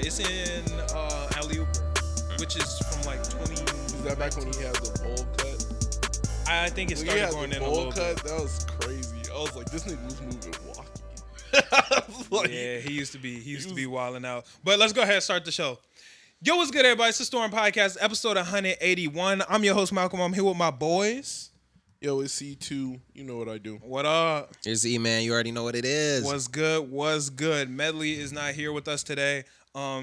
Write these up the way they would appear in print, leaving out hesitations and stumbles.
It's in Alley which is from like 20. Is that back when he had the bowl cut? I think it When he started had going the in a bowl little cut, bit. that was crazy. I was like, this nigga was moving walkie. I was like, Yeah, he used to be wilding out. But let's go ahead and start the show. Yo, what's good, everybody? It's the Storm Podcast, episode 181. I'm your host, Malcolm. I'm here with my boys. Yo, it's C2. You know what I do. What up? Here's E-Man. You already know what it is. What's good? What's good? Medley is not here with us today.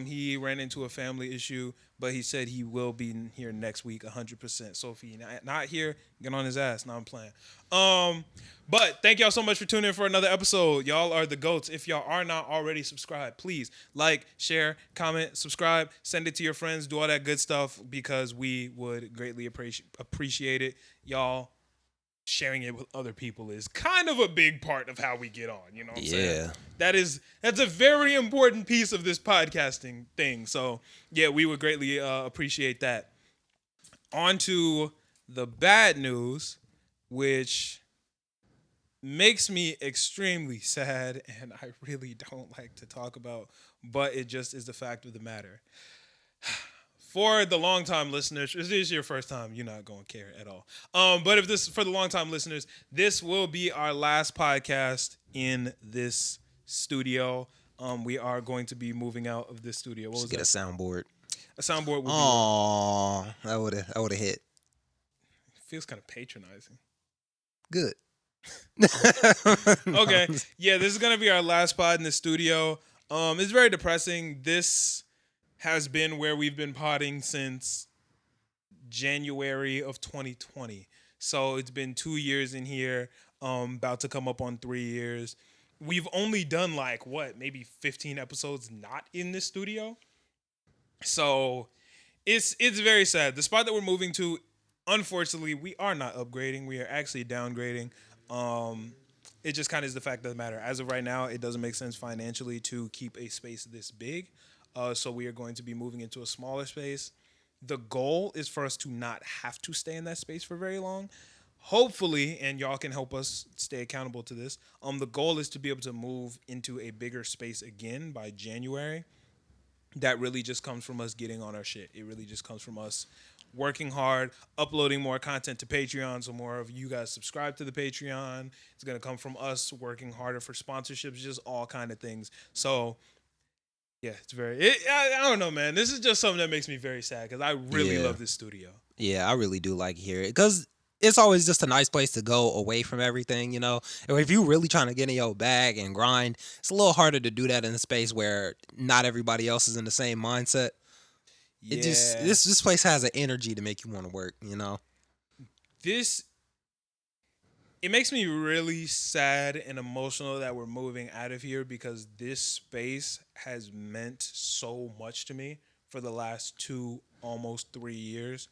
He ran into a family issue, but he said he will be here next week 100%. So if he's not here, get on his ass. Now I'm playing. But thank y'all so much for tuning in for another episode. Y'all are the GOATs. If y'all are not already subscribed, please like, share, comment, subscribe, send it to your friends, do all that good stuff because we would greatly appreciate it. Y'all sharing it with other people is kind of a big part of how we get on, you know what I'm saying? That's a very important piece of this podcasting thing. So, yeah, we would greatly appreciate that. On to the bad news, which makes me extremely sad and I really don't like to talk about, but it just is the fact of the matter. For the long-time listeners, if this is your first time, you're not going to care at all. But if this for the long-time listeners, this will be our last podcast in this studio. We are going to be moving out of this studio. What was Get that? a soundboard. A soundboard would be. Oh, that would have hit. It feels kind of patronizing. Good. Okay, yeah, this is gonna be our last pod in the studio. It's very depressing. This has been where we've been podding since January of 2020. So it's been 2 years in here, about to come up on 3 years. We've only done maybe 15 episodes not in this studio. So it's very sad. The spot that we're moving to, unfortunately, we are not upgrading. We are actually downgrading. It just kind of is the fact of the matter. As of right now, it doesn't make sense financially to keep a space this big. So we are going to be moving into a smaller space. The goal is for us to not have to stay in that space for very long. Hopefully, and y'all can help us stay accountable to this, the goal is to be able to move into a bigger space again by January. That really just comes from us getting on our shit. It really just comes from us working hard, uploading more content to Patreon, so more of you guys subscribe to the Patreon. It's going to come from us working harder for sponsorships, just all kind of things. So yeah, I don't know, man. This is just something that makes me very sad because I really love this studio. Yeah, I really do like hear it because it's always just a nice place to go away from everything, you know. And if you're really trying to get in your bag and grind, it's a little harder to do that in a space where not everybody else is in the same mindset. Yeah. This place has an energy to make you want to work, you know. It makes me really sad and emotional that we're moving out of here because this space has meant so much to me for the last 2, almost 3 years.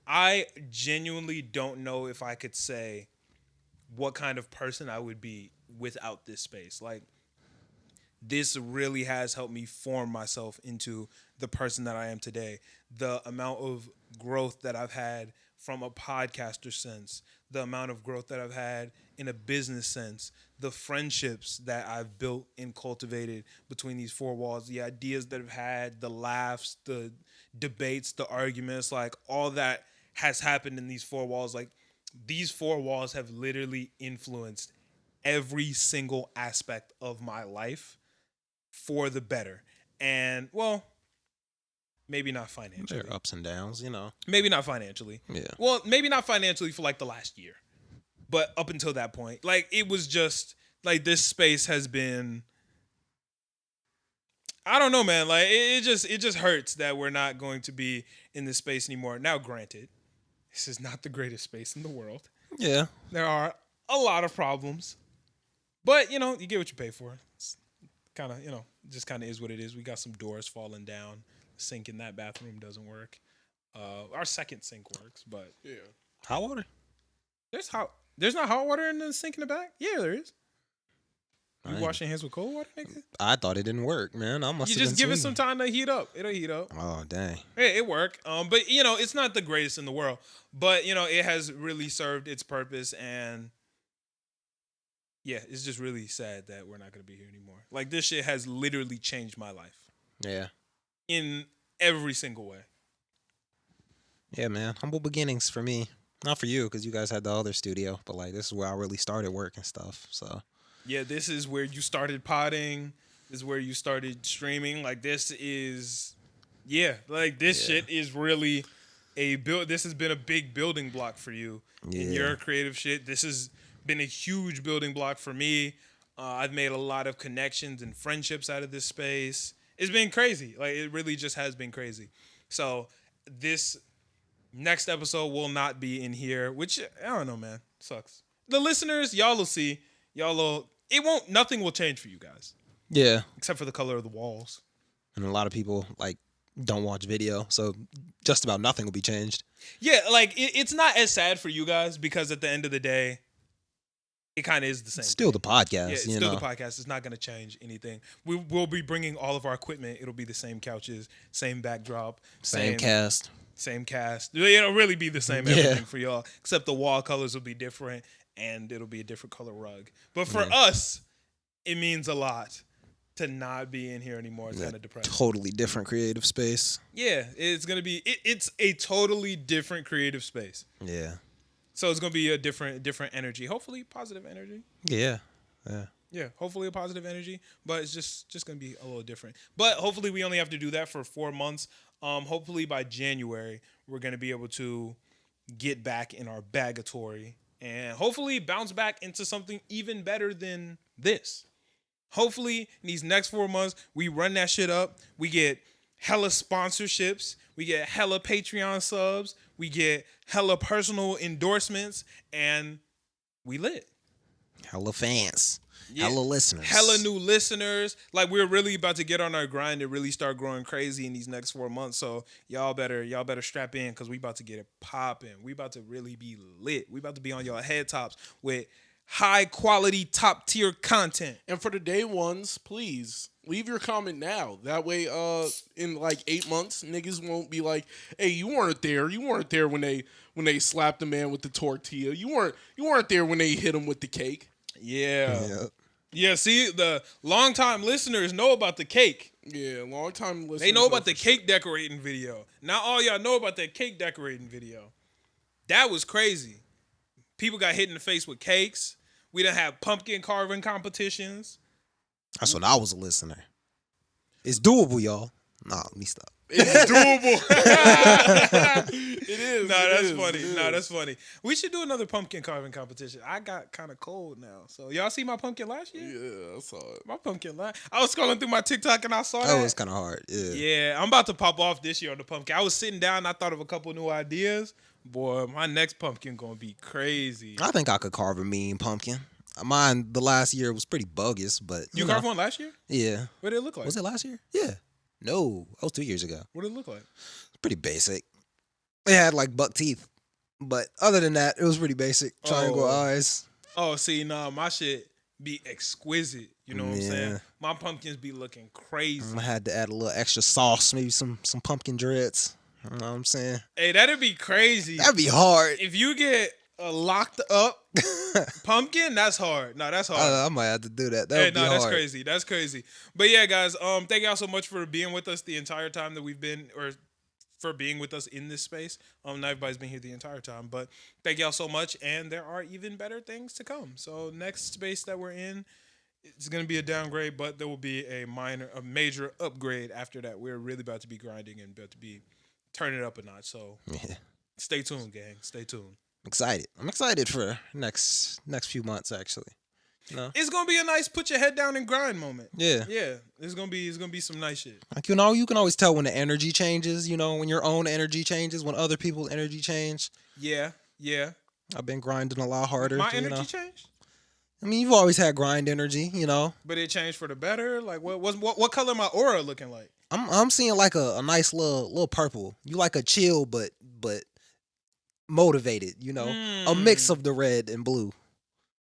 I genuinely don't know if I could say what kind of person I would be without this space. Like, this really has helped me form myself into the person that I am today. The amount of growth that I've had from a podcaster sense, the amount of growth that I've had in a business sense, the friendships that I've built and cultivated between these four walls, the ideas that I've had, the laughs, the debates, the arguments, like all that has happened in these four walls. Like, these four walls have literally influenced every single aspect of my life for the better. And, well, maybe not financially. There are ups and downs, you know. Maybe not financially. Yeah. Well, maybe not financially for like the last year. But up until that point, like, it was just like this space has been, I don't know, man. Like, it just hurts that we're not going to be in this space anymore. Now, granted, this is not the greatest space in the world. Yeah. There are a lot of problems. But, you know, you get what you pay for. It's kind of, you know, just kind of is what it is. We got some doors falling down. The sink in that bathroom doesn't work. Our second sink works, but Yeah. Hot water? There's not hot water in the sink in the back? Yeah, there is. You Right. wash your hands with cold water, nigga? I thought it didn't work, man. You just give it some time to heat up. It'll heat up. Oh, dang. It worked. But, you know, it's not the greatest in the world. But, you know, it has really served its purpose. And, yeah, it's just really sad that we're not going to be here anymore. Like, this shit has literally changed my life. Yeah. in every single way. Yeah, man. Humble beginnings for me. Not for you, because you guys had the other studio, but like this is where I really started work and stuff. So Yeah, this is where you started potting. This is where you started streaming. Like this is, like this shit is really a build. This has been a big building block for you in your creative shit. This has been a huge building block for me. I've made a lot of connections and friendships out of this space. It's been crazy. Like it really just has been crazy. So this next episode will not be in here, which I don't know, man. Sucks. The listeners, y'all will see. It won't, nothing will change for you guys. yeah. Except for the color of the walls. And a lot of people like don't watch video, so just about nothing will be changed. Yeah, like it's not as sad for you guys because at the end of the day, it kind of is the same. It's still thing. the podcast. Yeah, it's you still know? the podcast. It's not going to change anything. We'll be bringing all of our equipment. It'll be the same couches, same backdrop, Same cast. Same cast. It'll really be the same everything for y'all, except the wall colors will be different and it'll be a different color rug. But for us, it means a lot to not be in here anymore. It's kind of depressing. Totally different creative space. Yeah, it's going to be, it's a totally different creative space. Yeah. So it's going to be a different energy. Hopefully positive energy. Yeah. Yeah. Yeah, hopefully a positive energy, but it's just going to be a little different. But hopefully we only have to do that for 4 months. Hopefully by January, we're going to be able to get back in our bagatory and hopefully bounce back into something even better than this. Hopefully in these next 4 months, we run that shit up. We get hella sponsorships. We get hella Patreon subs. We get hella personal endorsements, and we lit. Hella fans. Yeah. Hella listeners. Hella new listeners. Like we're really about to get on our grind and really start growing crazy in these next 4 months. So y'all better strap in because we about to get it popping. We about to really be lit. We about to be on your head tops with high quality top tier content. And for the day ones, please leave your comment now. That way, in like 8 months, niggas won't be like, "Hey, you weren't there. You weren't there when they slapped the man with the tortilla. You weren't there when they hit him with the cake." Yeah, see, the long-time listeners know about the cake. Yeah, long-time listeners. They know about the cake decorating video. Not all y'all know about that cake decorating video. That was crazy. People got hit in the face with cakes. We done have pumpkin carving competitions. That's when I was a listener. It's doable, y'all. Nah, let me stop. It's doable. It is. That's funny. We should do another pumpkin carving competition. I got kind of cold now. So y'all see my pumpkin last year? Yeah, I saw it. My pumpkin I was scrolling through my TikTok and I saw that. That was kind of hard. Yeah. Yeah, I'm about to pop off this year on the pumpkin. I was sitting down and I thought of a couple new ideas. Boy, my next pumpkin gonna be crazy. I think I could carve a mean pumpkin. Mine, the last year was pretty bogus, but You carved one last year? Yeah. What did it look like? Was it last year? Yeah. No, that was 2 years ago. What did it look like? Pretty basic. It had like buck teeth, but other than that, it was pretty basic. Triangle eyes. Oh, see, nah, my shit be exquisite. You know what I'm saying? Yeah. My pumpkins be looking crazy. I had to add a little extra sauce, maybe some pumpkin dreads. You know what I'm saying? Hey, that'd be crazy. That'd be hard. If you get a locked up pumpkin, that's hard. No, that's hard. I might have to do that. That'd be hard. That's crazy. That's crazy. But yeah, guys, thank y'all so much for being with us the entire time that we've been, or for being with us in this space. Not everybody's been here the entire time, but thank y'all so much. And there are even better things to come. So next space that we're in, it's gonna be a downgrade, but there will be a major upgrade after that. We're really about to be grinding and about to be turning it up a notch. So stay tuned, gang. Stay tuned. Excited. I'm excited for next few months, actually. You know? It's gonna be a nice put your head down and grind moment. Yeah. Yeah. It's gonna be some nice shit. Like, you know, you can always tell when the energy changes, you know, when your own energy changes, when other people's energy change. Yeah. I've been grinding a lot harder. My energy changed? I mean, you've always had grind energy, you know. But it changed for the better? Like what color my aura looking like? I'm seeing like a nice little purple. You like a chill but motivated, you know. A mix of the red and blue.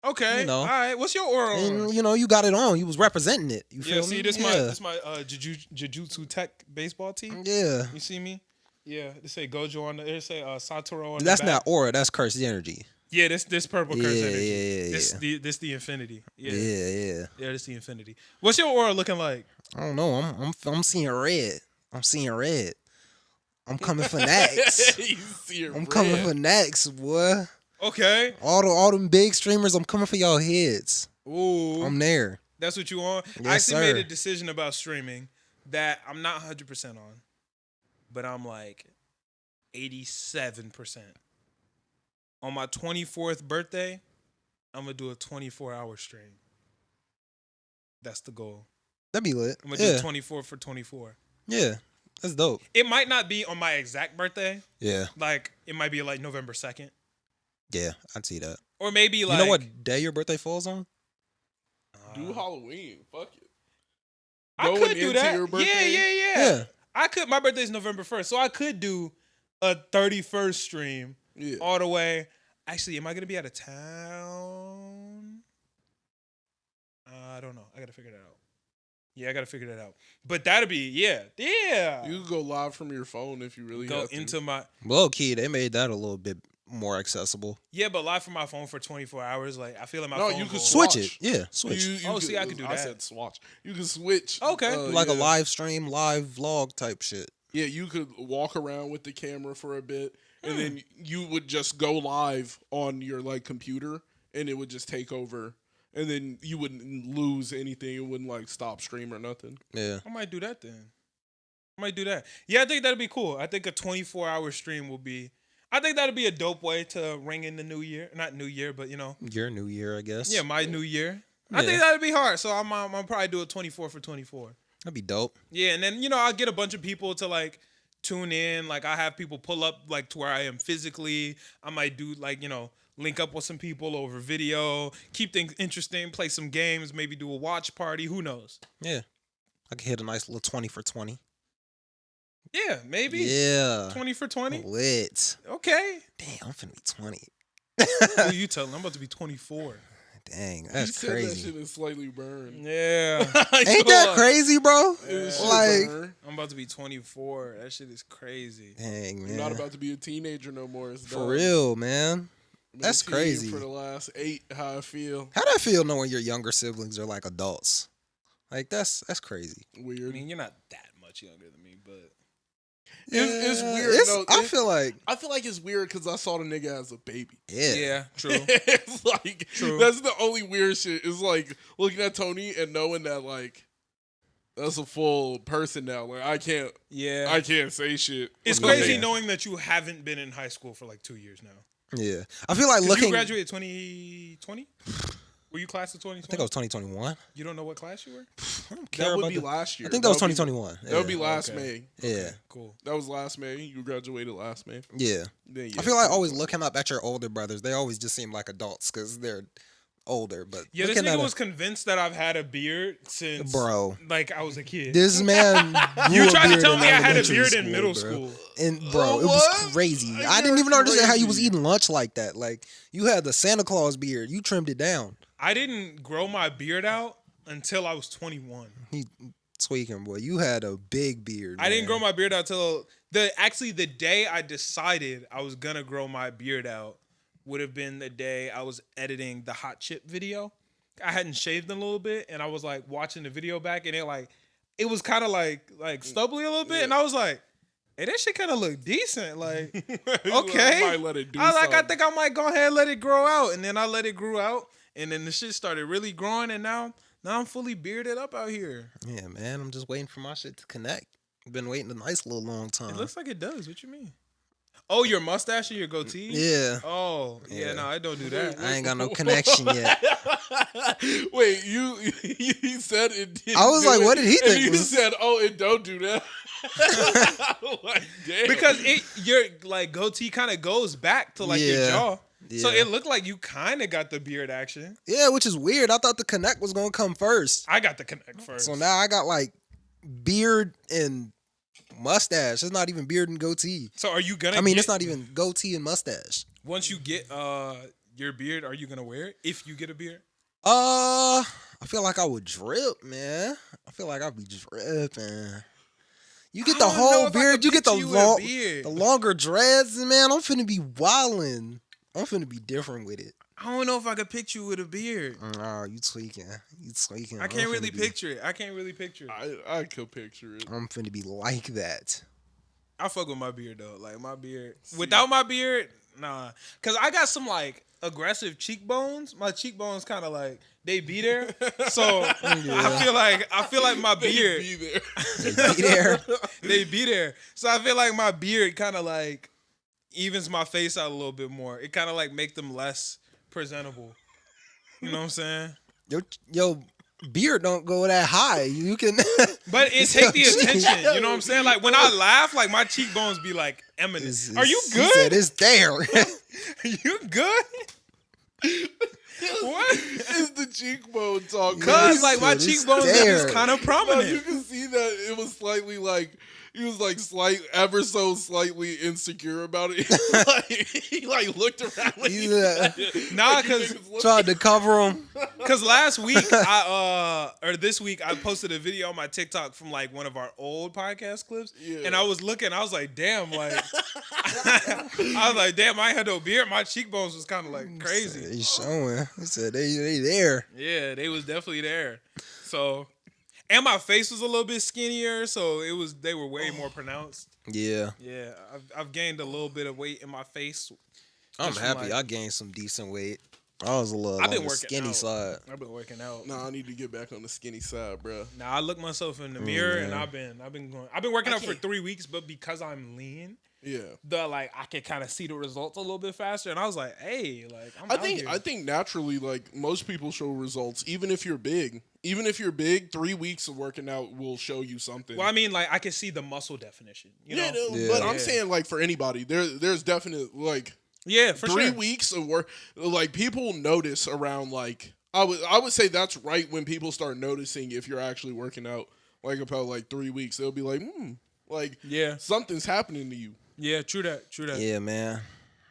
Okay. You know. All right. What's your aura? And you know, you got it on. You was representing it. You feel me? See, this my Jujutsu Tech baseball team. Yeah. You see me? Yeah. They say Gojo on the. They say Satoru on. That's the back. not aura. That's cursed energy. Yeah, this purple curse Yeah, energy. yeah. This the infinity. Yeah. Yeah. Yeah, this the infinity. What's your aura looking like? I don't know. I'm seeing red. I'm seeing red. I'm coming for next. You see her I'm coming red. for next, boy. Okay. All them big streamers, I'm coming for y'all heads. Ooh. I'm there. That's what you want? I Yes, actually made sir. a decision about streaming that I'm not 100% on, but I'm like 87%. On my 24th birthday, I'm going to do a 24-hour stream. That's the goal. That'd be lit. I'm going to do 24 for 24. Yeah. That's dope. It might not be on my exact birthday. Yeah. Like, it might be like November 2nd. Yeah, I'd see that. Or maybe like... You know what day your birthday falls on? Do Halloween. Fuck it. I Going could do into that. your birthday? Yeah. I could. My birthday's November 1st, so I could do a 31st stream all the way. Actually, am I gonna be out of town? I don't know. I gotta figure that out. Yeah, I gotta figure that out. But that'll be yeah. You could go live from your phone if you really Go have to. into my Low key, they made that a little bit more accessible. but live from my phone for 24 hours. Like I feel like my No, phone. you could will- Switch Swatch. it. Yeah, switch. See, I could do I that. said swatch. You can switch. Okay. Like a yeah. live stream, live vlog type shit. Yeah, you could walk around with the camera for a bit, and then you would just go live on your like computer, and it would just take over, and then you wouldn't lose anything. It wouldn't like stop stream or nothing. Yeah. I might do that then. I might do that. Yeah, I think that'd be cool. I think a 24-hour stream will be. I think that'd be a dope way to ring in the new year. Not new year, but you know. Your new year, I guess. Yeah, my new year. I Yeah. think that'd be hard. So I'm probably do a 24 for 24. That'd be dope. Yeah, and then I'll get a bunch of people to like tune in. Like I have people pull up like to where I am physically. I might do like link up with some people over video, keep things interesting, play some games, maybe do a watch party. Who knows? Yeah. I could hit a nice little 20 for 20. Yeah, maybe. Yeah. 20 for 20. Lit. Okay. Damn, I'm finna be 20. Who you telling? I'm about to be 24. Dang, You that's said that crazy. shit is slightly burned. Yeah. Ain't that crazy, bro? It's Like, burn. I'm about to be 24. That shit is crazy. dang, man. You're not about to be a teenager no more. It's For done. real, man. Been That's a teen crazy. For the last 8, how I feel. How that feel knowing your younger siblings are like adults? Like that's crazy. I Weird. mean, you're not that much younger than me, but It's weird. No, I feel like I feel like it's weird because I saw the nigga as a baby. yeah. true. It's like True. that's the only weird shit. It's like looking at Tony and knowing that like that's a full person now. Like I can't say shit. It's Like, crazy Yeah. knowing that you haven't been in high school for like 2 years now. Yeah. I feel like 'Cause looking you graduated 2020? Were you class of 2020? I think it was 2021. You don't know what class you were? I don't care That would about be the- last year. I think that was would be- 2021. That would be Yeah. last Okay. May. Yeah. Cool. That was last May. You graduated last May. Yeah. Then, I feel like always looking up at your older brothers. They always just seem like adults because they're older. But Yeah, this looking at nigga was convinced that I've had a beard since bro. like I was a kid. This man, You grew a tried to beard tell in me I had a elementary beard in school, middle bro. school. And bro, it was What? crazy. Like, I didn't you're even understand how you was crazy. eating lunch like that. Like you had the Santa Claus beard, you trimmed it down. I didn't grow my beard out until I was 21. He tweaking, boy. You had a big beard. I didn't man. grow my beard out till the day I decided I was gonna grow my beard out would have been the day I was editing the hot chip video. I hadn't shaved in a little bit, and I was like watching the video back, and it was kind of like stubbly a little bit, and I was like, hey, that shit kind of look decent. Like, okay, I might let it do I something. think I might go ahead and let it grow out, and then I let it grow out, and then the shit started really growing, and now I'm fully bearded up out here. Yeah, man. I'm just waiting for my shit to connect. I've been waiting a nice little long time. It looks like it does. What you mean? Oh, your mustache and your goatee? Yeah. Oh, yeah. Yeah. No, I don't do that. I ain't got no connection yet. Wait, you said it didn't I was do like, it, what did he and think you was- said, oh, it don't do that. Like, damn. Because your like goatee kind of goes back to like your Yeah. jaw. So Yeah. it looked like you kind of got the beard action. Yeah, which is weird. I thought the connect was gonna come first. I got the connect first. So now I got like beard and mustache. It's not even beard and goatee. So are you gonna? I mean, get, it's not even goatee and mustache. Once you get your beard, are you gonna wear it? If you get a beard, I feel like I would drip, man. I feel like I'd be dripping. You get I the don't know whole if I beard. could You get picture you with a beard. the longer dreads, man. I'm finna be wildin'. I'm finna be different with it. I don't know if I could picture you with a beard. Oh, you tweaking. You tweaking. I can't really picture it. I could picture it. I'm finna be like that. I fuck with my beard though. Like my beard. Without my beard, nah. Cause I got some like aggressive cheekbones. My cheekbones kind of like they be there. So I feel like my beard. Be there. They be there. They be there. So I feel like my beard kind of like evens my face out a little bit more. It kind of like make them less presentable. You know what I'm saying? Yo, beard don't go that high. You can. But it take the attention. You know what I'm saying? Like when I laugh, like my cheekbones be like eminent. Are you He good? said it's there. You good? What? It's the cheekbone talk. Cause like my It's cheekbones there. is kind of No, prominent. you can see that it was slightly like he was like ever so slightly insecure about it. He like looked around. Like Nah, cause Tried to cover him. Cause last week or this week I posted a video on my TikTok from like one of our old podcast clips, and I was looking, I was like, damn, like I was like, damn, I ain't had no beard, my cheekbones was kind of like crazy. He's showing. He said they there. Yeah, they was definitely there. So, and my face was a little bit skinnier, so they were way more pronounced. Yeah. Yeah, I've gained a little bit of weight in my face. I'm Just from, happy. like- I gained some decent weight. I was a little I've been on the working skinny out. side. I've been working out. Nah, I need to get back on the skinny side, bro. Now I look myself in the mirror and yeah. I've been working out for 3 weeks, but because I'm lean, Yeah. I can kind of see the results a little bit faster. And I was like, hey, like I'm out here. I think naturally, like most people show results, even if you're big. Even if you're big, 3 weeks of working out will show you something. Well, I mean, like I can see the muscle definition. You know? But Yeah. I'm saying like for anybody, there's definite like Yeah, for 3 sure. weeks of work. Like people notice around like I would say that's right when people start noticing if you're actually working out. Like about like 3 weeks, they'll be like, like Yeah, something's happening to you. yeah, true that. Yeah, man.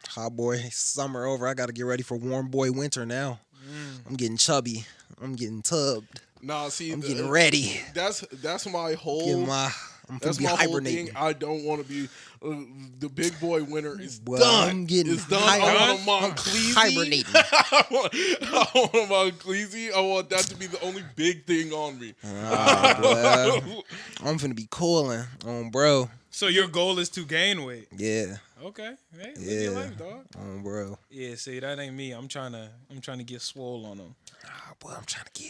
Hot boy summer over. I got to get ready for warm boy winter now. I'm getting chubby. I'm getting tubbed. Nah, see, I'm getting ready. That's my whole. I'm That's gonna be my whole hibernating. thing. I don't want to be the big boy winter is Well, done. I'm getting it's done. I want a I'm Moncleese. hibernating. I want a Moncleese. I want that to be the only big thing on me. Well, I'm finna be cooling on bro. So your goal is to gain weight. Yeah, Okay, hey, live your life, dog. on bro. Yeah, see, that ain't me. I'm trying to get swole on them. Boy, I'm trying to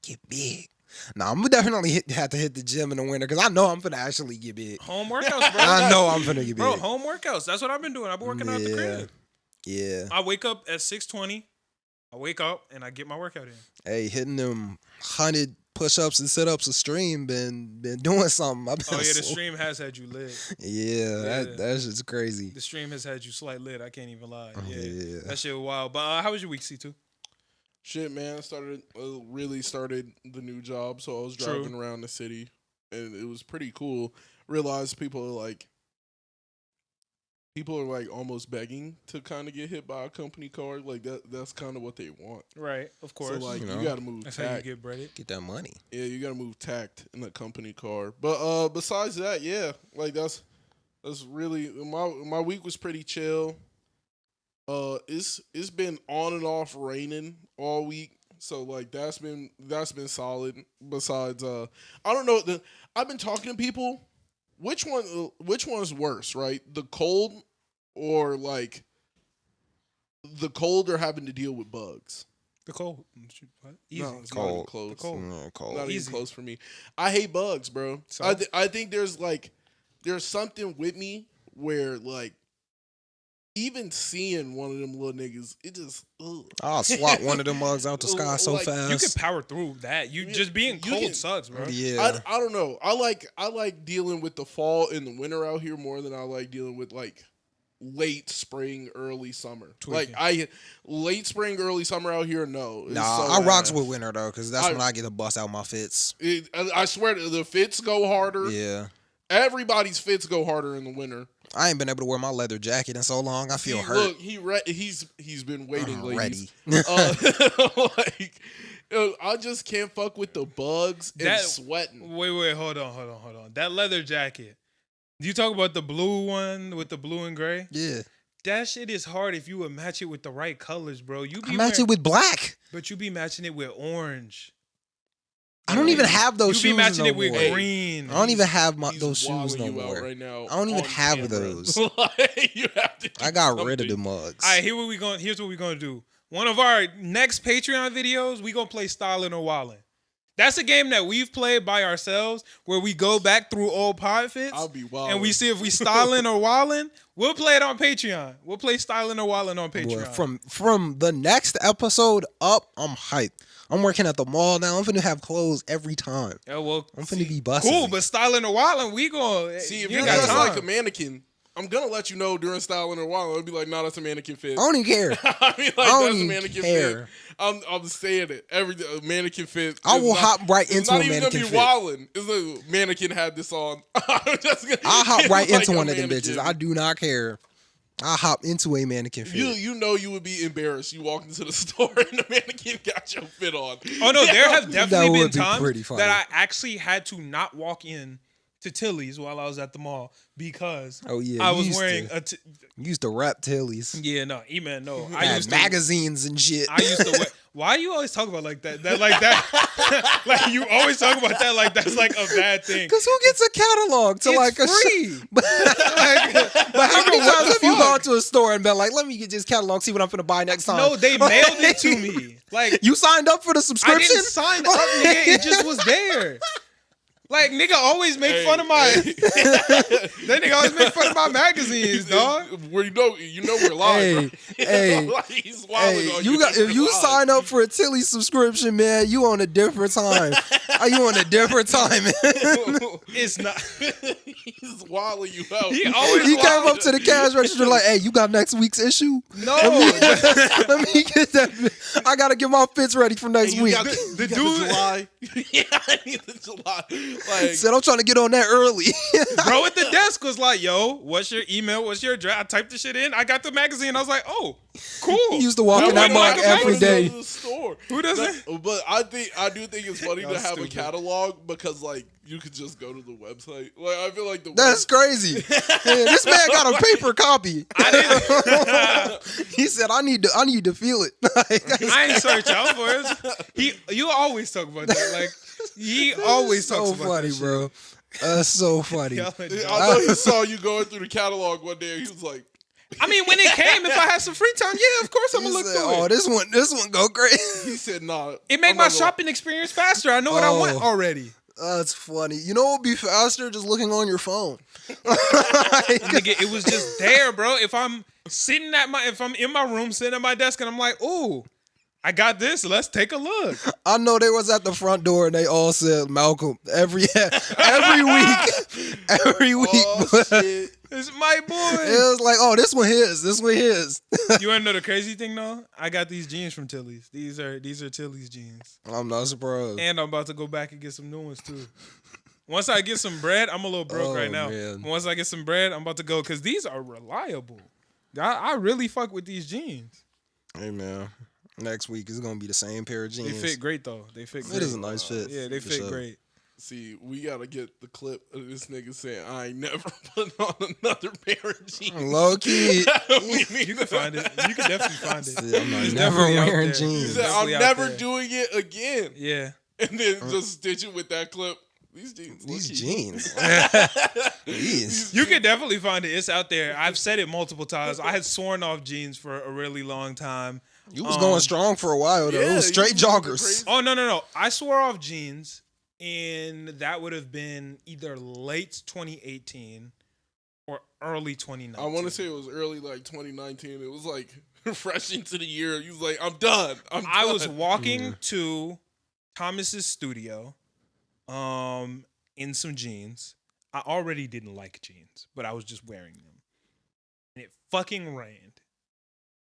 get big. Nah, I'm gonna definitely have to hit the gym in the winter because I know I'm finna actually get big. Home workouts, bro. I know I'm finna get big. Bro, home workouts. That's what I've been doing. I've been working out the crib. Yeah. I wake up at 6:20. I wake up and I get my workout in. Hey, hitting them 100 push-ups and sit-ups a stream been doing something. I've been Oh yeah, the so- stream has had you lit. Yeah, that's just crazy. The stream has had you slight lit. I can't even lie. Yeah, Yeah. that shit was wild. But how was your week, C2? Shit, man. Really started the new job, so I was True. driving around the city, and it was pretty cool. Realized people are like almost begging to kind of get hit by a company car. Like that's kind of what they want. Right, of course. So like You you, know. got to move That's how you tact. get breaded. Get that money. Yeah, you got to move tact in a company car. But besides that, yeah, like that's really my week was pretty chill. It's been on and off raining all week, so like that's been solid. Besides, I don't know. I've been talking to people. Which one is worse, right? The cold or like the cold or having to deal with bugs? The cold. What? Easy. No, it's Cold. not even close. The cold. Cold. Not Easy. even close for me. I hate bugs, bro. So? I think there's something with me where like even seeing one of them little niggas, it just ugh. I'll swat one of them mugs out the sky so Like, fast. You can power through that. You just being you cold can- sucks, bro. Yeah. I don't know. I like dealing with the fall and the winter out here more than I like dealing with like late spring, early summer. Tweaking. Like late spring, early summer out here. No, it's Nah, so I rocks ass. with winter though, because that's I- when I get to bust out my fits. I swear the fits go harder. Yeah. Everybody's fits go harder in the winter. I ain't been able to wear my leather jacket in so long. I feel hurt. Look, he's been waiting, I'm ladies. ready. Like, I just can't fuck with the bugs and That- sweating. Wait, hold on. That leather jacket. Do you talk about the blue one with the blue and gray? Yeah. that shit is hard if you would match it with the right colors, bro. You be I match it with black. but you be matching it with orange. I don't even have those shoes. You be matching no it with more. green. I don't even have He's those shoes no wilding you out more. right now I don't even on have camera. those. Like, you have to do I got rid of something. the mugs. All right, here's what we're gonna do. One of our next Patreon videos, we gonna play Stylin' or Wallin'. That's a game that we've played by ourselves where we go back through old pod fits I'll be wild. and we see if we Stylin' or Wallin'. We'll play it on Patreon. We'll play Stylin' or Wallin' on Boy, Patreon. from the next episode up, I'm hyped. I'm working at the mall now. I'm finna have clothes every time. Yeah, well, I'm finna be busting. cool, but Stylin' or Wallin', we gonna See, if you you're got just time. like a mannequin, I'm gonna let you know during styling or while. I'll be like, nah, that's a mannequin fit. I don't even care. I mean, like, I don't that's a even mannequin care. fit. I'm saying it. Every mannequin fit. I is will not- hop right it's into not a even mannequin gonna be fit. wildin'. It's a mannequin had this on. I'm just gonna, I'll hop right like into a one of them mannequin. bitches. I do not care. I'll hop into a mannequin fit. You know you would be embarrassed. You walked into the store and the mannequin got your fit on. Oh no, there have definitely been would be times pretty funny. that I actually had to not walk in to Tilly's while I was at the mall because Oh, yeah, I you was used wearing to. a Used to rap Tillies. yeah no E-man no I Had used to magazines and shit. I used to wear. Why you always talk about like that? That like that like you always talk about that like that's like a bad thing. Cause who gets a catalog to It's like a free. but how many What times the have you fuck? gone to a store and been like, let me get this catalog, see what I'm finna buy next time? No, they mailed it to me. Like You signed up for the I subscription? didn't sign up, nigga. It just was there. Like nigga always make fun of my. That nigga always make fun of my magazines, dog. Where you know we're live. Hey, bro. hey, Like, he's wilding Hey, on you got We're if you live. sign up for a Tilly subscription, man, you on a different time. Are you on a different time? It's not. He's wilding you out. He always He came wild. up to the cash register like, "Hey, you got next week's issue? No, Let me get that. I gotta get my fits ready for next You week." got The you got dude- July. Yeah, I need the July. Like, Said I'm trying to get on that early. bro at the desk was like, "Yo, what's your email? What's your address?" I typed the shit in. I got the magazine. I was like, "Oh, cool." He used to walk Who in that wouldn't mug like a every magazine? day. To the store. Who doesn't? But I do think it's funny Y'all to have stupid. a catalog because like you could just go to the website. Like I feel like the That's crazy. Man, this man got a paper copy. He said, "I need to feel it." I ain't search out for it. You always talk about that. Like he always talks so about funny, that shit. bro. That's so funny. Y'all are dumb. I know he saw you going through the catalog one day. He was like, I mean, when it came, if I had some free time, yeah, of course I'm He gonna look said, through "Oh, it. this one go crazy." he said, "Nah." It make I'm my not gonna- shopping experience faster. I know what I want Oh. already. That's funny. You know what would be faster? Just looking on your phone. Nigga, it was just there, bro. If I'm in my room sitting at my desk and I'm like, ooh, I got this. Let's take a look. I know they was at the front door and they all said Malcolm every week. Every week. Oh but shit! It's my it boy. was like, oh, this one his. This one his. You wanna know the crazy thing though? I got these jeans from Tilly's. These are Tilly's jeans. I'm not surprised. And I'm about to go back and get some new ones too. Once I get some bread, I'm a little broke Oh, right now. man. Once I get some bread, I'm about to go because these are reliable. I really fuck with these jeans. Hey man, next week is gonna be the same pair of They jeans. fit great though. They fit great. It is a nice fit. Yeah, they for fit sure. great. See, we gotta get the clip of this nigga saying, "I ain't never put on another pair of jeans." Low key. You can find it. You can definitely find it. I'm not It's never definitely out wearing there. He jeans. said, "I'm Definitely out never there. doing it again," Yeah. and then just stitch it with that clip. These jeans. These look-y. jeans. These. You can definitely find it. It's out there. I've said it multiple times. I had sworn off jeans for a really long time. You was going strong for a while though. Yeah, it was you straight was going joggers. crazy. Oh, no. I swore off jeans, and that would have been either late 2018 or early 2019. I want to say it was early like 2019. It was like fresh into the year. You was like, "I'm done." I was done." walking to Thomas's studio in some jeans. I already didn't like jeans, but I was just wearing them. And it fucking rained.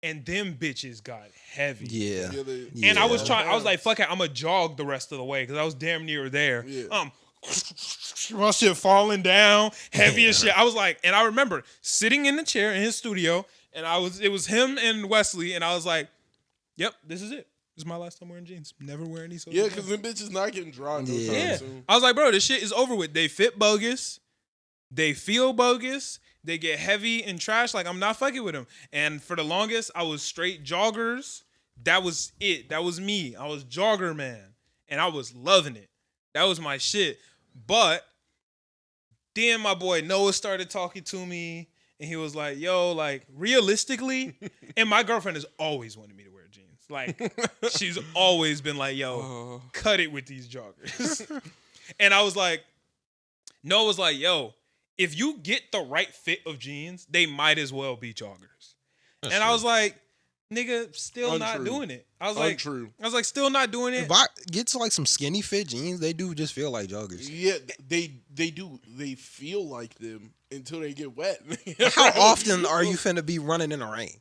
And them bitches got heavy. Yeah. Yeah, they- And I was Yeah. trying, I was like, fuck it, I'm going to jog the rest of the way because I was damn near there. Yeah. My shit falling down, heavy as shit. I was like, and I remember sitting in the chair in his studio, and it was him and Wesley, and I was like, yep, this is it. This is my last time wearing jeans. Never wearing these. Yeah, because them bitches not getting dry no Yeah. time Yeah. soon. I was like, bro, this shit is over with. They fit bogus. They feel bogus. They get heavy and trash. Like, I'm not fucking with them. And for the longest, I was straight joggers. That was it. That was me. I was jogger man. And I was loving it. That was my shit. But then my boy Noah started talking to me. And he was like, yo, like, realistically, and my girlfriend has always wanted me to wear jeans. Like, she's always been like, yo, cut it with these joggers. And I was like, Noah was like, yo, if you get the right fit of jeans, they might as well be joggers. That's and true. I was like, nigga, still not doing it. I was like, still not doing it. If I get to like some skinny fit jeans, they do just feel like joggers. Yeah, they do. They feel like them until they get wet. How often are you finna be running in the rain?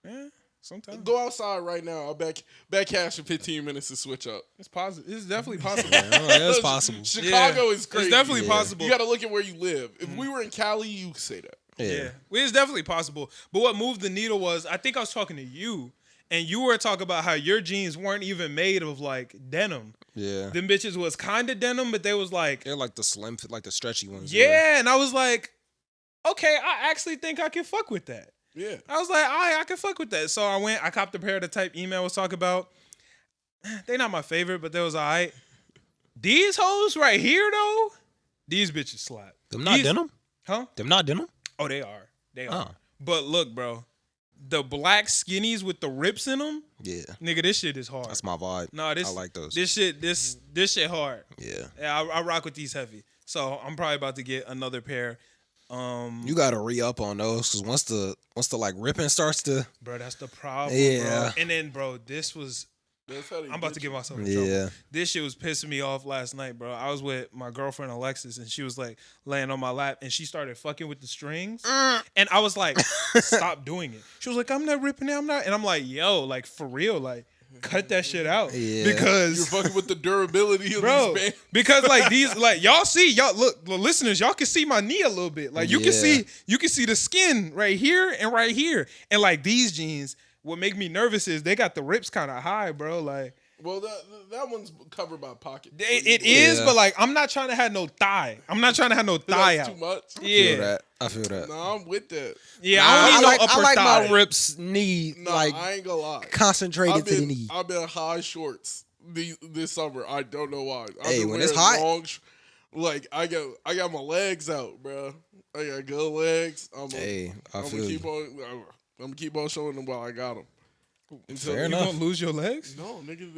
Yeah, sometimes. Go outside right now. I'll back cash in 15 minutes to switch up. It's possible. It's definitely possible. It's possible. Chicago is crazy. It's definitely possible. You got to look at where you live. If we were in Cali, you could say that. Yeah. It's definitely possible. But what moved the needle was, I think I was talking to you, and you were talking about how your jeans weren't even made of like denim. Yeah. Them bitches was kind of denim, but they was like... They're like the slim, like the stretchy ones. Yeah, and I was like, okay, I actually think I can fuck with that. Yeah. I was like, I can fuck with that. So I copped a pair of the type email was talking about. They not my favorite, but they was all right. These hoes right here, though, these bitches slap. Them not denim? Huh? Them not denim? Oh, they are. They are. But look, bro, the black skinnies with the rips in them. Yeah. Nigga, this shit is hard. That's my vibe. No, I like those. This shit hard. Yeah. Yeah, I rock with these heavy. So I'm probably about to get another pair. You gotta re-up on those because once the like ripping starts to. Bro, that's the problem. Yeah. Bro. And then, bro, this was. I'm about to get myself in trouble. Yeah. This shit was pissing me off last night, bro. I was with my girlfriend Alexis, and she was like laying on my lap, and she started fucking with the strings, and I was like, "Stop doing it." She was like, "I'm not ripping it. I'm not," and I'm like, "Yo, like for real, like cut that shit out." Yeah. Because you're fucking with the durability of bro, these bands. because like these, like y'all look, the listeners, y'all can see my knee a little bit. Like you can see the skin right here and right here, and like these jeans. What make me nervous is they got the rips kind of high, bro. Like, well, that one's covered by pocket. It is, but like, I'm not trying to have no thigh. I'm not trying to have no thigh out. Too much. Yeah, I feel that. No, I'm with that. Yeah, I don't need no upper I like thigh. my rips knee I ain't gonna lie. Concentrated to the knee. I've been high shorts this summer. I don't know why. Hey, when it's hot, like I got my legs out, bro. I got good legs. I'm gonna keep on showing them while I got them. Until you gonna lose your legs? No, nigga,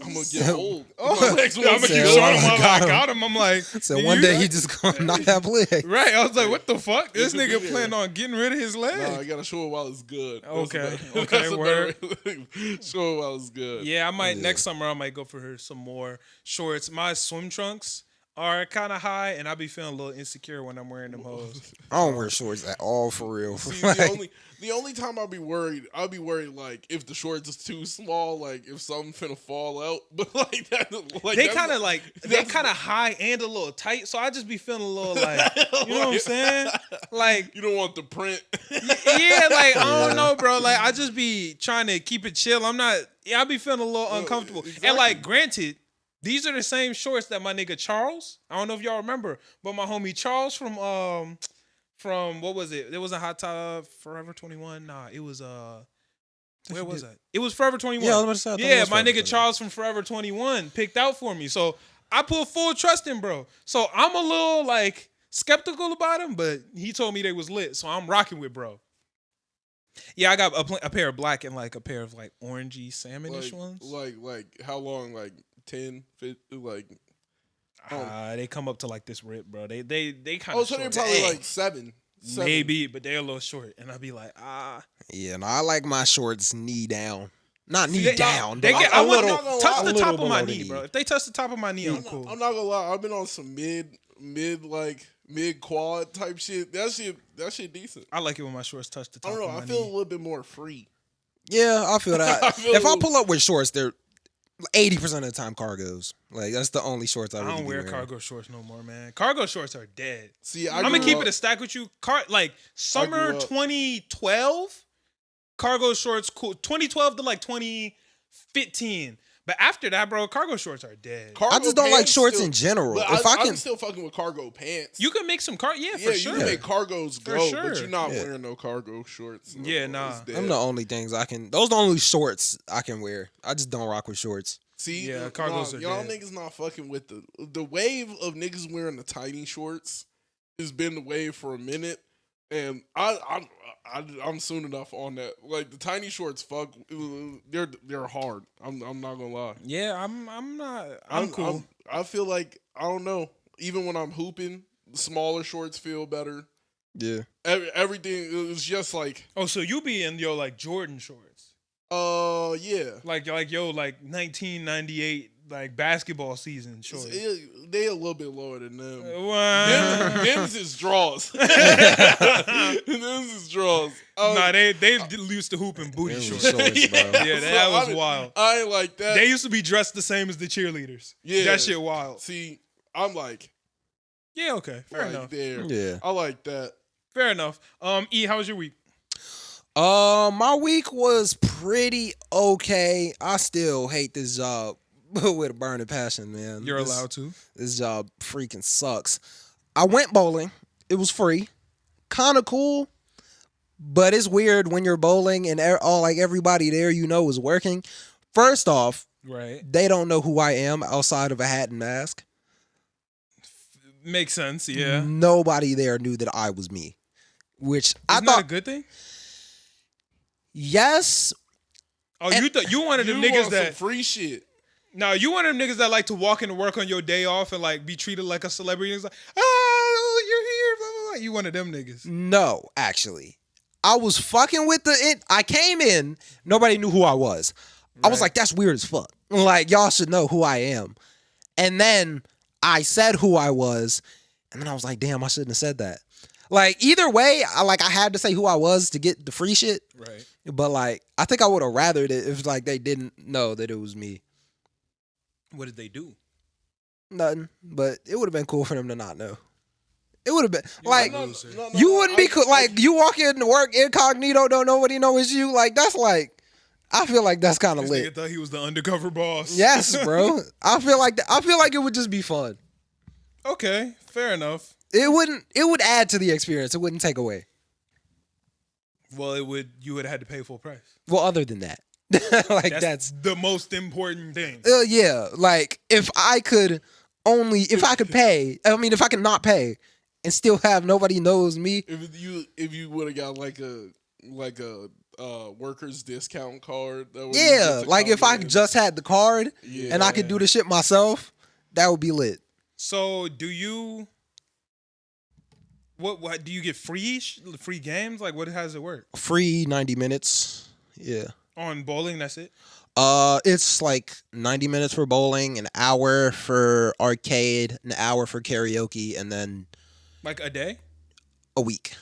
I'm gonna get old. I'm gonna keep showing them while I got them. I'm like, so one day he just gonna not have legs. Right? I was like, what the fuck? This nigga planning on getting rid of his legs? No, I gotta show it while it's good. Okay, word. Show it while it's good. Yeah, I might next summer. I might go for her some more shorts. My swim trunks are kind of high, and I be feeling a little insecure when I'm wearing them hoes. I don't wear shorts at all, for real. See, the only time I'll be worried like if the shorts is too small, like if something finna fall out. But like that, like they kind of high and a little tight, so I just be feeling a little like, you know what I'm saying? Like you don't want the print. Yeah, like I don't know, bro. Like I just be trying to keep it chill. I be feeling a little uncomfortable. Exactly. And like, granted. These are the same shorts that my nigga Charles. I don't know if y'all remember, but my homie Charles from what was it? It wasn't Hot Tub Forever 21. Nah, it was where was that? It was Forever 21. Yeah, I was about to say. Yeah, my nigga Charles from Forever 21 picked out for me. So I put full trust in, bro. So I'm a little like skeptical about him, but he told me they was lit, so I'm rocking with bro. Yeah, I got a pair of black and like a pair of like orangey salmonish ones. Like how long? Like 10, 15, like they come up to like this rip, bro. They kind of. Oh, so they're probably like seven. Maybe, but they're a little short, and I'll be like, Yeah, no, I like my shorts knee down, not knee down. They get a little touch the top of my knee, bro. If they touch the top of my knee, I'm cool. I'm not gonna lie. I've been on some mid quad type shit. That shit decent. I like it when my shorts touch the top. I don't know. Of my I feel knee. a little bit more free. Yeah, I feel that. If I pull up with shorts, they're 80% of the time cargos. Like that's the only shorts I really don't wear wearing. Cargo shorts no more, man. Cargo shorts are dead. See, I'm gonna keep it a stack with you. Like summer 2012, cargo shorts cool. 2012 to like 2015. But after that, bro, cargo shorts are dead. Cargo I just don't like pants shorts still- in general. But If I can, I'm still fucking with cargo pants. You can make some yeah, for sure. you can make cargos For go, sure. but you're not Yeah. wearing no cargo shorts. Yeah, It's nah. dead. them the only things I can. Those the only shorts I can wear. I just don't rock with shorts. See, Yeah, cargos are y'all dead. niggas not fucking with the wave of niggas wearing the tiny shorts has been the wave for a minute, and I'm soon enough on that. Like the tiny shorts, fuck, they're hard. I'm not gonna lie. Yeah, I'm not. I'm cool. I feel like I don't know. Even when I'm hooping, the smaller shorts feel better. Yeah. Everything is just like, Oh, so you be in your like Jordan shorts, yeah. like 1998 like basketball season shorts. They a little bit lower than them. Wow. Them's is draws. Them's is draws. Nah, they used to hoop in booty Them shorts. shorts, bro. Yeah, that was wild. I ain't like that. They used to be dressed the same as the cheerleaders. Yeah. That shit wild. See, I'm like, Yeah, okay, fair right enough. there. Yeah. I like that. Fair enough. E, how was your week? My week was pretty okay. I still hate this job with a burning passion, man. You're allowed to. This job freaking sucks. I went bowling. It was free. Kind of cool. But it's weird when you're bowling and everybody there is working. First off, Right. they don't know who I am outside of a hat and mask. Makes sense. Yeah. Nobody there knew that I was me. Which I Isn't that a thought, good thing? yes. Oh, you one of them You niggas want that some free shit. no, you one of them niggas that like to walk into work on your day off and like be treated like a celebrity. And it's like, oh, you're here. Blah, blah, blah. You one of them niggas. No, actually. I was fucking with I came in, nobody knew who I was. I was Right. like, that's weird as fuck. Like, y'all should know who I am. And then I said who I was, and then I was like, damn, I shouldn't have said that. Like, either way, I had to say who I was to get the free shit. Right. But like, I think I would have rathered it if like they didn't know that it was me. What did they do? Nothing. But it would have been cool for them to not know. It would have been like No, you wouldn't be cool. I- Like you walk in work incognito, don't nobody know it's you. Like that's like, I feel like that's kind of This lit. nigga thought he was the undercover boss. Yes, bro. I feel like it would just be fun. Okay. Fair enough. It would add to the experience. It wouldn't take away. Well, you would have had to pay full price. Well, other than that, like that's the most important thing. yeah. Like if I could pay. I mean, if I could not pay and still have nobody knows me. If you would have got like a workers discount card. That would Yeah, get to like come if I in. just had the card and I could do the shit myself, that would be lit. So, do you? What do you get free games? Like, how does it work Free 90 minutes. Yeah. on bowling? That's it. It's like 90 minutes for bowling, an hour for arcade, an hour for karaoke, and then Like a day. a week.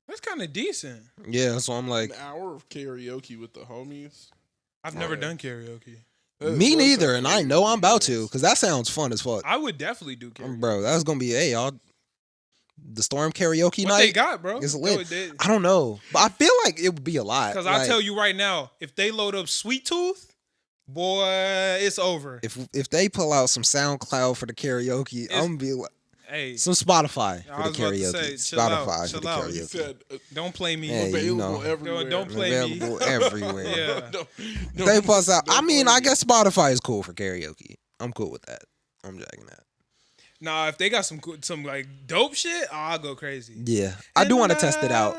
That's kind of decent. Yeah, so I'm like, an hour of karaoke with the homies. I've never yeah. done karaoke. me neither, and I know I'm about to, because that sounds fun as fuck. I would definitely do karaoke. Bro, that's gonna be, hey, y'all, the Storm karaoke What night. they got, bro? It's lit. I don't know, but I feel like it would be a lot. Because Like, I'll tell you right now, if they load up Sweet Tooth, boy, it's over. if they pull out some SoundCloud for the karaoke, I'm gonna be like, Hey, some Spotify I for the was about to karaoke. say, chill out, Spotify for chill the out. He karaoke. said don't play me. Hey, available you know. everywhere. Don't play me. Available everywhere. Yeah. They plus out. I don't mean, play I me. guess Spotify is cool for karaoke. I'm cool with that. I'm jacking that. Nah, if they got some like dope shit, I'll go crazy. Yeah, I do want to test it out.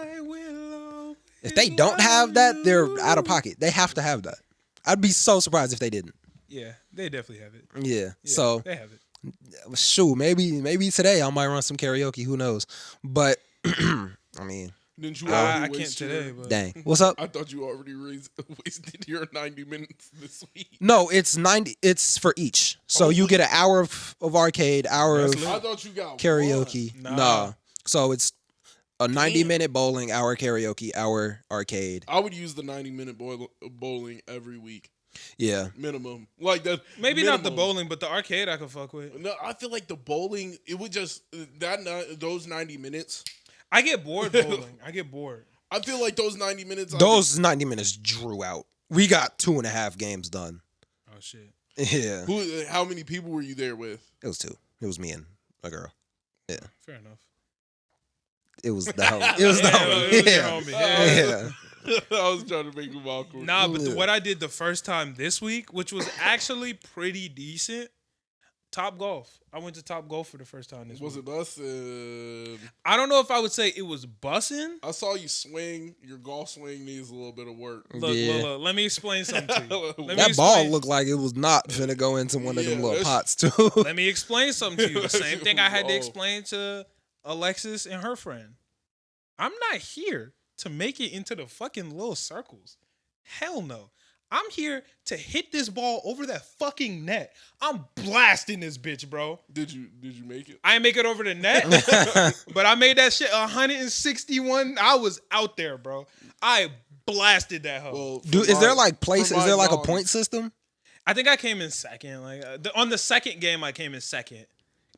If they don't have that, they're out of pocket. They have to have that. I'd be so surprised if they didn't. Yeah, they definitely have it. Yeah. Yeah, So they have it. shoot, maybe today I might run some karaoke. Who knows? But I mean, Didn't you I already can't waste today, your- but dang. What's up? I thought you already wasted your 90 minutes this week. No, it's 90. It's for each. So you get an hour of arcade, hour That's of lit. I thought you got karaoke. Nah. Nah. So it's a 90 Damn. minute bowling, hour karaoke, hour arcade. I would use the 90-minute bowling every week, Yeah. minimum. Like that. maybe not the minimum. bowling, but the arcade I could fuck with. No, I feel like the bowling. It would just those 90 minutes. I get bored bowling. I get bored. I feel like those 90 minutes. Those 90 minutes drew out. We got 2.5 games done. Oh shit. Yeah, How many people were you there with? it was 2. It was me and a girl. Yeah, Fair enough. it was the homie. It was the Yeah, homie. it was your Yeah, homie. Yeah. yeah. I was trying to make him awkward. Nah, but Yeah. what I did the first time this week, which was actually pretty decent, Top Golf. I went to Top Golf for the first time this Was week. it bussin'? I don't know if I would say it was bussin'. I saw you swing. Your golf swing needs a little bit of work. Look, let me explain something to you. Let me That ball explain- looked like it was not finna go into one of them Yeah, little that's- pots too. Let me explain something to you. The same thing I had to Oh. explain to Alexis and her friend. I'm not here to make it into the fucking little circles. Hell no. I'm here to hit this ball over that fucking net. I'm blasting this bitch, bro. Did you make it? I didn't make it over the net, but I made that shit 161. I was out there, bro. I blasted that hoe. Well, Is there like place? for Is my there like a knowledge- point system? I think I came in second. Like on the second game, I came in second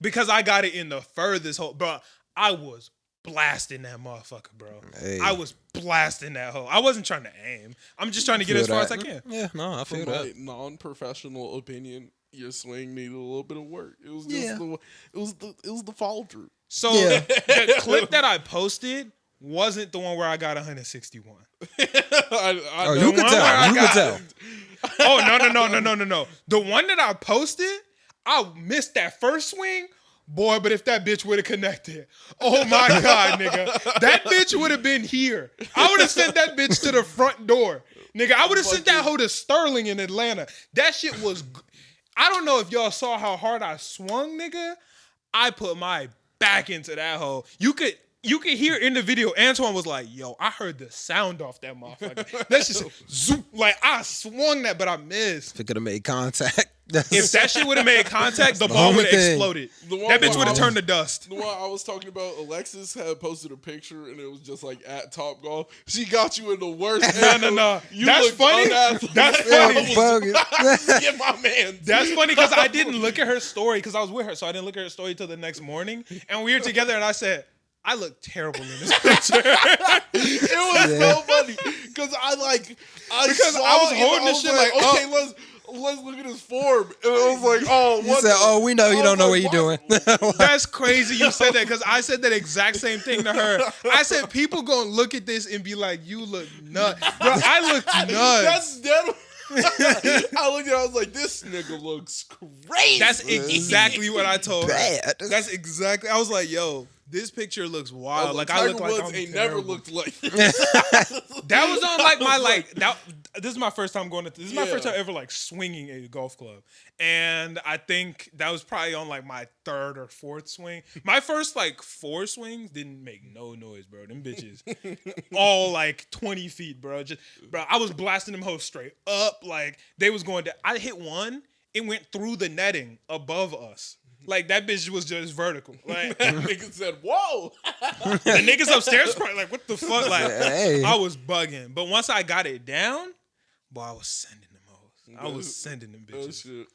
because I got it in the furthest hole, bro. I was blasting that motherfucker, bro. Hey. I was blasting that hole. I wasn't trying to aim. I'm just trying to get Feel as far as that. I can. Yeah, no, I From feel my that. non-professional opinion, your swing needed a little bit of work. It was just Yeah. it was the follow through. So Yeah. the clip that I posted wasn't the one where I got 161. I Oh, know. you could one where tell. I You could got- tell. Oh, no. The one that I posted, I missed that first swing. Boy, but if that bitch would have connected, oh my God, nigga. That bitch would have been here. I would have sent that bitch to the front door. Nigga, I would have sent that hoe to Sterling in Atlanta. That shit was, I don't know if y'all saw how hard I swung, nigga. I put my back into that hoe. You could hear in the video, Antoine was like, yo, I heard the sound off that motherfucker. That shit, zoop, like I swung that, but I missed. If it could have made contact. That's- If that shit would have made contact, the the ball only would have thing. exploded. The one That bitch where would I have was- turned to dust. The one I was talking about, Alexis had posted a picture and it was just like at Top Golf. She got you in the worst. No. You That's looked funny. unathletic. That's Yeah, funny. bogus. Get my man. That's funny because I didn't look at her story because I was with her, so I didn't look at her story till the next morning. And we were together, and I said, I look terrible in this picture. It was Yeah. so funny because I Because saw I was it and holding I this was shit like, okay, let's look at his form. And I was like, oh, You what? said, "Oh, we know you I don't know was what you're like, doing." That's crazy you said that because I said that exact same thing to her. I said, people gonna look at this and be like, you look nuts. Bro, I look nuts. That's dead. I looked at it, I was like, this nigga looks crazy. That's exactly what I told her. Bad. That's exactly. I was like, yo, this picture looks wild. Like I Tiger look like Woods I'm ain't terrible. never looked like That was on like my I was like that. This is my first time going to. This is my first Yeah. time ever like swinging a golf club, and I think that was probably on like my third or fourth swing. My first like 4 swings didn't make no noise, bro. Them bitches all like 20 feet, bro. Just bro, I was blasting them hoes straight up. Like they was going to. I hit one. It went through the netting above us. Like that bitch was just vertical. Like nigga said, whoa. the niggas upstairs probably like, what the fuck? Like Hey. I was bugging. But once I got it down, boy, I was sending them hoes. I was sending them Oh, bitches. shit.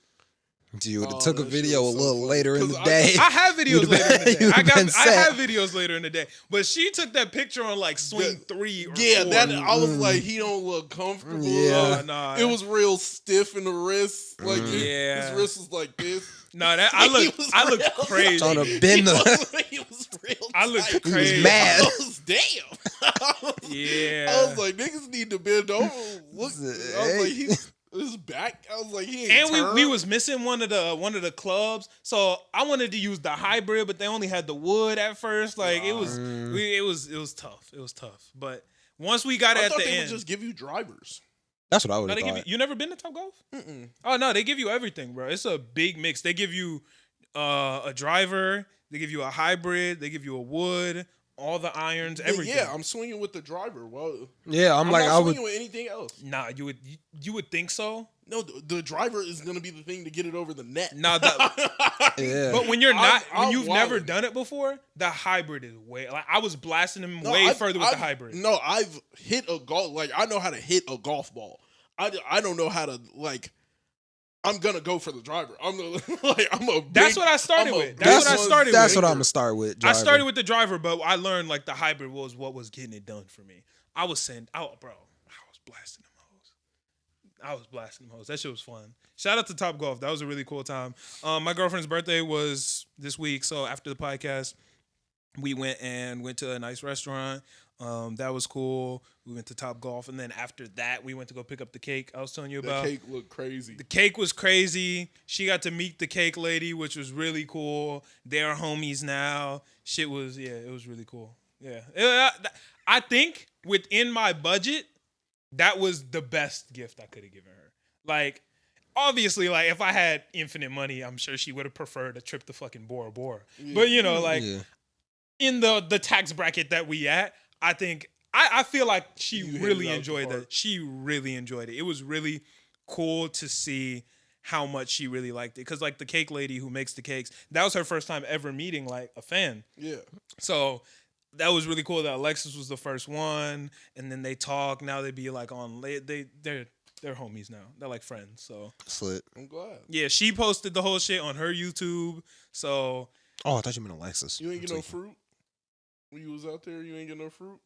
You would have Oh, took a that shit video a was so little funny. later in the 'Cause day. I have videos You'd later in the day. you'd I been I set. have videos later in the day. But she took that picture on like swing 3 or Yeah, 4. that I was like, he don't look comfortable. Yeah. Nah. It was real stiff in the wrist. Like Yeah. his wrist was like this. No, that I He look was I look real crazy. Trying to bend the. He was real I look tight. crazy. mad. I was damn. Yeah. I was like, niggas need to bend over. Look, I was Hey. like, his back. I was like, he ain't And we turned. was missing one of the clubs, so I wanted to use the hybrid, but they only had the wood at first. Like it was tough. It was tough. But once we got it I at thought the they end, would just give you drivers. That's what I would no, have they give thought. you never been to Top Golf? Mm-mm. Oh no, they give you everything, bro. It's a big mix. They give you a driver, they give you a hybrid, they give you a wood, all the irons, everything. Yeah, I'm swinging with the driver. Well, Yeah, I'm like, not I would. swinging with anything else. Nah, you would think so. No, the driver is gonna be the thing to get it over the net. Nah, Yeah. but when you're not, I'm when you've never wildin'. done it before, the hybrid is way. Like I was blasting them No, way I've- further with the I've- hybrid. No, I've hit a golf. Like I know how to hit a golf ball. I don't know how to like. I'm gonna go for the driver. I'm gonna, like I'm a. That's big- what I started I'm a with. big That's what I started That's with. what I'm gonna start with. I driver. started with the driver, but I learned like the hybrid was what was getting it done for me. I was saying, oh, bro, I was blasting them hoes. I was blasting them hoes. That shit was fun. Shout out to Top Golf. That was a really cool time. My girlfriend's birthday was this week, so after the podcast, we went to a nice restaurant. That was cool. We went to Top Golf, and then after that, we went to go pick up the cake I was telling you about. The cake looked crazy. The cake was crazy. She got to meet the cake lady, which was really cool. They're homies now. Shit was, it was really cool. Yeah. I think within my budget, that was the best gift I could have given her. Like, obviously, like, if I had infinite money, I'm sure she would have preferred a trip to fucking Bora Bora. Yeah. But, you know, like, in the tax bracket that we at, I think, I feel like she really enjoyed that. She really enjoyed it. It was really cool to see how much she really liked it. Because, like, the cake lady who makes the cakes, that was her first time ever meeting, like, a fan. Yeah. So that was really cool that Alexis was the first one, and then they talk. Now they be like on they're homies now. They're like friends. So slit. I'm glad. Yeah, she posted the whole shit on her YouTube. So I thought you meant Alexis. You ain't get no fruit when you was out there. You ain't get no fruit.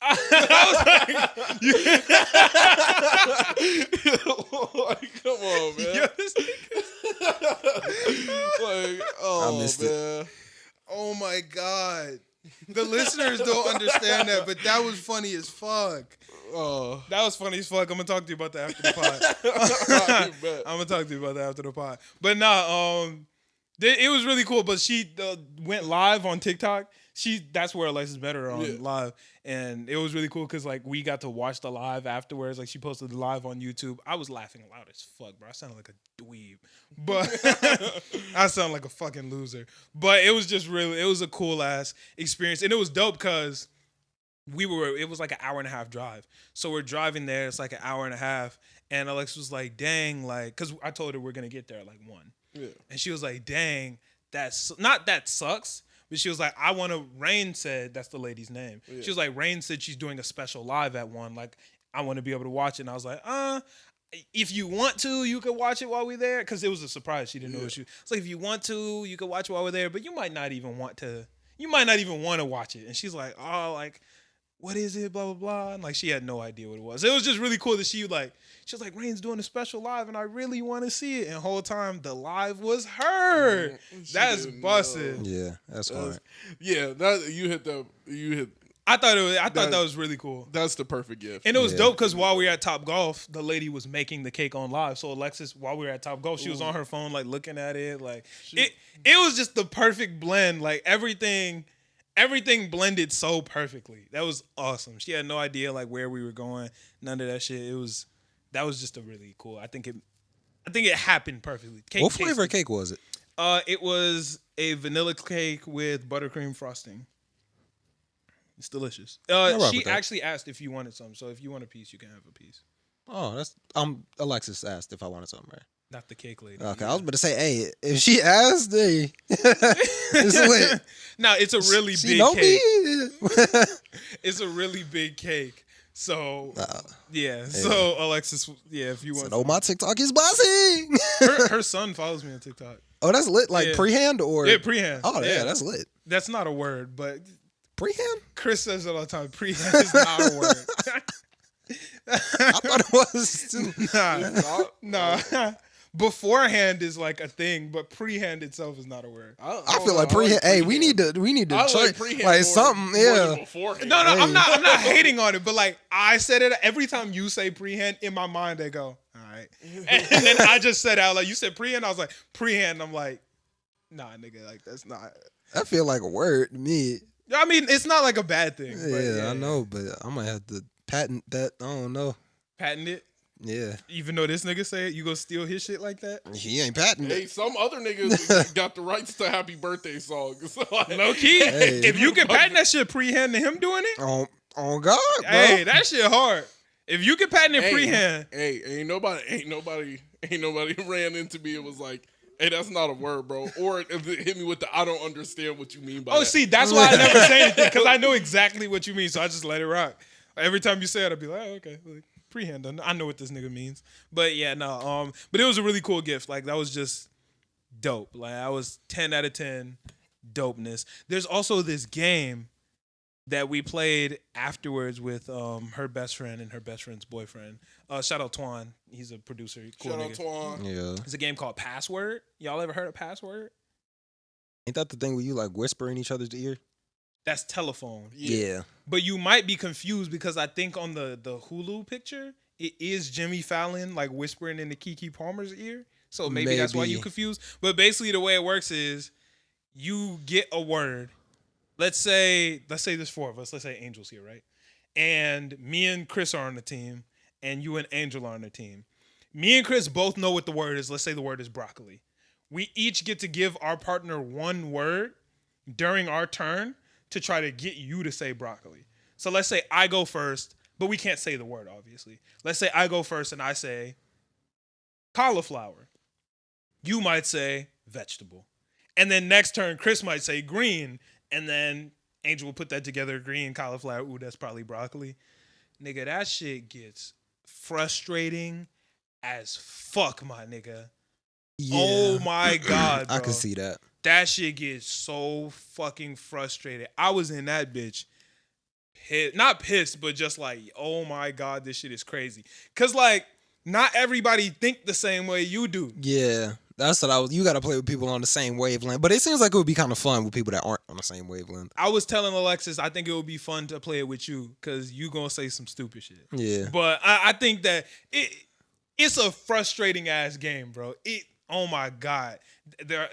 I was like, come on, man. Like, oh, I missed man. It. Oh my god. The listeners don't understand that, but that was funny as fuck. Oh. That was funny as fuck. I'm gonna talk to you about that after the pod. I'm gonna talk to you about that after the pod. But nah, it was really cool. But she went live on TikTok. That's where Alexis met her on live, and it was really cool because like we got to watch the live afterwards. Like she posted the live on YouTube. I was laughing loud as fuck, bro. I sounded like a dweeb, but I sound like a fucking loser. But it was just it was a cool ass experience, and it was dope because it was like an hour and a half drive. So we're driving there. It's like an hour and a half, and Alexis was like, "Dang," like because I told her we're gonna get there at like 1. Yeah, and she was like, "Dang, that's not that sucks." But she was like, Rain said, that's the lady's name. Yeah. She was like, Rain said she's doing a special live at 1. Like, I want to be able to watch it. And I was like, if you want to, you could watch it while we're there. Because it was a surprise. She didn't know what it's like, if you want to, you could watch it while we're there. But you might not even want to watch it. And she's like, oh, like, what is it? Blah, blah, blah. And like, she had no idea what it was. It was just really cool that she was like, Rain's doing a special live and I really want to see it. And the whole time, the live was her. That's busted. Yeah, that's hard. Yeah, you hit. I thought that was really cool. That's the perfect gift. And it was dope because while we were at Top Golf, the lady was making the cake on live. So Alexis, while we were at Top Golf, she was on her phone, like looking at it. Like it was just the perfect blend. Like everything blended so perfectly. That was awesome. She had no idea like where we were going. None of that shit. That was just a really cool. I think it happened perfectly. What flavor cake was it? It was a vanilla cake with buttercream frosting. It's delicious. She actually asked if you wanted some. So if you want a piece, you can have a piece. Oh, that's Alexis asked if I wanted something, right? Not the cake lady. Okay, I was about to say, hey, if she asked, hey, it's lit. No, it's a really big cake. It's a really big cake. So yeah. So Alexis, if you want. So, my TikTok is bossy. her son follows me on TikTok. Oh, that's lit. Like prehand or prehand. Oh yeah, that's lit. That's not a word, but prehand. Chris says it all the time. Prehand is not a word. I thought it was too. Nah. Beforehand is like a thing, but prehand itself is not a word. I feel like prehand. Hey, we need to try like something. Yeah. No, I'm not hating on it, but like I said it every time you say prehand in my mind, I go, all right, and then I just said out like you said prehand, I was like prehand. I'm like, nah, nigga, like that's not. I feel like a word to me. I mean, it's not like a bad thing. Yeah, I know, but I might have to patent that. I don't know. Patent it. Yeah. Even though this nigga say it, you gonna steal his shit like that? He ain't patenting it. Hey, some other niggas got the rights to happy birthday songs. So low key. Hey. If you can patent that shit prehand to him doing it. On God, bro. Hey, that shit hard. If you can patent it prehand. Hey, ain't nobody ran into me and was like, hey, that's not a word, bro. Or if it hit me with the I don't understand what you mean by that. See, that's why I never say anything, because I know exactly what you mean, so I just let it rock. Every time you say it, I'll be like, oh, okay. Like, prehand, I know what this nigga means. But yeah, no, but it was a really cool gift. Like that was just dope. Like I was 10 out of 10 dopeness. There's also this game that we played afterwards with her best friend and her best friend's boyfriend. Shout out Twan. He's a producer. Cool Shout out nigga. Twan. Yeah. It's a game called Password. Y'all ever heard of Password? Ain't that the thing where you like whisper in each other's ear? That's telephone. Yeah. But you might be confused because I think on the Hulu picture, it is Jimmy Fallon like whispering into Keke Palmer's ear. So maybe that's why you confused. But basically the way it works is you get a word. Let's say there's four of us. Let's say Angel's here, right? And me and Chris are on the team, and you and Angel are on the team. Me and Chris both know what the word is. Let's say the word is broccoli. We each get to give our partner one word during our turn to try to get you to say broccoli. So let's say I go first, but we can't say the word, obviously. Let's say I go first and I say cauliflower. You might say vegetable. And then next turn, Chris might say green. And then Angel will put that together, green, cauliflower. Ooh, that's probably broccoli. Nigga, that shit gets frustrating as fuck, my nigga. Yeah. Oh my God, bro. I can see that. That shit gets so fucking frustrated. I was in that bitch not pissed, but just like, oh my God, this shit is crazy. Cause like, not everybody think the same way you do. Yeah. That's what you got to play with people on the same wavelength. But it seems like it would be kind of fun with people that aren't on the same wavelength. I was telling Alexis, I think it would be fun to play it with you because you going to say some stupid shit. Yeah. But I think that it's a frustrating ass game, bro. Oh my God.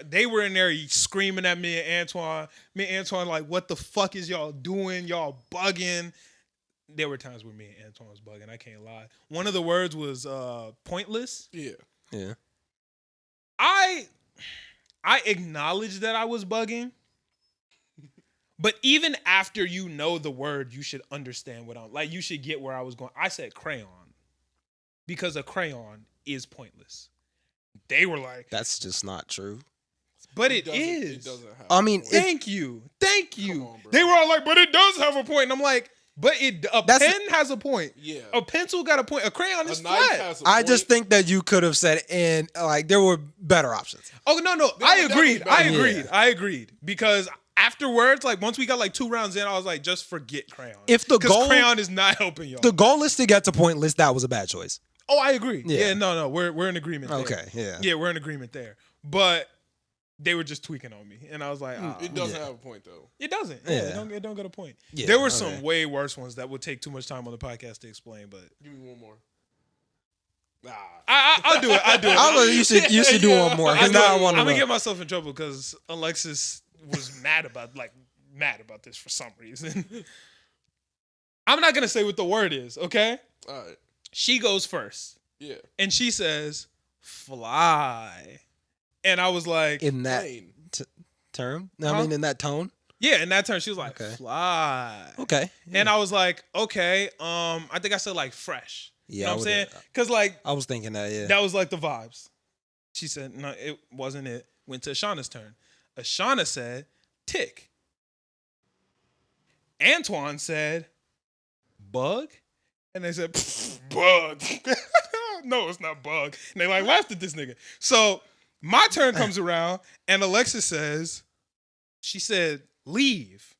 They were in there screaming at me and Antoine. Me and Antoine like, what the fuck is y'all doing? Y'all bugging. There were times where me and Antoine was bugging. I can't lie. One of the words was pointless. Yeah. Yeah. I acknowledge that I was bugging, but even after you know the word, you should understand what I'm like. You should get where I was going. I said crayon because a crayon is pointless. They were like, that's just not true. But It is. doesn't have I mean, Thank you. Come on, bro. They were all like, but it does have a point. And I'm like, but a pen has a point. Yeah. A pencil got a point. A crayon is A knife flat. has a I point. just think that you could have said, and like there were better options. Oh, no. There I were agreed. definitely better. I agreed. Because afterwards, like once we got like 2 rounds in, I was like, just forget crayon. If the Because goal- crayon is not helping y'all. The goal is to get to pointless. That was a bad choice. Oh, I agree. Yeah. Yeah, no. We're in agreement there. Okay, yeah. Yeah, we're in agreement there. But they were just tweaking on me. And I was like, It doesn't have a point though. It doesn't. Yeah. It don't get a point. Yeah, There were okay. some way worse ones that would take too much time on the podcast to explain, but Give me one more. I'll do it. You should do one more. Because now I want I'm to gonna know. get myself in trouble because Alexis was mad about this for some reason. I'm not gonna say what the word is, okay? All right. She goes first. Yeah. And she says, fly. And I was like, In that Plane. term? I mean, in that tone? yeah, in that turn, she was like, Okay. fly. Okay. And I was like, okay, I think I said like fresh. Yeah, You know I what I'm saying? would've- Because like, I was thinking that, yeah. that was like the vibes. She said, no, it wasn't it. Went to Ashana's turn. Ashana said, tick. Antoine said, bug. And they said, bug. No, it's not bug. And they like laughed at this nigga. So my turn comes around and Alexa says, she said, leave.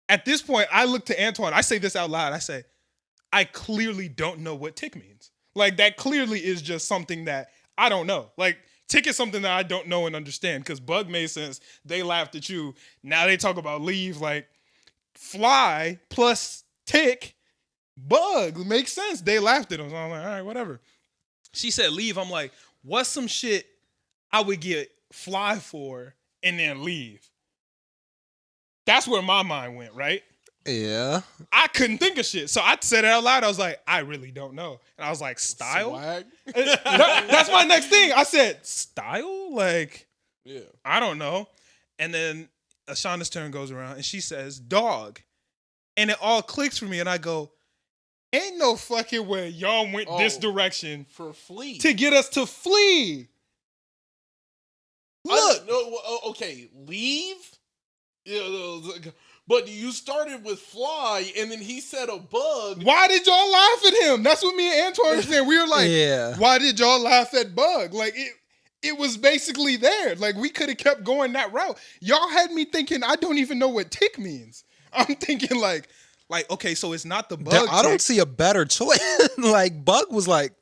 At this point, I look to Antoine. I say this out loud. I say, I clearly don't know what tick means. Like, that clearly is just something that I don't know. Like, tick is something that I don't know and understand because bug made sense. They laughed at you. Now they talk about leave. Like, fly plus tick, bug makes sense. They laughed at him. So I'm like, all right, whatever. She said leave. I'm like, what's some shit I would get fly for and then leave? That's where my mind went, right? Yeah. I couldn't think of shit. So I said it out loud. I was like, I really don't know. And I was like, style? Swag. That's my next thing. I said, style? Like, Yeah. I don't know. And then Ashana's turn goes around and she says, dog. And it all clicks for me. And I go, ain't no fucking way y'all went this direction For flea. to get us to flee. Look. Okay, leave? Yeah, but you started with fly, and then he said a bug. Why did y'all laugh at him? That's what me and Antoine were saying. We were like, Yeah. why did y'all laugh at bug? Like, it was basically there. Like, we could have kept going that route. Y'all had me thinking I don't even know what tick means. I'm thinking like okay, so it's not the bug. I don't tick. see a better choice. Like bug was like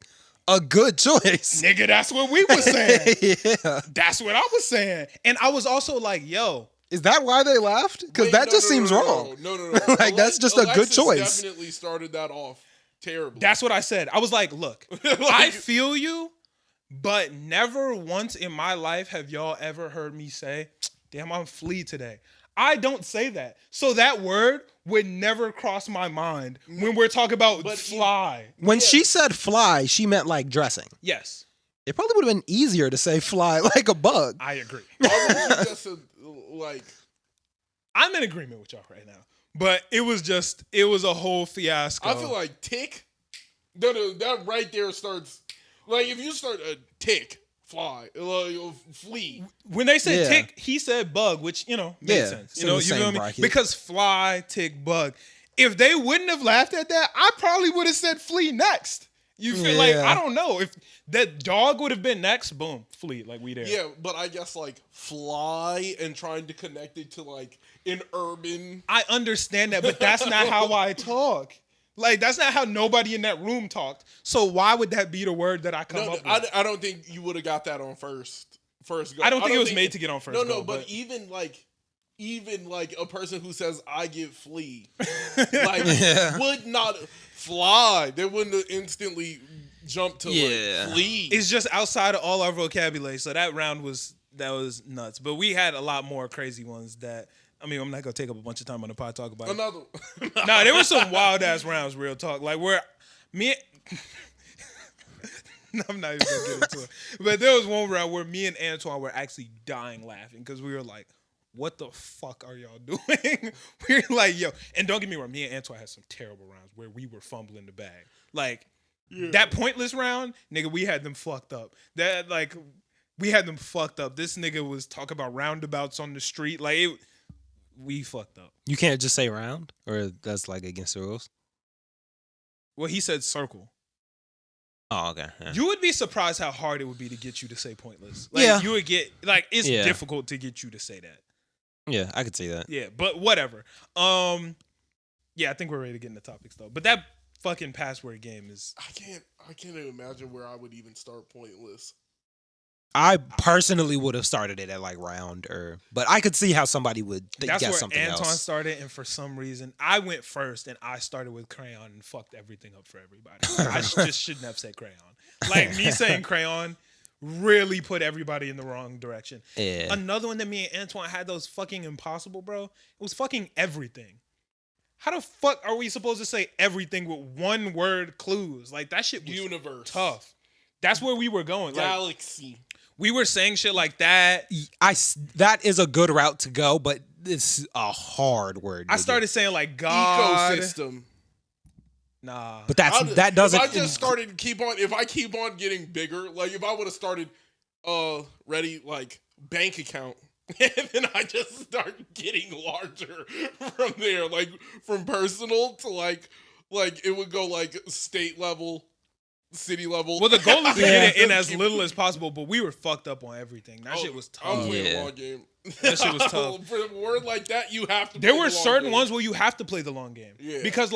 a good choice. Nigga, that's what we was saying. Yeah. That's what I was saying. And I was also like, yo. Is that why they left? Because that just seems wrong. No. Like, that's just a good choice. Definitely started that off terribly. That's what I said. I was like, look, I feel you, but never once in my life have y'all ever heard me say, damn, I'm flea today. I don't say that. So that word would never cross my mind when we're talking about fly. When she said fly, she meant like dressing. Yes. It probably would have been easier to say fly like a bug. I agree. I'm in agreement with y'all right now. But it was a whole fiasco. I feel like tick. No, that right there starts. Like if you start a tick, fly, flea. When they said tick, he said bug, which made sense. You feel me? Bracket. Because fly, tick, bug. If they wouldn't have laughed at that, I probably would have said flea next. You feel like I don't know if that dog would have been next. Boom, flea. Like we there. Yeah, but I guess like fly and trying to connect it to like an urban. I understand that, but that's not how I talk. Like that's not how nobody in that room talked. So why would that be the word that I come up with? I don't think you would have got that on first go. I don't think it was made to get on first. No, but even like a person who says I get flea, like would not fly. They wouldn't have instantly jump to like flea. It's just outside of all our vocabulary. So that round was nuts. But we had a lot more crazy ones that. I mean, I'm not gonna take up a bunch of time on the pod talk about it. Another. Nah, there were some wild ass rounds. Real talk, like where me. I'm not even gonna get into it. But there was one round where me and Antoine were actually dying laughing because we were like, "What the fuck are y'all doing?" We were like, "Yo," and don't get me wrong, me and Antoine had some terrible rounds where we were fumbling the bag. Like that pointless round, nigga, we had them fucked up. We had them fucked up. This nigga was talking about roundabouts on the street, we fucked up. You can't just say round, or that's like against the rules. Well, he said circle. Oh, okay. Yeah. You would be surprised how hard it would be to get you to say pointless. You would get it's difficult to get you to say that. Yeah, I could see that. Yeah, but whatever. I think we're ready to get into topics though. But that fucking password game is. I can't even imagine where I would even start pointless. I personally would have started it at like round but I could see how somebody would guess something else. That's where Antoine started, and for some reason I went first, and I started with crayon and fucked everything up for everybody. I just shouldn't have said crayon. Like me saying crayon really put everybody in the wrong direction. Yeah. Another one that me and Antoine had that was fucking impossible, bro. It was fucking everything. How the fuck are we supposed to say everything with one word clues? Like that shit was universe tough. That's where we were going. Galaxy. We were saying shit like that. That is a good route to go, but it's a hard word. I started saying like God. Ecosystem. Nah. But that doesn't. If I keep on getting bigger, like if I would have started, like bank account, and then I just start getting larger from there, like from personal to like it would go like state level. City level. Well, the goal is to get it in as little as possible, but we were fucked up on everything. That shit was tough. I'm playing a long game. That shit was tough. For a word like that, you have to. There were certain ones where you have to play the long game. Yeah. Because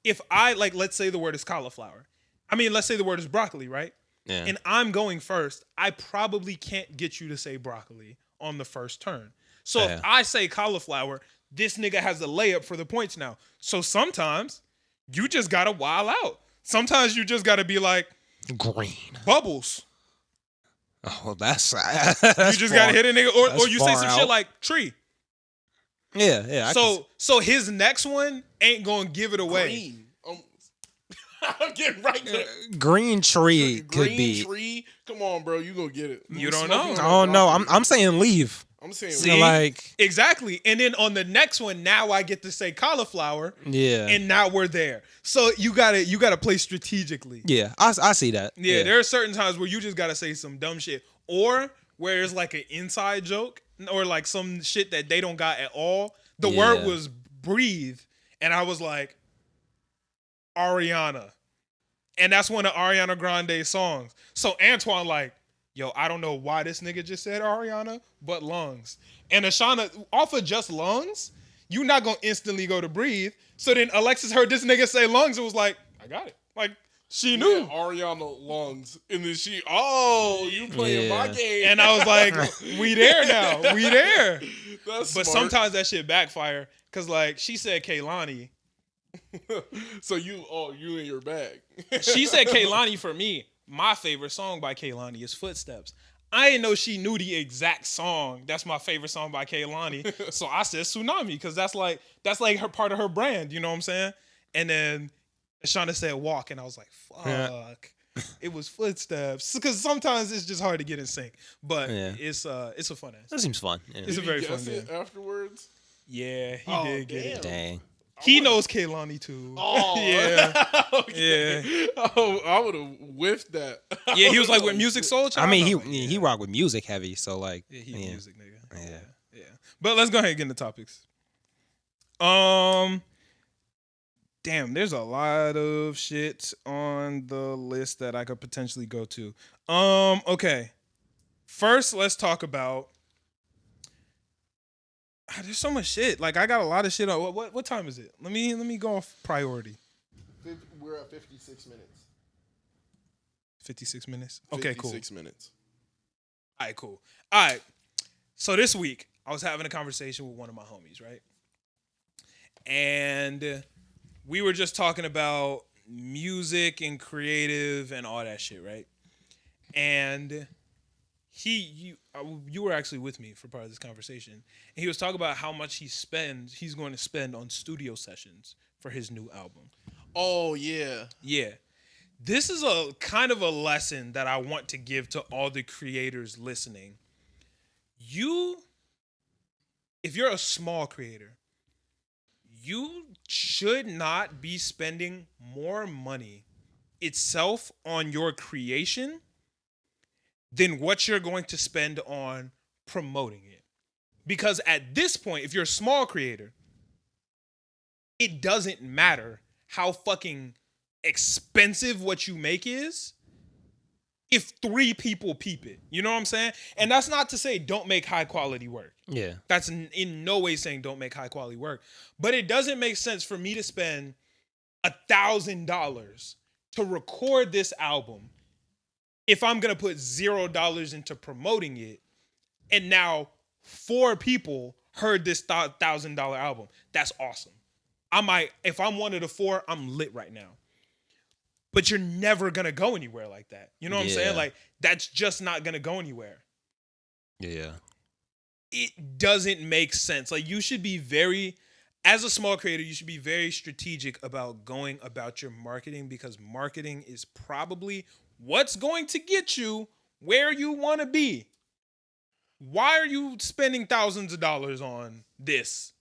if I let's say the word is cauliflower. I mean, let's say the word is broccoli, right? Yeah. And I'm going first. I probably can't get you to say broccoli on the first turn. So if I say cauliflower, this nigga has a layup for the points now. So sometimes you just gotta wild out. Sometimes you just got to be like green bubbles. Oh, well, that's you just got to hit a nigga, or you say some shit like tree. Yeah. So his next one ain't gonna give it away. Green. I'm getting right to green tree could green be. tree. Come on, bro, you gonna get it. You don't know. Oh no, I'm saying leave. I'm saying exactly. And then on the next one, now I get to say cauliflower. Yeah. And now we're there. So you gotta play strategically. Yeah, I see that. Yeah, there are certain times where you just gotta say some dumb shit, or where it's like an inside joke, or like some shit that they don't got at all. The word was breathe, and I was like, Ariana, and that's one of Ariana Grande's songs. So Antoine like, yo, I don't know why this nigga just said Ariana, but lungs. And Ashana, off of just lungs, you not gonna instantly go to breathe. So then Alexis heard this nigga say lungs and was like, I got it. Like, she knew. Yeah, Ariana lungs. And then you playing my game. And I was like, we there now. We there. That's But smart. sometimes that shit backfire. Cause like she said Kaylani. So you in your bag. She said Kaylani for me. My favorite song by Kaylani is Footsteps. I didn't know she knew the exact song. That's my favorite song by Kaylani. So I said Tsunami because that's like her part of her brand. You know what I'm saying? And then Shauna said Walk, and I was like, fuck. Yeah. It was Footsteps because sometimes it's just hard to get in sync. But it's a fun ass. That seems fun. Yeah. It's a very fun game. Afterwards. Yeah, he did get it. Dang. He knows Kaylani too. Oh yeah, okay. yeah. Oh, I would have whiffed that. Yeah, he was like with Music Soul Child. I mean, he rock with music heavy, so like he music nigga. Yeah. But let's go ahead and get into topics. Damn, there's a lot of shit on the list that I could potentially go to. Okay. First, let's talk about. There's so much shit. Like I got a lot of shit on. What time is it? Let me go off priority. We're at 56 minutes. 56 minutes. Okay, cool. 56 minutes. All right, cool. All right. So this week I was having a conversation with one of my homies, right? And we were just talking about music and creative and all that shit, right? And you were actually with me for part of this conversation. And he was talking about how much he's going to spend on studio sessions for his new album. Oh, yeah. Yeah. This is a kind of a lesson that I want to give to all the creators listening. If you're a small creator, you should not be spending more money itself on your creation than what you're going to spend on promoting it. Because at this point, if you're a small creator, it doesn't matter how fucking expensive what you make is if 3 people peep it. You know what I'm saying? And that's not to say don't make high quality work. Yeah. That's in no way saying don't make high quality work. But it doesn't make sense for me to spend $1,000 to record this album if I'm going to put $0 into promoting it, and now 4 people heard this $1,000 album. That's awesome. If I'm one of the 4, I'm lit right now. But you're never going to go anywhere like that. You know what I'm saying? Like, that's just not going to go anywhere. Yeah. It doesn't make sense. Like, you should be as a small creator, you should be very strategic about going about your marketing, because marketing is probably what's going to get you where you want to be. Why are you spending thousands of dollars on this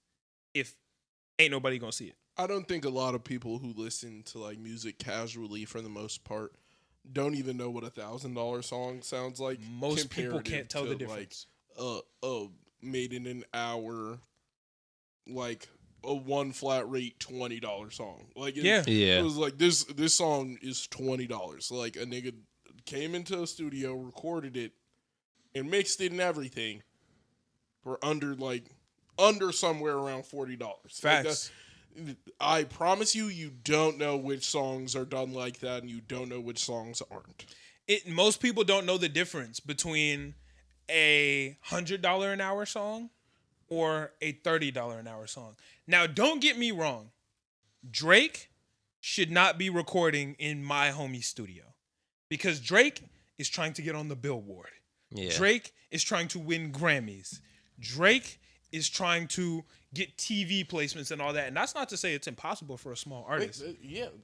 if ain't nobody gonna see it? I don't think a lot of people who listen to like music casually, for the most part, don't even know what $1,000 song sounds like. Most people can't tell the difference. Like, made in an hour, like a 1 flat rate $20 song. Like, it was like this song is $20. Like, a nigga came into a studio, recorded it, and mixed it and everything for under somewhere around $40. Facts. Like, I promise you don't know which songs are done like that, and you don't know which songs aren't. Most people don't know the difference between a $100 an hour song or a $30 an hour song. Now, don't get me wrong. Drake should not be recording in my homie's studio, because Drake is trying to get on the Billboard. Yeah. Drake is trying to win Grammys. Drake is trying to get TV placements and all that. And that's not to say it's impossible for a small artist.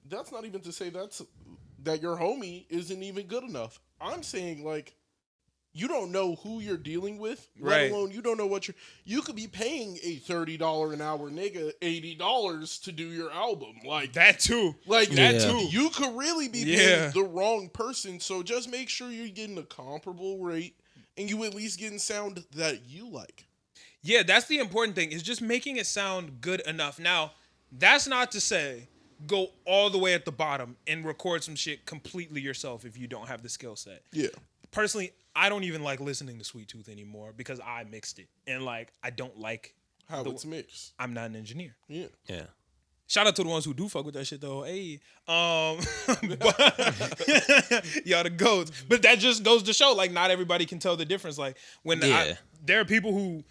That's not even to say that your homie isn't even good enough. I'm saying, like, you don't know who you're dealing with, let alone you don't know what you could be paying a $30 an hour nigga $80 to do your album. Like that too. Like that too. You could really be paying the wrong person. So just make sure you're getting a comparable rate and you at least getting sound that you like. Yeah, that's the important thing, is just making it sound good enough. Now, that's not to say go all the way at the bottom and record some shit completely yourself if you don't have the skill set. Yeah. Personally, I don't even like listening to Sweet Tooth anymore because I mixed it. And, like, I don't like How it's mixed. I'm not an engineer. Yeah. Yeah. Shout out to the ones who do fuck with that shit though. Hey, but, y'all the goats. But that just goes to show, like, not everybody can tell the difference. Like when there are people who,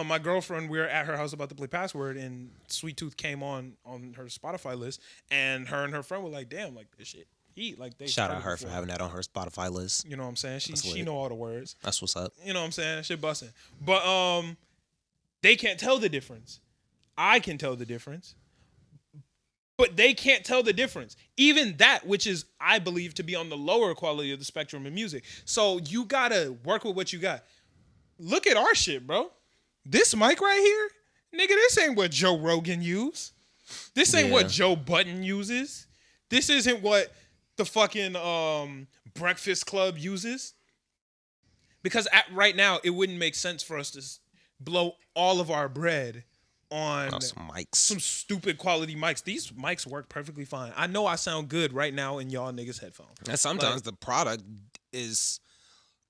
my girlfriend, we were at her house about to play Password, and Sweet Tooth came on her Spotify list, and her friend were like, "Damn, like this shit heat." Like they Shout out her for having that on her Spotify list. You know what I'm saying? She know all the words. That's what's up. You know what I'm saying? That shit busting. But they can't tell the difference. I can tell the difference. But they can't tell the difference. Even that, which is, I believe, to be on the lower quality of the spectrum of music. So you gotta work with what you got. Look at our shit, bro. This mic right here, nigga, this ain't what Joe Rogan used. This ain't what Joe Budden uses. This isn't what the fucking Breakfast Club uses. Because right now, it wouldn't make sense for us to blow all of our bread on some mics. Some stupid quality mics. These mics work perfectly fine. I know I sound good right now in y'all niggas' headphones. And sometimes the product is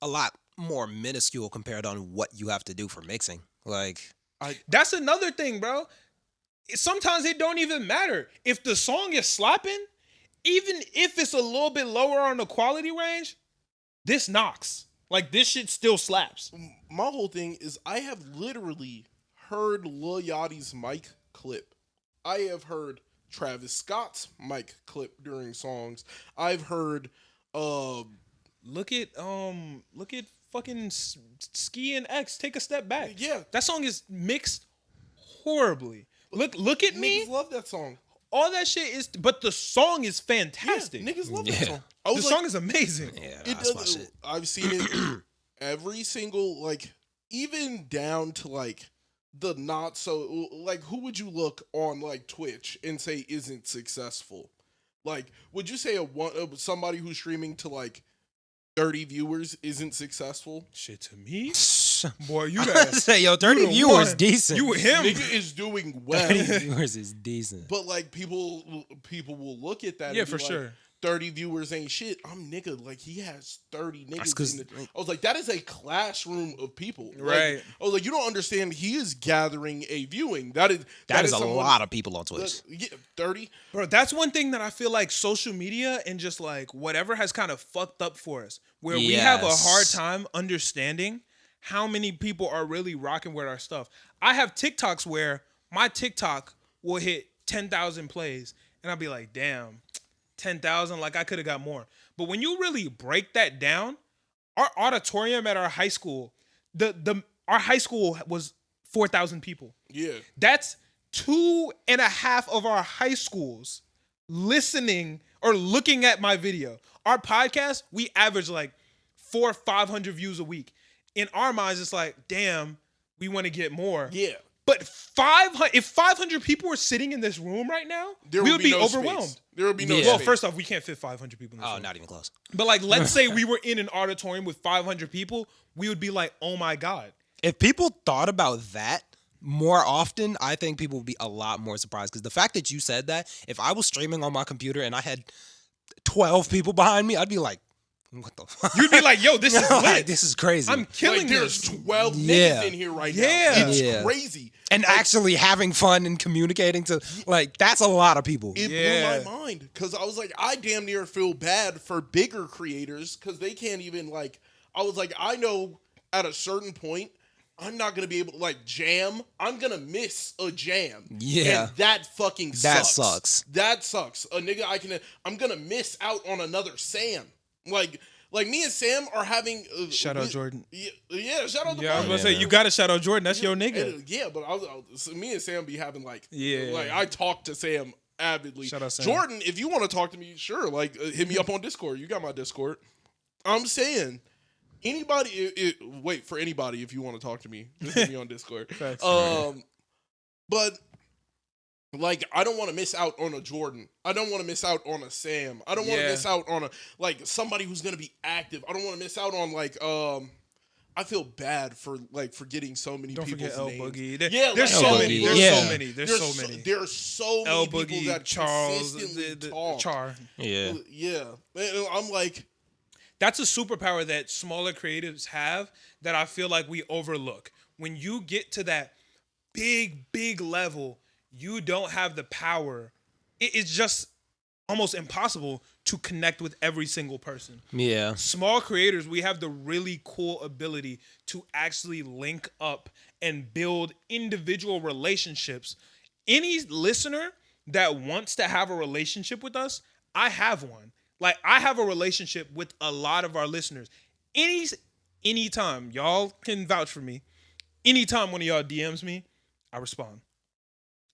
a lot more minuscule compared on what you have to do for mixing. Like, that's another thing, bro. Sometimes it don't even matter. If the song is slapping, even if it's a little bit lower on the quality range, this knocks. Like, this shit still slaps. My whole thing is I have literally heard Lil Yachty's mic clip. I have heard Travis Scott's mic clip during songs. I've heard look at fucking Ski and X, Take a Step Back. Yeah. That song is mixed horribly. Look at me. Niggas love that song. All that shit is, but the song is fantastic. Yeah, niggas love that song. The song is amazing. yeah, It that's my does. shit. I've seen it every single, like, even down to like the not so, like, who would you look on like Twitch and say isn't successful? Like, would you say somebody who's streaming to like 30 viewers isn't successful? Shit, to me, boy, you I gotta say, yo, 30 viewers one. decent. You him. Nigga is doing well. 30 viewers is decent. But like people will look at that. Yeah, and be for like, sure. 30 viewers ain't shit. I'm nigga, like he has 30 That's niggas. 'cause, I was like, that is a classroom of people. Right. Like, I was like, you don't understand. He is gathering a viewing. That is that is a someone, lot of people on Twitch. Yeah, 30. Bro, that's one thing that I feel like social media and just like whatever has kind of fucked up for us, where we have a hard time understanding how many people are really rocking with our stuff. I have TikToks where my TikTok will hit 10,000 plays, and I'll be like, damn, 10,000, like I could have got more. But when you really break that down, our auditorium at our high school, our high school was 4,000 people. Yeah. That's 2.5 of our high schools listening or looking at my video. Our podcast, we average like 400 or 500 views a week. In our minds, it's like, damn, we want to get more. Yeah. But if 500 people were sitting in this room right now, we would be no overwhelmed. Space. There would be no Well, space. first off, we can't fit 500 people in this Oh, room. not even close. But like, let's say we were in an auditorium with 500 people, we would be like, oh my God. If people thought about that more often, I think people would be a lot more surprised. Because the fact that you said that, if I was streaming on my computer and I had 12 people behind me, I'd be like, what the fuck? You'd be like, yo, this is lit. Like, this is crazy. I'm killing like, there's this. 12 Yeah. niggas in here right Yeah. now. It's Yeah. crazy. and actually having fun and communicating to, like, that's a lot of people. It blew my mind because I was like, I damn near feel bad for bigger creators because they can't even like. I was like, I know at a certain point, I'm not gonna be able to like jam. I'm gonna miss a jam. Yeah. and that fucking sucks. That sucks. That sucks. A nigga, I'm gonna miss out on another Sam. Like me and Sam are having. Shout out Jordan. Yeah, shout out to Yeah, I was Jordan. gonna say, you gotta shout out Jordan. That's your nigga. And, yeah, but so me and Sam be having like, Yeah. like I talk to Sam avidly. Shout out Sam. Jordan, if you want to talk to me, sure, like hit me up on Discord. You got my Discord. I'm saying, anybody, wait for anybody if you want to talk to me, just hit me on Discord. Facts. But like I don't want to miss out on a Jordan. I don't want to miss out on a Sam. I don't want to miss out on a like somebody who's gonna be active. I don't want to miss out on like I feel bad for forgetting so many Don't people's forget El names. Boogie. Yeah, There's like so El many. Boogie. There's Yeah. so many. There's so many. There's so many El people Boogie, that Charles, consistently the talk. Char. Yeah. Yeah, and I'm like, That's a superpower that smaller creatives have that I feel like we overlook. When you get to that, big level, you don't have the power. It's just almost impossible to connect with every single person. Yeah. Small creators, we have the really cool ability to actually link up and build individual relationships. Any listener that wants to have a relationship with us, I have one. Like, I have a relationship with a lot of our listeners. Anytime, y'all can vouch for me. Anytime one of y'all DMs me, I respond.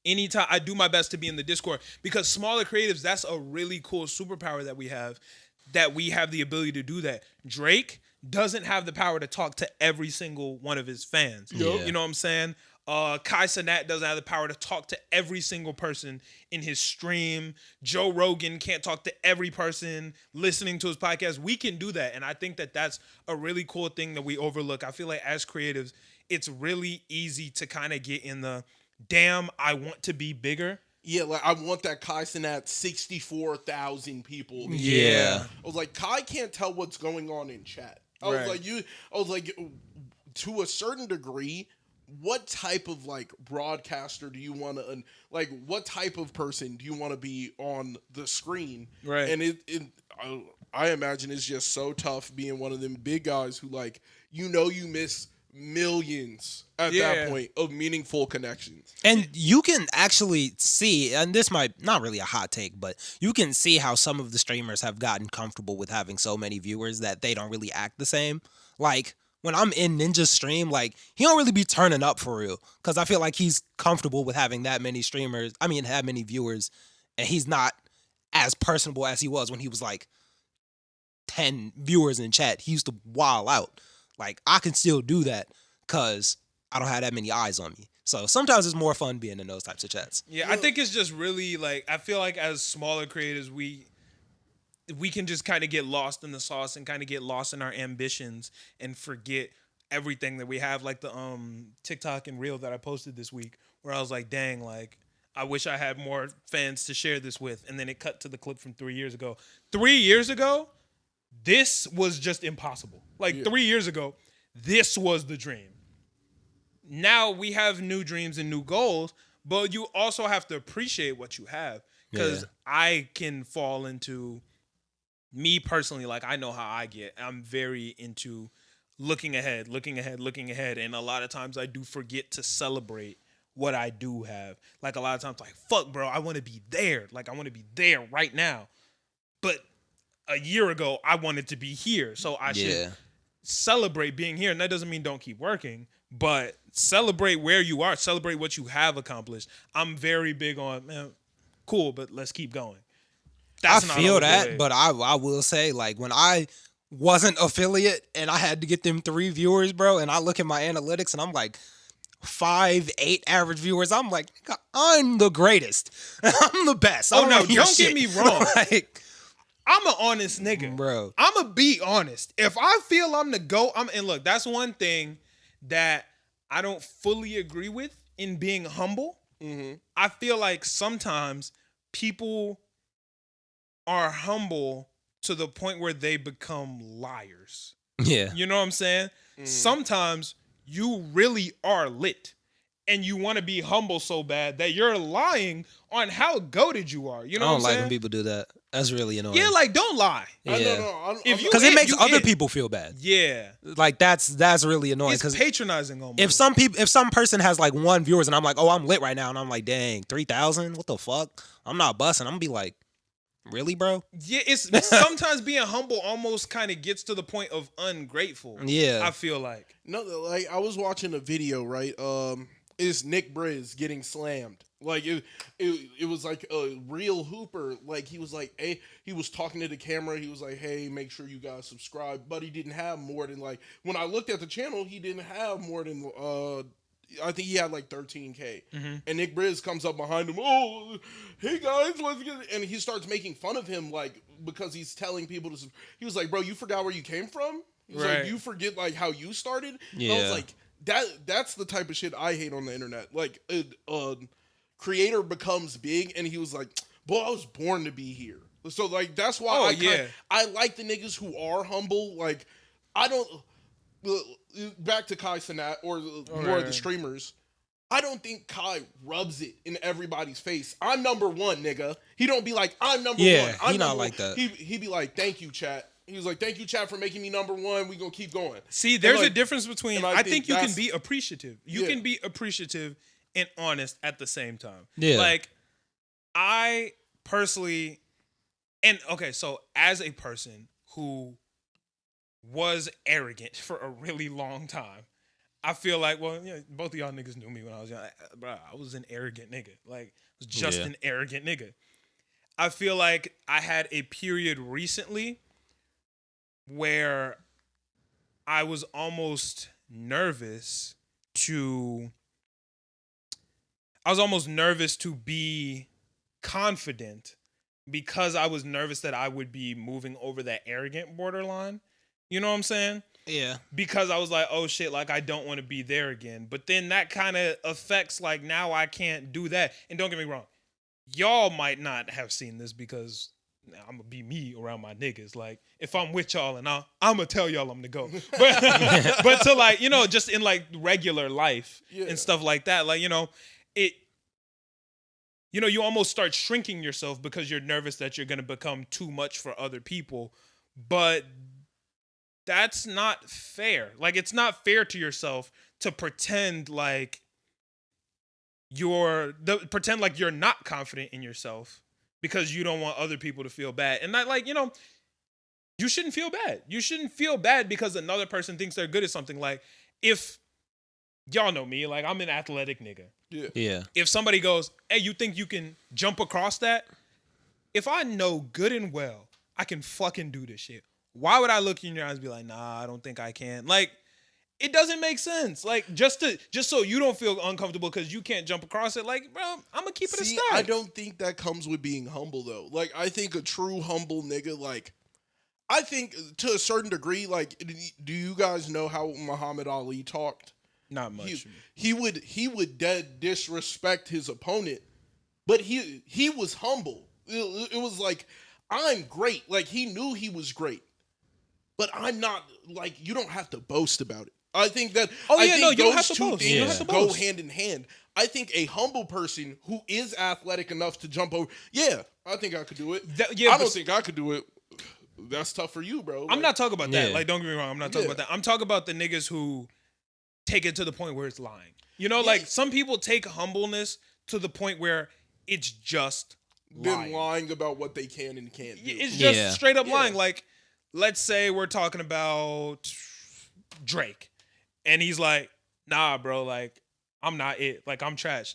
Anytime, I do my best to be in the Discord, because smaller creatives, that's a really cool superpower that we have the ability to do that. Drake doesn't have the power to talk to every single one of his fans. Yeah. You know what I'm saying? Kai Cenat doesn't have the power to talk to every single person in his stream. Joe Rogan can't talk to every person listening to his podcast. We can do that, and I think that that's a really cool thing that we overlook. I feel like as creatives, it's really easy to kind of get in the, damn, I want to be bigger. Yeah, like I want that Kai Cenat 64,000 people. Yeah. I was like, Kai can't tell what's going on in chat. I Right. was like, to a certain degree, what type of like broadcaster do you want to, like, what type of person do you want to be on the screen? Right. And I imagine it's just so tough being one of them big guys who, like, you miss millions at that point of meaningful connections. And you can actually see, and this might not really a hot take, but you can see how some of the streamers have gotten comfortable with having so many viewers that they don't really act the same. Like, when I'm in Ninja's stream, like, he don't really be turning up for real, because I feel like he's comfortable with having that many that many viewers, and he's not as personable as he was when he was like 10 viewers in chat. He used to wild out. Like, I can still do that because I don't have that many eyes on me. So sometimes it's more fun being in those types of chats. Yeah, I think it's just really, like, I feel like as smaller creators, we can just kind of get lost in the sauce and kind of get lost in our ambitions and forget everything that we have. Like the TikTok and reel that I posted this week, where I was like, dang, like, I wish I had more fans to share this with. And then it cut to the clip from 3 years ago. 3 years ago, this was just impossible. Like, 3 years ago, this was the dream. Now we have new dreams and new goals, but you also have to appreciate what you have. Because I can fall into, me personally, like, I know how I get. I'm very into looking ahead. And a lot of times I do forget to celebrate what I do have. Like, a lot of times, like, fuck, bro, I want to be there. Like, I want to be there right now. But a year ago, I wanted to be here. So I should celebrate being here. And that doesn't mean don't keep working, but celebrate where you are. Celebrate what you have accomplished. I'm very big on, man, cool, but let's keep going. I feel that, but I will say, like, when I wasn't affiliate and I had to get them 3 viewers, bro, and I look at my analytics and I'm like 5, 8 average viewers, I'm like, I'm the greatest. I'm the best. Oh, no, don't get me wrong. Like, I'm an honest nigga. bro. I'm going to be honest. If I feel I'm the GOAT, and look, that's one thing that I don't fully agree with in being humble. Mm-hmm. I feel like sometimes people are humble to the point where they become liars. Yeah. You know what I'm saying? Sometimes you really are lit and you want to be humble so bad that you're lying on how goated you are. You know I what don't I'm like saying? when people do that. That's really annoying. Yeah, like, don't lie. Yeah. If you Because it makes you other it. people feel bad. Yeah. Like, that's really annoying. It's 'cause patronizing almost. if some person has like 1 viewers and I'm like, oh, I'm lit right now, and I'm like, dang, 3,000? What the fuck? I'm not busting. I'm gonna be like, really, bro? Yeah, it's sometimes being humble almost kind of gets to the point of ungrateful. Yeah. I feel like. No, like, I was watching a video, right? It's Nick Briz getting slammed. Like, it was like a real hooper. Like, he was like, hey, he was talking to the camera. He was like, hey, make sure you guys subscribe. But he didn't have more than, like, when I looked at the channel, he didn't have more than, I think he had like 13K. Mm-hmm. And Nick Briz comes up behind him. Oh, hey guys, let's get it. And he starts making fun of him, like, because he's telling people to. He was like, bro, you forgot where you came from? He was Right. like, you forget, like, how you started? Yeah. And I was like, that's the type of shit I hate on the internet. Like, creator becomes big, and he was like, boy, I was born to be here. So, like, that's why I like the niggas who are humble. Like, I don't. Back to Kai Cenat or more of the streamers. I don't think Kai rubs it in everybody's face. I'm number one, nigga. He don't be like, I'm number one. I'm he not number like one. that. He be like, thank you, chat. He was like, thank you, chat, for making me number one. We gonna keep going. See, there's like, a difference between. and I think you can that's- be appreciative. You can be appreciative and honest at the same time. Yeah. Like, I personally, and okay, so as a person who was arrogant for a really long time, I feel like, well, yeah, both of y'all niggas knew me when I was young. Bro, I was an arrogant nigga. Like, I was just an arrogant nigga. I feel like I had a period recently where I was almost nervous to be confident because I was nervous that I would be moving over that arrogant borderline. You know what I'm saying? Yeah. Because I was like, oh shit, like I don't want to be there again. But then that kind of affects, like, now I can't do that. And don't get me wrong, y'all might not have seen this because I'm gonna be me around my niggas. Like, if I'm with y'all and I'm gonna tell y'all I'm gonna go. But to, like, you know, just in like regular life and stuff like that, like, you know, you almost start shrinking yourself because you're nervous that you're gonna become too much for other people. But that's not fair. Like, it's not fair to yourself to pretend like you're not confident in yourself because you don't want other people to feel bad. And that, like, you know, you shouldn't feel bad. You shouldn't feel bad because another person thinks they're good at something. Like, if y'all know me, like, I'm an athletic nigga. Yeah. If somebody goes, hey, you think you can jump across that? If I know good and well I can fucking do this shit, why would I look in your eyes and be like, nah, I don't think I can? Like, it doesn't make sense. Like, just so you don't feel uncomfortable because you can't jump across it. Like, bro, I'm gonna keep it a stack. I don't think that comes with being humble though. Like, I think a true humble nigga, like, I think to a certain degree, like, do you guys know how Muhammad Ali talked? Not much. He would dead disrespect his opponent, but he was humble. It was like, I'm great. Like, he knew he was great, but I'm not. Like, you don't have to boast about it. I think that. You don't have to two boast. things go hand in hand. I think a humble person who is athletic enough to jump over. Yeah, I think I could do it. I don't think I could do it. That's tough for you, bro. I'm not talking about that. Like, don't get me wrong. I'm not talking about that. I'm talking about the niggas who take it to the point where it's lying. You know, like, some people take humbleness to the point where it's just lying about what they can and can't do. It's just straight up lying. Like, let's say we're talking about Drake, and he's like, nah, bro, like, I'm not it. Like, I'm trash.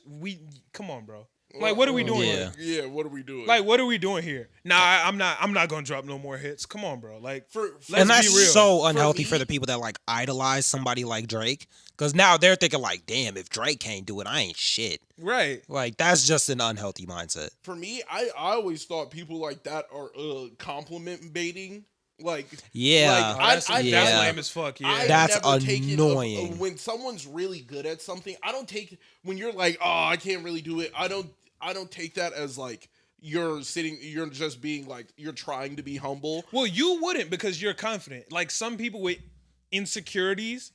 Come on, bro. Like, what are we doing here? Yeah, what are we doing? Like, what are we doing here? Nah, I'm not gonna drop no more hits. Come on, bro. Like, let's and that's be real. so unhealthy for the people that like idolize somebody like Drake, because now they're thinking like, damn, if Drake can't do it, I ain't shit. Right. Like, that's just an unhealthy mindset. For me, I always thought people like that are compliment baiting. Like, yeah, that's lame as fuck. Yeah, that's annoying. When someone's really good at something, I don't take when you're like, oh, I can't really do it. I don't take that as like you're just being like you're trying to be humble. Well, you wouldn't because you're confident. Like, some people with insecurities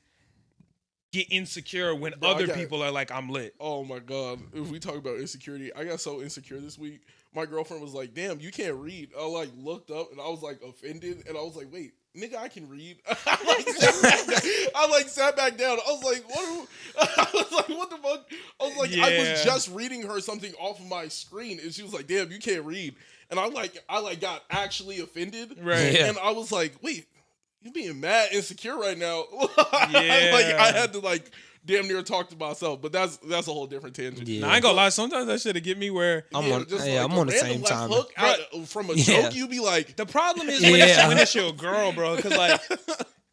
get insecure when other people are like, I'm lit. Oh my god! If we talk about insecurity, I got so insecure this week. My girlfriend was like, "Damn, you can't read." I like looked up and I was like offended, and I was like, "Wait, nigga, I can read." I sat back down. I was like, "What?" I was like, "What the fuck?" I was like, I was just reading her something off of my screen, and she was like, "Damn, you can't read." And I got actually offended, right? Yeah. And I was like, "Wait, you're being mad insecure right now." I had to damn near talk to myself, but that's a whole different tangent. Yeah. Nah, I ain't gonna lie. Sometimes that shit'll get me where I'm on the same time. Hook from a joke, you be like, the problem is when it's your girl, bro, because like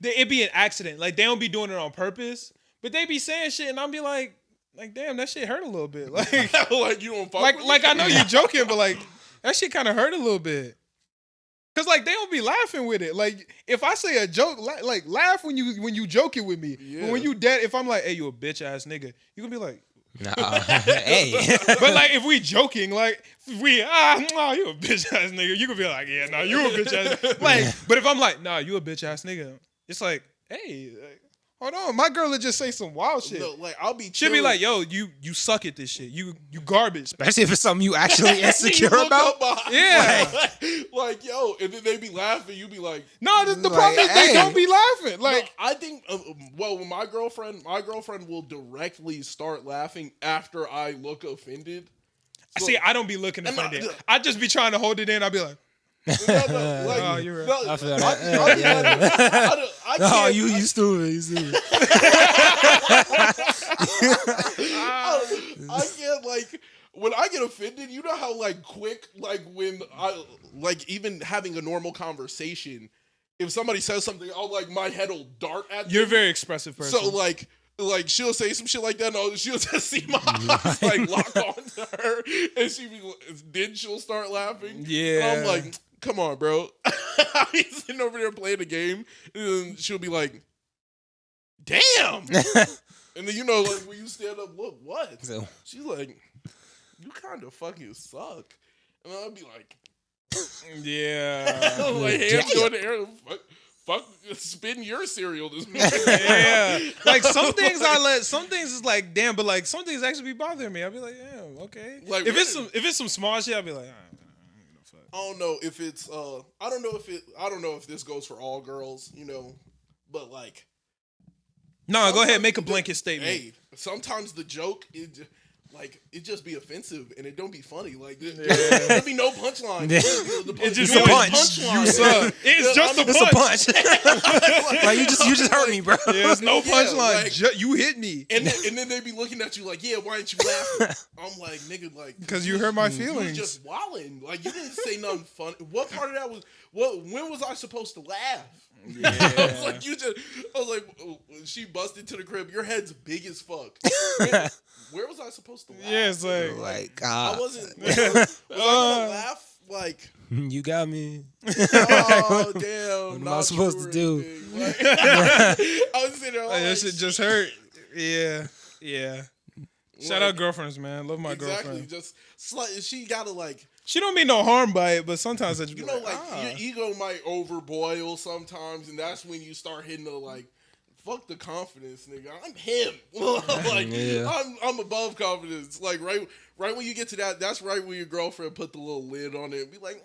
it be an accident. Like, they don't be doing it on purpose, but they be saying shit, and I'll be like, damn, that shit hurt a little bit. Like, like you don't fuck with me? Like, I know you're joking, but like that shit kind of hurt a little bit. Cause like they don't be laughing with it. Like, if I say a joke, like laugh when you joking with me. Yeah. But when you dead, if I'm like, hey, you a bitch ass nigga, you gonna be like, nah, hey. But like, if we joking, like if we you a bitch ass nigga, you gonna be like, yeah, nah, you a bitch ass. Like, but if I'm like, nah, you a bitch ass nigga, it's like, hey, Hold on, my girl would just say some wild shit. No, like I'll be. She'll be like, "Yo, you suck at this shit. You garbage." Especially if it's something you actually insecure about. Yeah. Like, yo, and then they be laughing. You be like, No, the problem is they don't be laughing. Like, no, I think, well, my girlfriend will directly start laughing after I look offended. So, see, I don't be looking offended. I just be trying to hold it in. I be like, oh, you're right. No, I feel that. I No, can't. you stupid. You stupid. I can't, like, when I get offended, you know how, like, quick, like, when I, like, even having a normal conversation, if somebody says something, I'll, like, my head will dart at you're a them. very expressive person. So, like, she'll say some shit like that, and she'll just see my eyes, like, lock onto her, and then she'll start laughing. Yeah. And I'm like, come on, bro. I'll be sitting over there playing a game, and she'll be like, damn. And then, you know, like, when you stand up, look, what? So, She's like, you kind of fucking suck. And I'll be like, yeah. like, hands go in the air, fuck, spin your cereal this morning. Yeah. Like, some things is like, damn, but like, some things actually be bothering me. I'll be like, yeah, okay. Like, if it's some small shit, I'll be like, I don't know if it's I don't know if this goes for all girls, you know, but like, no, go ahead, make a blanket statement. hey, sometimes the joke is like, it just be offensive and it don't be funny. Like, there be no punchline. It's just You a know, punch. punchline. You suck. It's just a punch. like you just hurt me, bro. There's no punchline. like- You hit me. And then they be looking at you like, yeah, why ain't you laughing? I'm like, nigga, like, Because you hurt my you was feelings. just wilding. Like, you didn't say nothing funny. What part of that was? When was I supposed to laugh? Yeah. I was like, she busted to the crib. Your head's big as fuck. Where was I supposed to laugh? Yeah, it's like, Like, I wasn't. Was I gonna laugh? Like, you got me. oh damn! What am I not supposed true to do? or anything. Like, I was sitting there. that Like, shit just hurt. Yeah. Shout out girlfriends, man. Love my exactly. girlfriend. Just she gotta like. She don't mean no harm by it, but sometimes I just be You know, like, your ego might overboil sometimes, and that's when you start hitting the like, fuck the confidence, nigga. I'm him. Like, Yeah. I'm above confidence. Like right when you get to that, that's right when your girlfriend put the little lid on it and be like,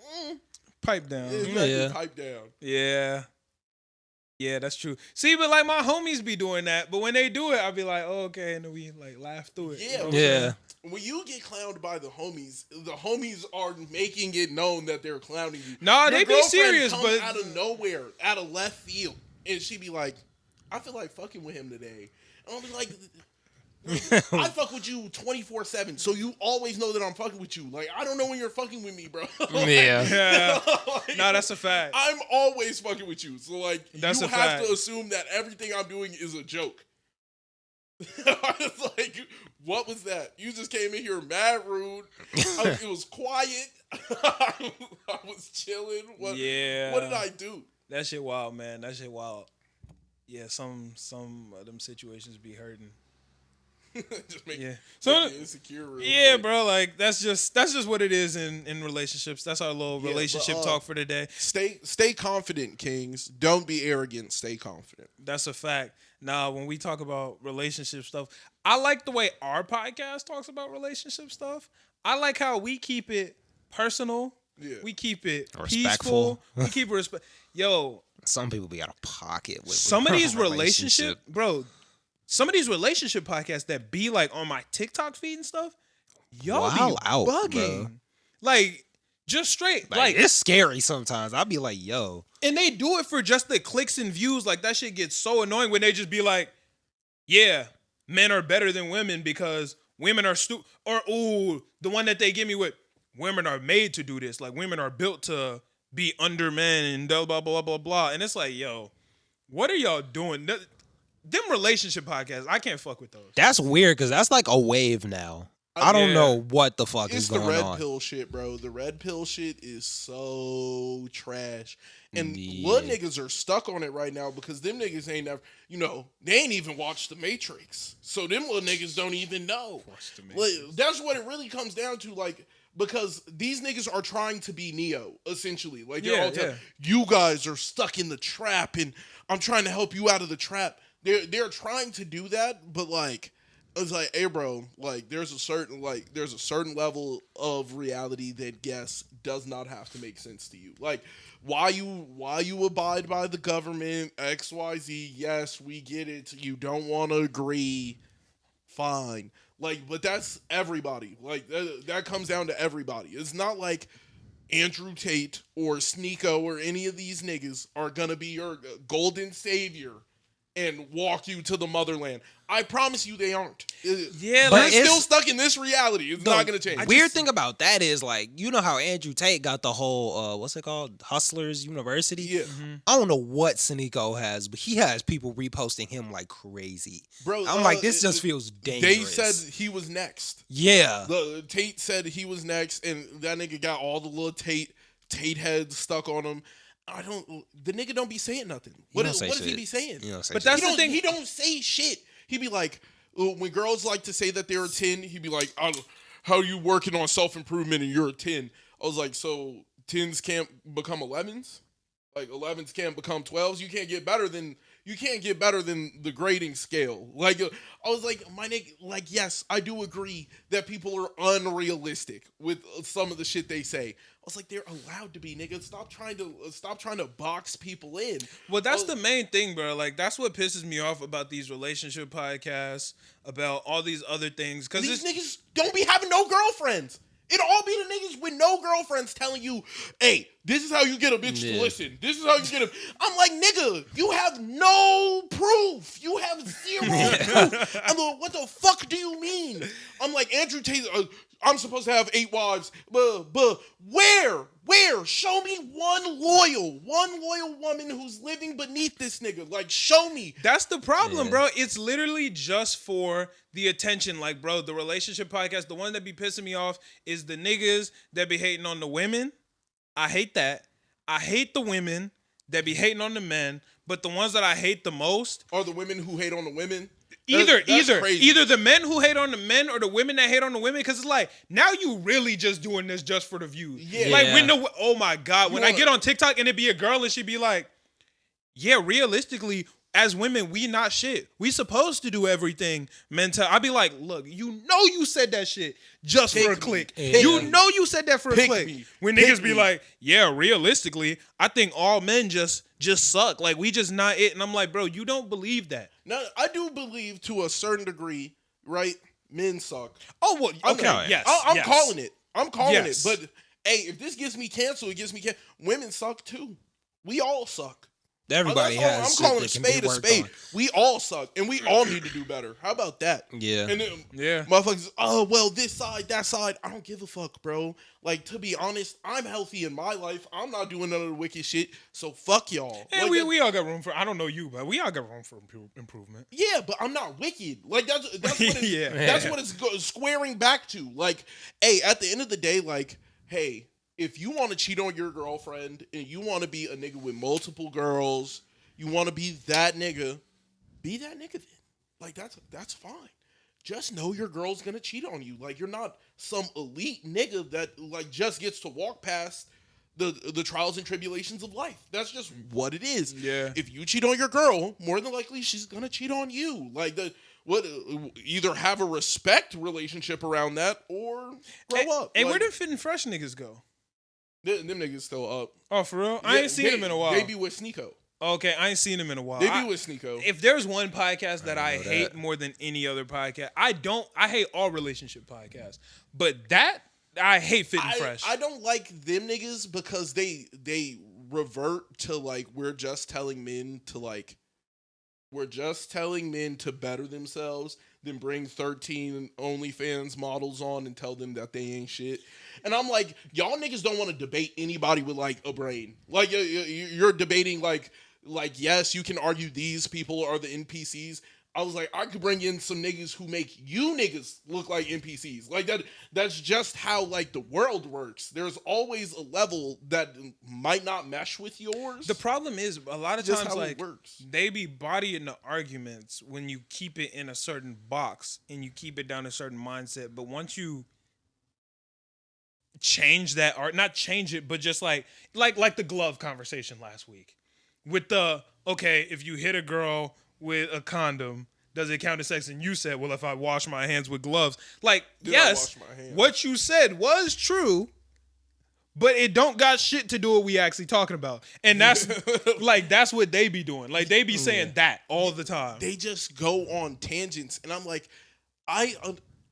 pipe down. exactly, Yeah. pipe down. Yeah. Yeah, that's true. See, but like my homies be doing that, but when they do it, I'll be like, oh, okay, and then we like laugh through it. Yeah, You know what I'm Yeah. saying? When you get clowned by the homies are making it known that they're clowning you. Nah, Your they be girlfriend serious, come but out of nowhere, out of left field, and she be like, I feel like fucking with him today. And I'll be like, I fuck with you 24/7, so you always know that I'm fucking with you. Like, I don't know when you're fucking with me, bro. Yeah. yeah. Like, No, that's a fact. I'm always fucking with you. So, like, That's you a have fact. to assume that everything I'm doing is a joke. I was like, what was that? You just came in here mad rude. It was quiet. I was chilling. Yeah. What did I do? That shit wild, man. That shit wild. Yeah, some of them situations be hurting. Just make, Yeah. make So you insecure. Real yeah, quick. bro, like that's just what it is in relationships. That's our little Yeah, relationship but, talk for today. Stay confident, Kings. Don't be arrogant. Stay confident. That's a fact. Now, when we talk about relationship stuff, I like the way our podcast talks about relationship stuff. I like how we keep it personal. Yeah. We keep it Respectful. peaceful. We keep it respect. Yo, Some people be out of pocket with some of these relationship. some of these relationship podcasts that be like on my TikTok feed and stuff, y'all Wild be out, bugging. bro. Like, just straight. Like, it's scary sometimes. I'll be like, yo. And they do it for just the clicks and views. Like, that shit gets so annoying when they just be like, yeah, men are better than women because women are stupid. Or, ooh, the one that they give me with, women are made to do this. Like, women are built to be under men and blah, blah, blah, blah, blah. And it's like, yo, what are y'all doing? Them relationship podcasts, I can't fuck with those. That's weird because that's like a wave now. I don't Yeah. know what the fuck It's is the going red on. pill shit, bro. The red pill shit is so trash. And Yeah. little niggas are stuck on it right now because them niggas ain't never, they ain't even watched The Matrix. So them little niggas don't even know. Like, that's what it really comes down to, like, because these niggas are trying to be Neo, essentially. Like, they're all telling, you guys are stuck in the trap and I'm trying to help you out of the trap. they're trying to do that, but like it's like, hey, bro, like there's a certain level of reality that yes does not have to make sense to you. Like why you abide by the government XYZ. Yes, we get it. You don't want to agree. Fine. Like, but that's everybody. Like that comes down to everybody. It's not like Andrew Tate or Sneeko or any of these niggas are gonna be your golden savior and walk you to the motherland. I promise you they aren't. Yeah, You're like still stuck in this reality. It's not gonna change. Weird thing about that is like, you know how Andrew Tate got the whole what's it called? Hustlers University? Yeah. I don't know what Sneeko has, but he has people reposting him like crazy. Bro, I'm like, this just feels dangerous. They said he was next. Yeah. The Tate said he was next, and that nigga got all the little Tate heads stuck on him. The nigga don't be saying nothing. What does he be saying? But that's the thing. He don't say shit. He be like, when girls like to say that they're a 10, he be like, how are you working on self-improvement and you're a 10? I was like, so 10s can't become 11s? Like 11s can't become 12s? You can't get better than the grading scale. Like I was like, my nigga, like yes, I do agree that people are unrealistic with some of the shit they say. I was like, they're allowed to be, nigga. Stop trying to box people in. Well, that's the main thing, bro. Like, that's what pisses me off about these relationship podcasts, about all these other things. Because these niggas don't be having no girlfriends. It all be the niggas with no girlfriends telling you, hey, this is how you get a bitch to listen. This is how you get a... I'm like, nigga, you have no proof. You have zero proof. I'm like, what the fuck do you mean? I'm like, Andrew Tate, I'm supposed to have 8 wives. But where? Show me one loyal woman who's living beneath this nigga. Like, show me. That's the problem, bro. It's literally just for the attention. Like, bro, the relationship podcast, the one that be pissing me off is the niggas that be hating on the women. I hate that. I hate the women that be hating on the men. But the ones that I hate the most are the women who hate on the women. Either crazy. the men who hate on the men or the women that hate on the women, because it's like, now you really just doing this just for the views. Yeah. Like oh my God, when I get on TikTok and it be a girl and she be like, yeah, realistically, as women, we not shit. We supposed to do everything mental. I be like, look, you said that shit just for a click. You said that for a click. When niggas be like, yeah, realistically, I think all men just suck. Like, we just not it. And I'm like, bro, you don't believe that. No, I do believe to a certain degree, right? Men suck. Oh, well, okay, yes. I'm calling it. Yes. But, hey, if this gets me canceled, it gets me canceled. Women suck, too. We all suck. Everybody has. I'm calling a spade a spade. We all suck, and we all need to do better. How about that? Yeah. And then, motherfuckers, oh, well, this side, that side. I don't give a fuck, bro. Like, to be honest, I'm healthy in my life. I'm not doing none of the wicked shit, so fuck y'all. And like, we all got room for, I don't know you, but we all got room for improvement. Yeah, but I'm not wicked. Like, that's what it's, that's what it's squaring back to. Like, hey, at the end of the day, like, hey, if you want to cheat on your girlfriend and you want to be a nigga with multiple girls, you want to be that nigga, then. Like, that's fine. Just know your girl's going to cheat on you. Like, you're not some elite nigga that, like, just gets to walk past the trials and tribulations of life. That's just what it is. Yeah. If you cheat on your girl, more than likely she's going to cheat on you. Like, either have a respect relationship around that or grow up. Hey, like, where did Fit and Fresh niggas go? Them niggas still up. Oh, for real? I ain't seen them in a while. They be with Sneeko. Okay, I ain't seen them in a while. They be with Sneeko. If there's one podcast that I hate more than any other podcast, I hate all relationship podcasts. But that, I hate Fit and Fresh. I don't like them niggas because they revert to, like, we're just telling men to better themselves, then bring 13 OnlyFans models on and tell them that they ain't shit. And I'm like, y'all niggas don't want to debate anybody with, like, a brain. Like, you're debating, like, yes, you can argue these people are the NPCs. I was like, I could bring in some niggas who make you niggas look like NPCs. Like, that's just how, like, the world works. There's always a level that might not mesh with yours. The problem is, a lot of just times, how like, it works. they be bodying the arguments when you keep it in a certain box and you keep it down a certain mindset. But once you change that art, not change it, but just like the glove conversation last week with the, okay, if you hit a girl with a condom, does it count as sex? And you said, well, if I wash my hands with gloves. Like, Did I yes, wash my hands? what you said was true, but it don't got shit to do with what we actually talking about. And that's like, that's what they be doing. Like, they be saying that all the time. They just go on tangents, and I'm like,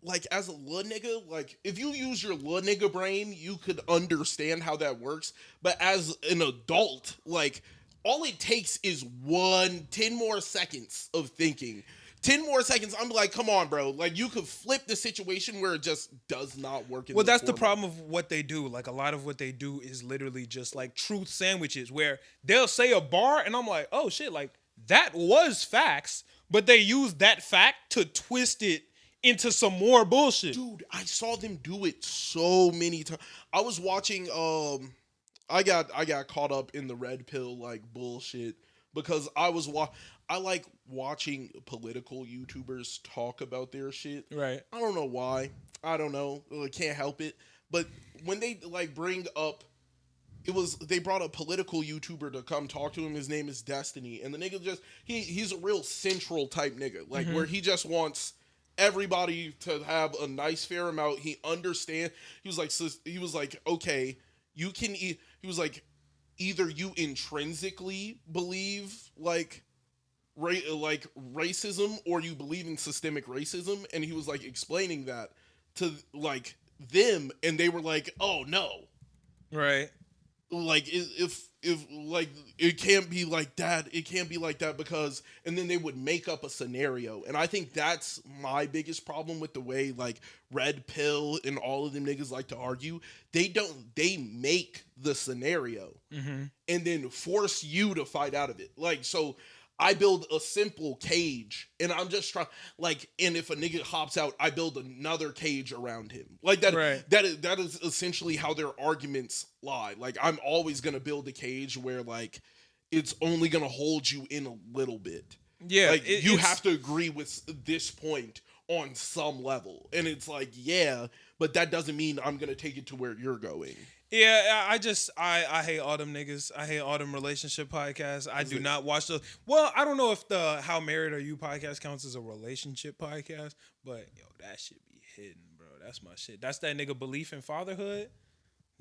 like, as a little nigga, like, if you use your little nigga brain, you could understand how that works. But as an adult, like, all it takes is 10 more seconds of thinking. 10 more seconds, I'm like, come on, bro. Like, you could flip the situation where it just does not work. Well, that's the problem of what they do. Like, a lot of what they do is literally just like truth sandwiches where they'll say a bar and I'm like, oh shit, like that was facts, but they use that fact to twist it into some more bullshit. Dude, I saw them do it so many times. I was watching, I got caught up in the red pill, like, bullshit because I like watching political YouTubers talk about their shit. Right. I don't know why. I don't know. I can't help it. But when they like bring up, they brought a political YouTuber to come talk to him. His name is Destiny, and the nigga just he's a real central type nigga, like where he just wants everybody to have a nice fair amount. He understand. He was like, okay, you can. He was like, either you intrinsically believe like racism or you believe in systemic racism, and he was like explaining that to like them, and they were like, oh no, Right. like if like it can't be like that, it can't be like that because, and then they would make up a scenario. And I think that's my biggest problem with the way like red pill and all of them niggas like to argue. They make the scenario and then force you to fight out of it. Like, so I build a simple cage, and I'm just trying, like, and if a nigga hops out, I build another cage around him. Like, that, Right. that is essentially how their arguments lie. Like, I'm always going to build a cage where, like, it's only going to hold you in a little bit. Yeah. Like, you have to agree with this point on some level. And it's like, yeah, but that doesn't mean I'm going to take it to where you're going. Yeah, I hate all them niggas. I hate all them relationship podcasts. I do not watch those. Well, I don't know if the How Married Are You podcast counts as a relationship podcast, but yo, that shit be hidden, bro. That's my shit. That's that nigga Belief in Fatherhood.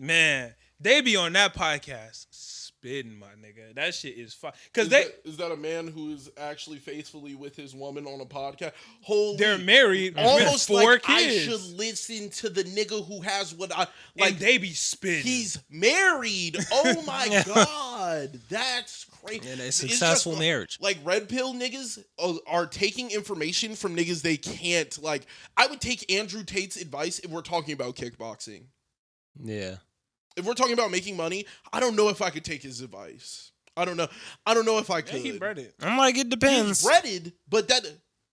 Man, they be on that podcast spitting, my nigga. That shit is fun. Cause Is that a man who is actually faithfully with his woman on a podcast? Holy, they're married almost with 4 like kids. I should listen to the nigga who has what I like. And they be spitting. He's married. Oh my god, that's crazy. In a It's successful just, marriage. Like red pill niggas are taking information from niggas they can't. Like, I would take Andrew Tate's advice if we're talking about kickboxing. Yeah. If we're talking about making money, I don't know if I could take his advice. I don't know if I could. Yeah, he bred it. I'm like, it depends. He's breaded, but that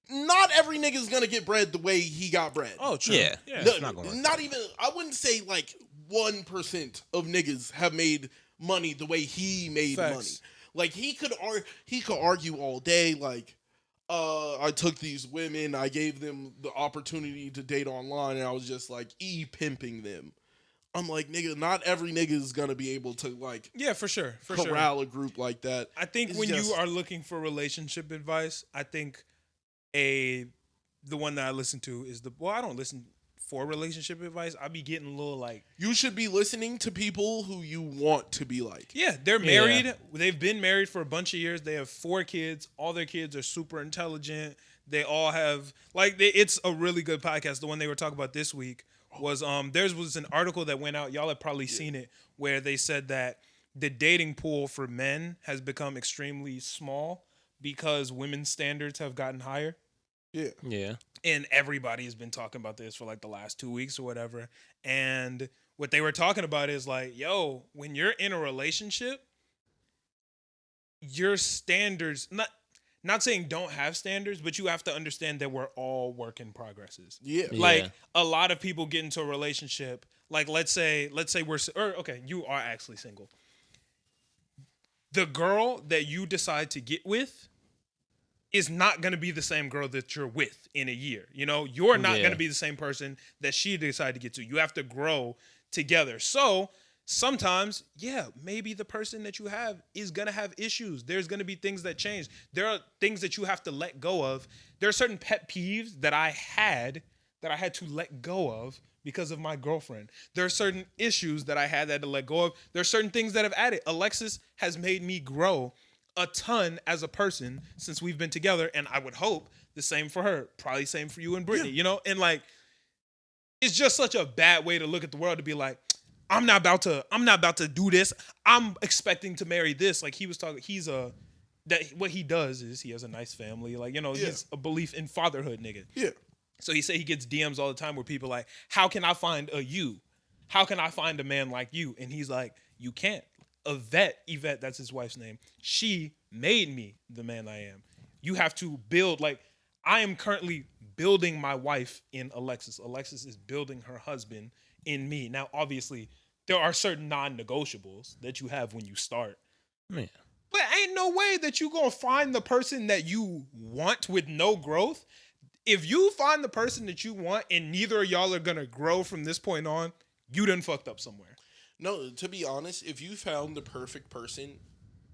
not every nigga's gonna get bread the way he got bread. Oh, true. Yeah. Yeah. Not even. I wouldn't say like 1% of niggas have made money the way he made Facts. money. Like, he could argue all day. Like, I took these women, I gave them the opportunity to date online, and I was just like pimping them. I'm like, nigga, not every nigga is gonna be able to like Yeah, for sure. For corral a group like that. I think It's when just- you are looking for relationship advice, I think the one that I listen to is I don't listen for relationship advice. I be getting a little like, You should be listening to people who you want to be like. yeah, they're married. They've been married for a bunch of years. They have 4 kids. All their kids are super intelligent. They all have it's a really good podcast. The one they were talking about this week was there was an article that went out. Y'all have probably seen it, where they said that the dating pool for men has become extremely small because women's standards have gotten higher. Yeah. Yeah. And everybody has been talking about this for like the last 2 weeks or whatever. And what they were talking about is like, yo, when you're in a relationship, your standards, not saying don't have standards, but you have to understand that we're all work in progresses. Yeah. Like, a lot of people get into a relationship, like let's say you are actually single. The girl that you decide to get with is not going to be the same girl that you're with in a year. You know, you're not going to be the same person that she decided to get to. You have to grow together. So sometimes, yeah, maybe the person that you have is going to have issues. There's going to be things that change. There are things that you have to let go of. There are certain pet peeves that I had to let go of because of my girlfriend. There are certain issues that I had to let go of. There are certain things that have added. Alexis has made me grow a ton as a person since we've been together, and I would hope the same for her. Probably same for you and Brittany, you know? And like, it's just such a bad way to look at the world to be like, I'm not about to do this. I'm expecting to marry this. Like he was talking, what he does is he has a nice family. Like, he's a belief in fatherhood, nigga. Yeah. So he said he gets DMs all the time where people like, how can I find a you? How can I find a man like you? And he's like, you can't. Yvette, that's his wife's name. She made me the man I am. You have to build, like, I am currently building my wife in Alexis. Alexis is building her husband in me. Now, obviously, there are certain non-negotiables that you have when you start. Man. But ain't no way that you gonna find the person that you want with no growth. If you find the person that you want and neither of y'all are gonna grow from this point on, you done fucked up somewhere. No, to be honest, if you found the perfect person,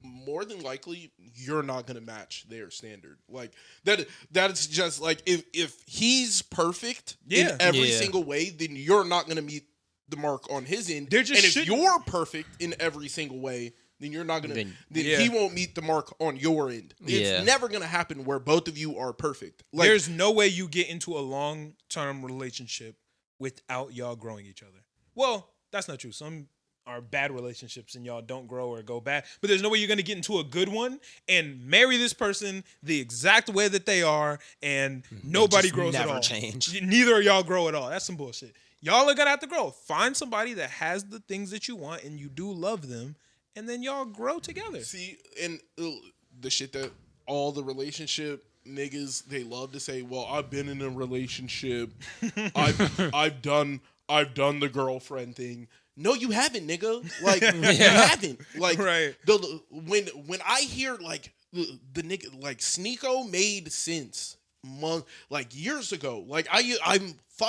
more than likely you're not gonna match their standard. Like that's just like if he's perfect in every single way, then you're not gonna meet the mark on his end. And if you're perfect in every single way, then you're not gonna. Then he won't meet the mark on your end. It's never gonna happen where both of you are perfect. Like, there's no way you get into a long-term relationship without y'all growing each other. Well, that's not true. Some are bad relationships and y'all don't grow or go bad. But there's no way you're gonna get into a good one and marry this person the exact way that they are, and nobody grows at all. Change. Neither of y'all grow at all. That's some bullshit. Y'all are gonna have to grow. Find somebody that has the things that you want and you do love them. And then y'all grow together. See, and the shit that all the relationship niggas, they love to say, well, I've been in a relationship. I've done the girlfriend thing. No, you haven't, nigga. Like, you haven't. Like, right. When I hear, like, the nigga, like, Sneeko made sense years ago. Like,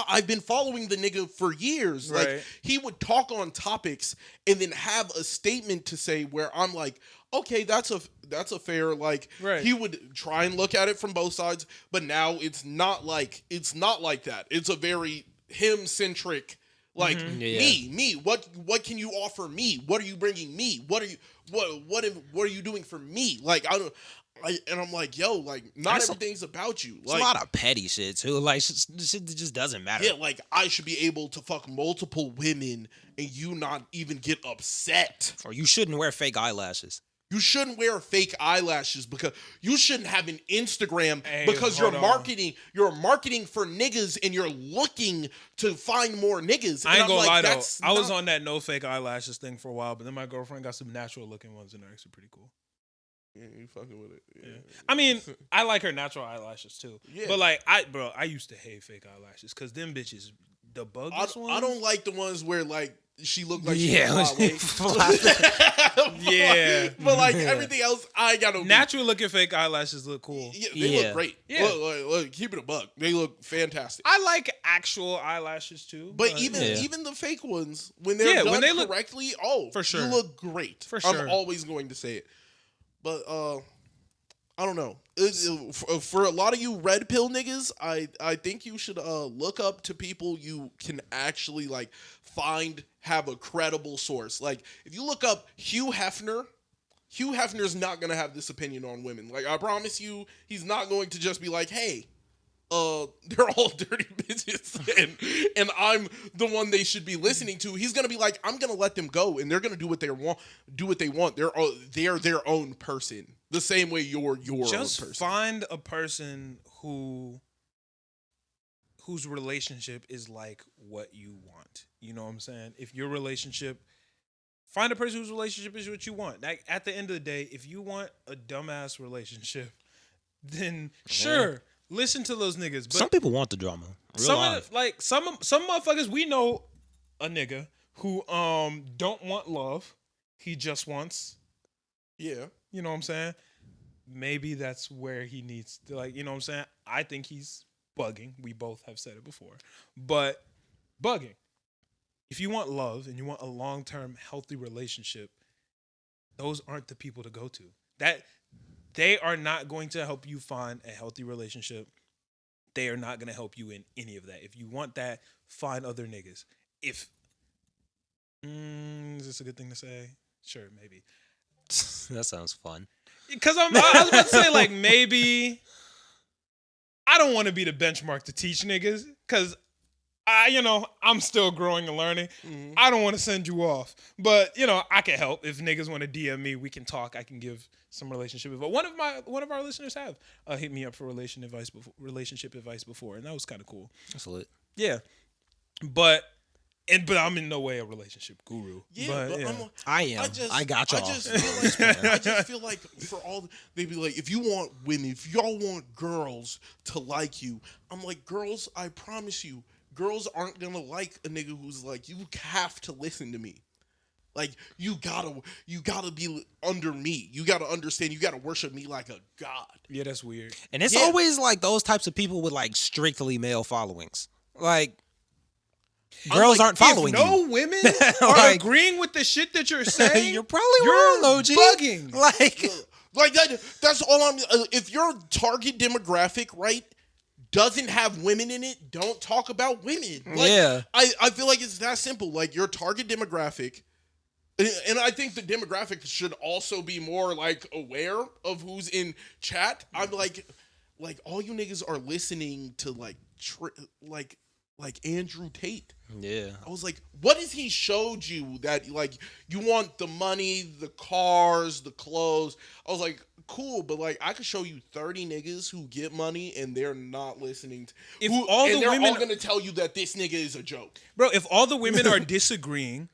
I've been following the nigga for years. Right. Like, he would talk on topics and then have a statement to say where I'm like, okay, that's a fair, like, right. He would try and look at it from both sides, but now it's not like that. It's a very him-centric, like, me, what can you offer me? What are you bringing me? What are you doing for me? Like, and I'm like, yo, like, not everything's about you. Like, a lot of petty shit too. Like, shit that just doesn't matter. Yeah, like, I should be able to fuck multiple women and you not even get upset. Or you shouldn't wear fake eyelashes. You shouldn't wear fake eyelashes because you shouldn't have an Instagram because you're marketing for niggas and you're looking to find more niggas. I ain't gonna lie though. I was on that no fake eyelashes thing for a while, but then my girlfriend got some natural looking ones and they're actually pretty cool. Yeah, you fucking with it. Yeah. I mean, I like her natural eyelashes too. Yeah. But like, I used to hate fake eyelashes because them bitches, the bugless ones. I don't like the ones where like she looked like yeah. But like everything else, I gotta natural looking fake eyelashes look cool. Yeah, they look great. Yeah, look, keep it a buck. They look fantastic. I like actual eyelashes too. But even the fake ones, when they're done correctly, for sure, you look great. For sure, I'm always going to say it. But I don't know. For a lot of you red pill niggas, I think you should look up to people you can actually like have a credible source. Like if you look up Hugh Hefner's not gonna have this opinion on women. Like I promise you, he's not going to just be like, hey, they're all dirty bitches and I'm the one they should be listening to. He's gonna be like, I'm gonna let them go and they're gonna do what they want. They're their own person. The same way you're your own person. Just find a person whose relationship is like what you want. You know what I'm saying? If your relationship, find a person whose relationship is what you want. Like at the end of the day, if you want a dumbass relationship, then sure. Listen to those niggas. But some people want the drama. Some motherfuckers, we know a nigga who don't want love. He just wants, you know what I'm saying? Maybe that's where he needs to, like, you know what I'm saying? I think he's bugging. We both have said it before. But bugging. if you want love and you want a long-term healthy relationship, those aren't the people to go to. That they are not going to help you find a healthy relationship. They are not going to help you in any of that. If you want that, find other niggas. If is this a good thing to say? Sure, maybe. That sounds fun. Because I was about to say, like, maybe I don't want to be the benchmark to teach niggas because I'm still growing and learning. Mm-hmm. I don't want to send you off, but I can help. If niggas want to DM me, we can talk. I can give some relationship advice. One of our listeners have hit me up for relationship advice before, and that was kind of cool. That's lit. Yeah, but I'm in no way a relationship guru. Yeah, but yeah. I am. I got y'all. I just feel like for all they be like, if you want women, if y'all want girls to like you, I'm like, girls, I promise you, girls aren't gonna like a nigga who's like, you have to listen to me. Like, you gotta be under me. You gotta understand. You gotta worship me like a god. Yeah, that's weird. And it's always like those types of people with like strictly male followings. Like, girls aren't following you. No women are agreeing with the shit that you're saying. You're probably wrong, OG. Bugging. Like that's all I'm. If your target demographic, right, doesn't have women in it, don't talk about women. Like, yeah. I feel like it's that simple. Like, your target demographic, and I think the demographic should also be more like aware of who's in chat. I'm like all you niggas are listening to like Andrew Tate. Yeah. I was like, what has he showed you that like you want the money, the cars, the clothes? I was like, cool, but like I could show you 30 niggas who get money and they're not listening to they're all gonna tell you that this nigga is a joke. Bro, if all the women are disagreeing,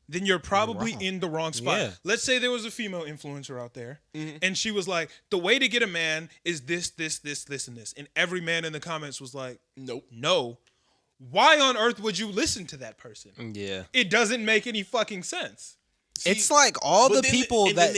then you're probably in the wrong spot. Yeah. Let's say there was a female influencer out there and she was like, the way to get a man is this, this, this, this, and this. And every man in the comments was like, nope. No. Why on earth would you listen to that person? Yeah. It doesn't make any fucking sense. See, it's like all the people that...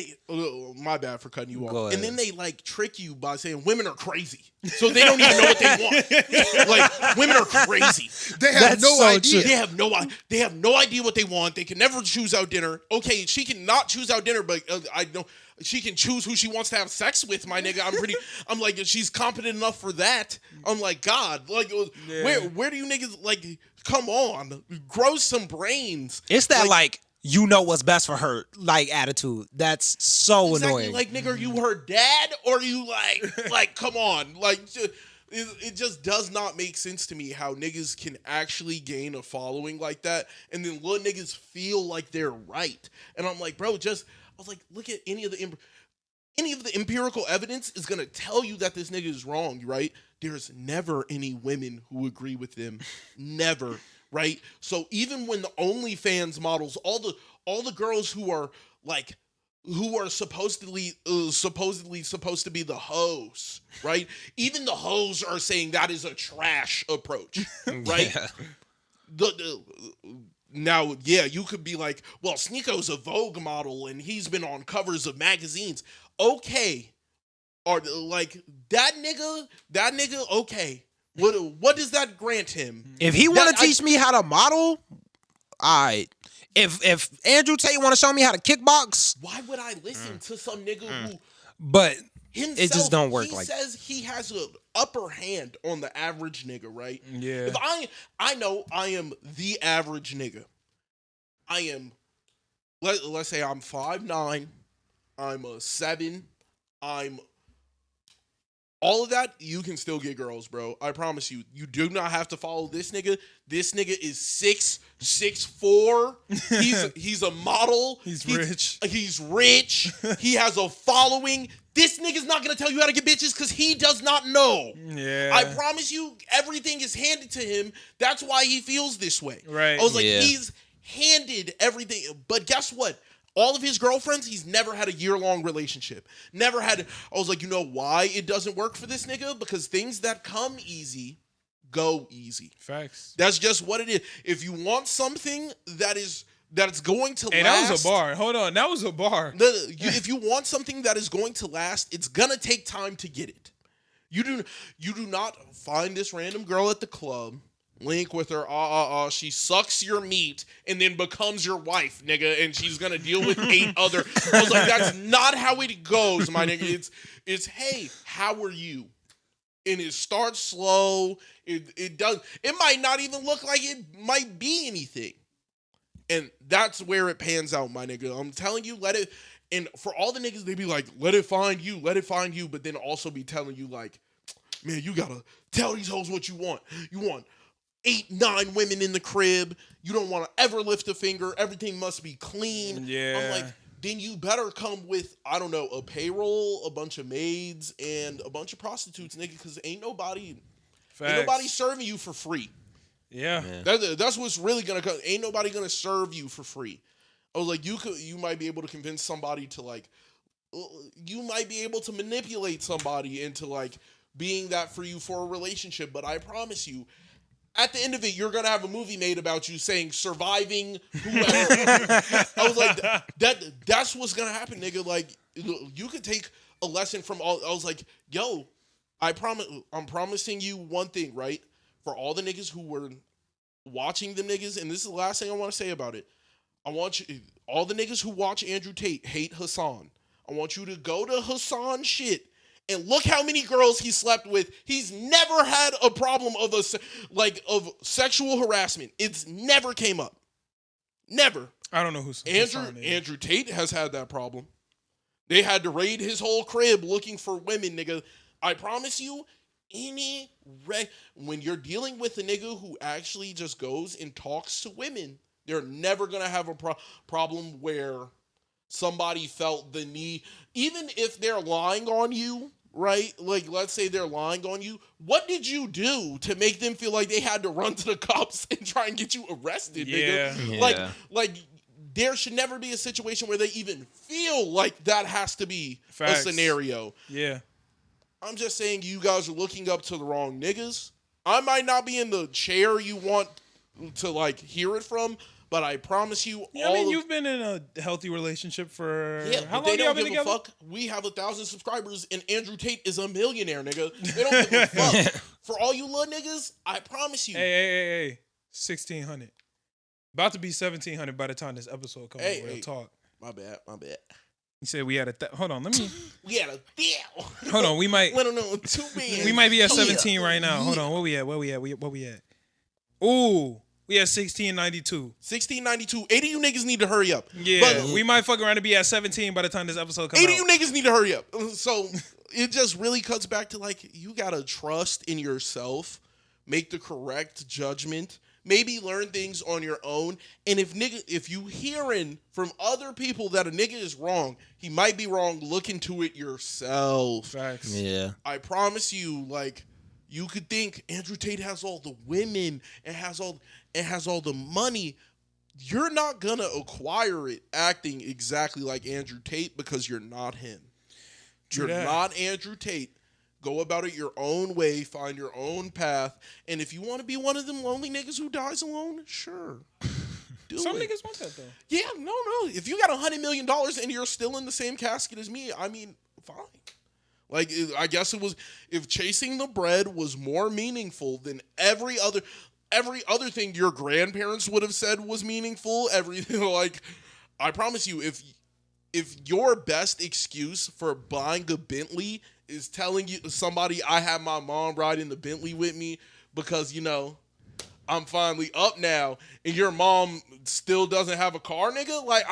my bad for cutting you off. Go ahead. And then they like trick you by saying women are crazy. So they don't even know what they want. Like, women are crazy. They have no idea. They have no idea what they want. They can never choose out dinner. Okay, she can not choose out dinner, but I know she can choose who she wants to have sex with, my nigga. I'm like, she's competent enough for that. I'm like, God, like, where do you niggas, like, come on, grow some brains. It's that, like you know what's best for her, like, attitude. That's so annoying. Like, nigga, are you her dad? Or are you, like, come on. Like, it just does not make sense to me how niggas can actually gain a following like that and then let niggas feel like they're right. And I'm like, bro, I was like, look at any of the empirical evidence is going to tell you that this nigga is wrong, right? There's never any women who agree with them. Never, right? So even when the OnlyFans models, all the girls who are supposedly supposed to be the hoes, right? Even the hoes are saying that is a trash approach, right? Yeah. Now, yeah, you could be like, well, Sneako's a Vogue model and he's been on covers of magazines. Okay. Or like that nigga, okay. What does that grant him? If he want to teach me how to model, all right. If Andrew Tate want to show me how to kickbox, why would I listen to some nigga who? But himself, it just don't work. He like says he has an upper hand on the average nigga, right? Yeah. If I know I am the average nigga. I am. Let's say I'm 5'9", I'm a 7, I'm. All of that, you can still get girls, bro. I promise you. You do not have to follow this nigga. This nigga is 6'4". He's a model. He's rich. He's rich. He has a following. This nigga's not gonna tell you how to get bitches because he does not know. Yeah. I promise you, everything is handed to him. That's why he feels this way. Right. I was like, he's handed everything. But guess what? All of his girlfriends, he's never had a year-long relationship. Never had. I was like, you know why it doesn't work for this nigga? Because things that come easy go easy. Facts. That's just what it is. If you want something that's going to last. That was a bar. Hold on. That was a bar. If you want something that is going to last, it's gonna take time to get it. You do not find this random girl at the club Link with her, she sucks your meat and then becomes your wife, nigga, and she's gonna deal with 8 other. I was like, that's not how it goes, my nigga. It's hey, how are you? And it starts slow. It does. It might not even look like it might be anything, and that's where it pans out, my nigga. I'm telling you, let it. And for all the niggas, they be like, let it find you, but then also be telling you like, man, you gotta tell these hoes what you want. You want 8, 9 women in the crib. You don't want to ever lift a finger. Everything must be clean. Yeah. I'm like, then you better come with, I don't know, a payroll, a bunch of maids, and a bunch of prostitutes, nigga, because ain't nobody serving you for free. Yeah. That's what's really gonna come. Ain't nobody gonna serve you for free. I was like, you might be able to convince somebody to like, you might be able to manipulate somebody into like being that for you for a relationship, but I promise you, at the end of it, you're gonna have a movie made about you saying surviving whoever. I was like, that's what's gonna happen, nigga. Like, you could take a lesson from all. I was like, yo, I'm promising you one thing, right? For all the niggas who were watching them niggas, and this is the last thing I want to say about it. I want you, all the niggas who watch Andrew Tate hate Hassan. I want you to go to Hassan shit and look how many girls he slept with. He's never had a problem of of sexual harassment. It's never came up. Never. I don't know who's Andrew Tate has had that problem. They had to raid his whole crib looking for women, nigga. I promise you, when you're dealing with a nigga who actually just goes and talks to women, they're never gonna have a problem where somebody felt the need, even if they're lying on you, right? Like, let's say they're lying on you. What did you do to make them feel like they had to run to the cops and try and get you arrested, nigga? Yeah. Like there should never be a situation where they even feel like that has to be a scenario. Yeah. I'm just saying you guys are looking up to the wrong niggas. I might not be in the chair you want to like hear it from, but I promise you, you've been in a healthy relationship for how long? They don't y'all been give together? a fuck. We have 1,000 subscribers, and Andrew Tate is a millionaire, nigga. They don't give a fuck. For all you little niggas, I promise you. Hey, 1,600. About to be 1,700 by the time this episode comes. Real talk. My bad. You said we had hold on, let me. We had a deal. Hold on, we might. I don't know. 2 million. We might be at 17 right now. Hold on, where we at? Ooh. We at 1692. 1692. 80 of you niggas need to hurry up. Yeah, but we might fuck around and be at 17 by the time this episode comes 80 out. 80 you niggas need to hurry up. So it just really cuts back to like, you gotta trust in yourself, make the correct judgment, maybe learn things on your own. And if you hearing from other people that a nigga is wrong, he might be wrong. Look into it yourself. Facts. Yeah. I promise you, like, you could think Andrew Tate has all the women and has all the money. You're not gonna acquire it acting exactly like Andrew Tate because you're not him. You're not Andrew Tate. Go about it your own way, find your own path, and if you want to be one of them lonely niggas who dies alone, sure. Some niggas want that though. Yeah, no. If you got $100 million and you're still in the same casket as me, I mean, fine. Like, I guess it was, if chasing the bread was more meaningful than every other thing your grandparents would have said was meaningful, everything, like, I promise you, if your best excuse for buying a Bentley is telling you somebody, I have my mom ride in the Bentley with me because, you know, I'm finally up now, and your mom still doesn't have a car, nigga, like,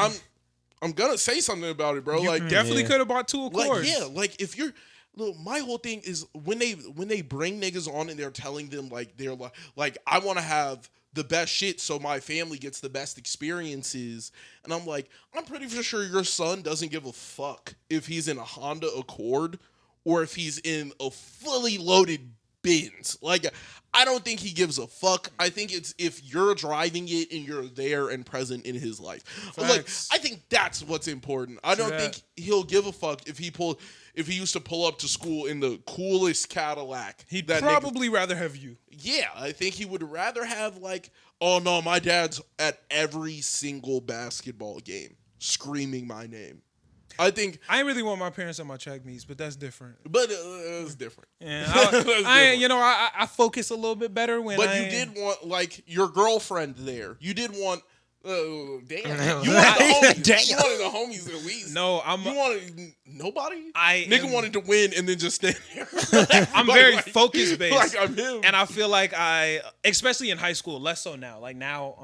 I'm gonna say something about it, bro. You like, definitely could have bought 2 Accords. Like, yeah, like if you're, look, my whole thing is when they bring niggas on and they're telling them like they're like I want to have the best shit so my family gets the best experiences, and I'm like, I'm pretty sure your son doesn't give a fuck if he's in a Honda Accord or if he's in a fully loaded Benz. Like, I don't think he gives a fuck. I think it's if you're driving it and you're there and present in his life. Like, I think that's what's important. I don't think he'll give a fuck if he used to pull up to school in the coolest Cadillac. He'd probably rather have you. Yeah, I think he would rather have like, oh no, my dad's at every single basketball game screaming my name. I think I ain't really want my parents at my track meets, but that's different. But it's different. Yeah, Different. I focus a little bit better when. But you did want like your girlfriend there. You did want. Damn. You wanted the homies. Damn. You wanted the homies at least. No, You wanted nobody. Nigga Wanted to win and then just stand there. I'm very focus based. Like I'm him. And I feel like especially in high school, less so now. Like now,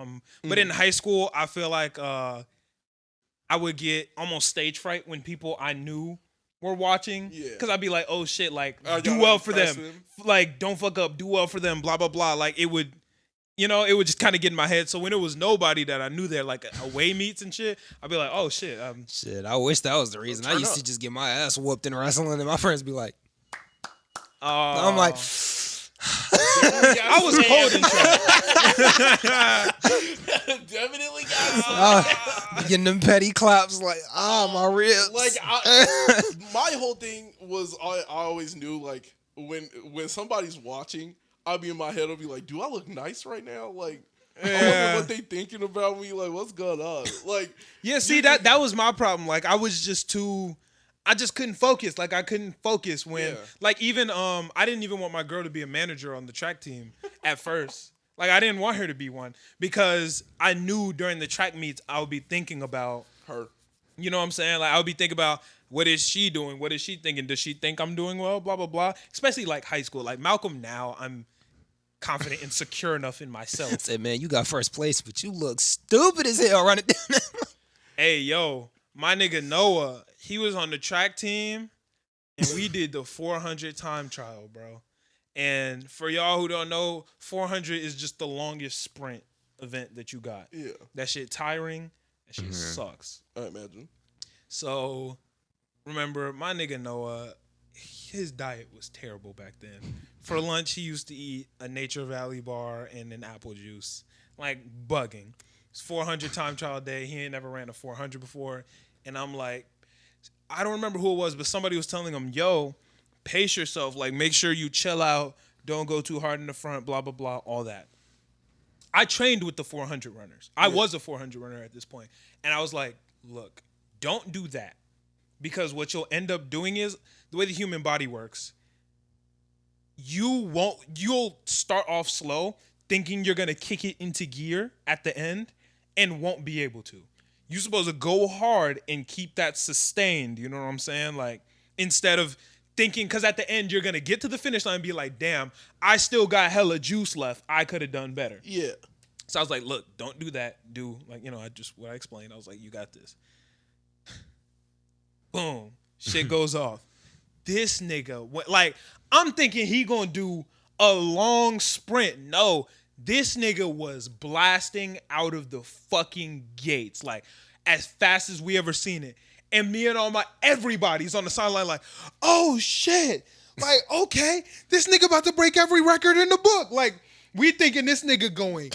but in high school, I feel like I would get almost stage fright when people I knew were watching. Yeah. Because I'd be like, oh shit, like I do gotta well for impress them. Like don't fuck up, do well for them, blah, blah, blah. Like it would, it would just kind of get in my head. So when it was nobody that I knew there, like away meets and shit, I'd be like, oh shit. Shit, I wish that was the reason. I used to just get my ass whooped in wrestling, and my friends be like, I'm like, I was cold in track. Definitely got getting them petty claps, like, my ribs. like my whole thing was I always knew like when somebody's watching, I'd be in my head, I'd be like, do I look nice right now? Like I wonder what they thinking about me, like what's going on? Like yeah, see that was my problem. Like I was just I just couldn't focus. Like I couldn't focus when like even I didn't even want my girl to be a manager on the track team at first. Like I didn't want her to be one because I knew during the track meets I would be thinking about her. You know what I'm saying? Like I would be thinking about what is she doing? What is she thinking? Does she think I'm doing well? Blah blah blah. Especially like high school. Like Malcolm now, I'm confident and secure enough in myself. Say, man, you got first place, but you look stupid as hell running down. Hey, yo, my nigga Noah, he was on the track team, and we did the 400 time trial, bro. And for y'all who don't know, 400 is just the longest sprint event that you got. Yeah. That shit tiring. That shit sucks. I imagine. So, remember, my nigga Noah, his diet was terrible back then. For lunch, he used to eat a Nature Valley bar and an apple juice. Like, bugging. It's 400 time trial day. He ain't never ran a 400 before. And I'm like, I don't remember who it was, but somebody was telling him, yo, pace yourself. Like, make sure you chill out. Don't go too hard in the front, blah, blah, blah, all that. I trained with the 400 runners. I was a 400 runner at this point. And I was like, look, don't do that. Because what you'll end up doing is, the way the human body works, you'll start off slow, thinking you're going to kick it into gear at the end, and won't be able to. You're supposed to go hard and keep that sustained, you know what I'm saying? Like, instead of thinking, because at the end, you're going to get to the finish line and be like, damn, I still got hella juice left. I could have done better. Yeah. So I was like, look, don't do that. Do, like, what I explained. I was like, you got this. Boom. Shit goes off. This nigga, like, I'm thinking he gonna do a long sprint. No, this nigga was blasting out of the fucking gates, like, as fast as we ever seen it. And me and everybody's on the sideline like, oh, shit. Like, okay, this nigga about to break every record in the book. Like, we thinking this nigga going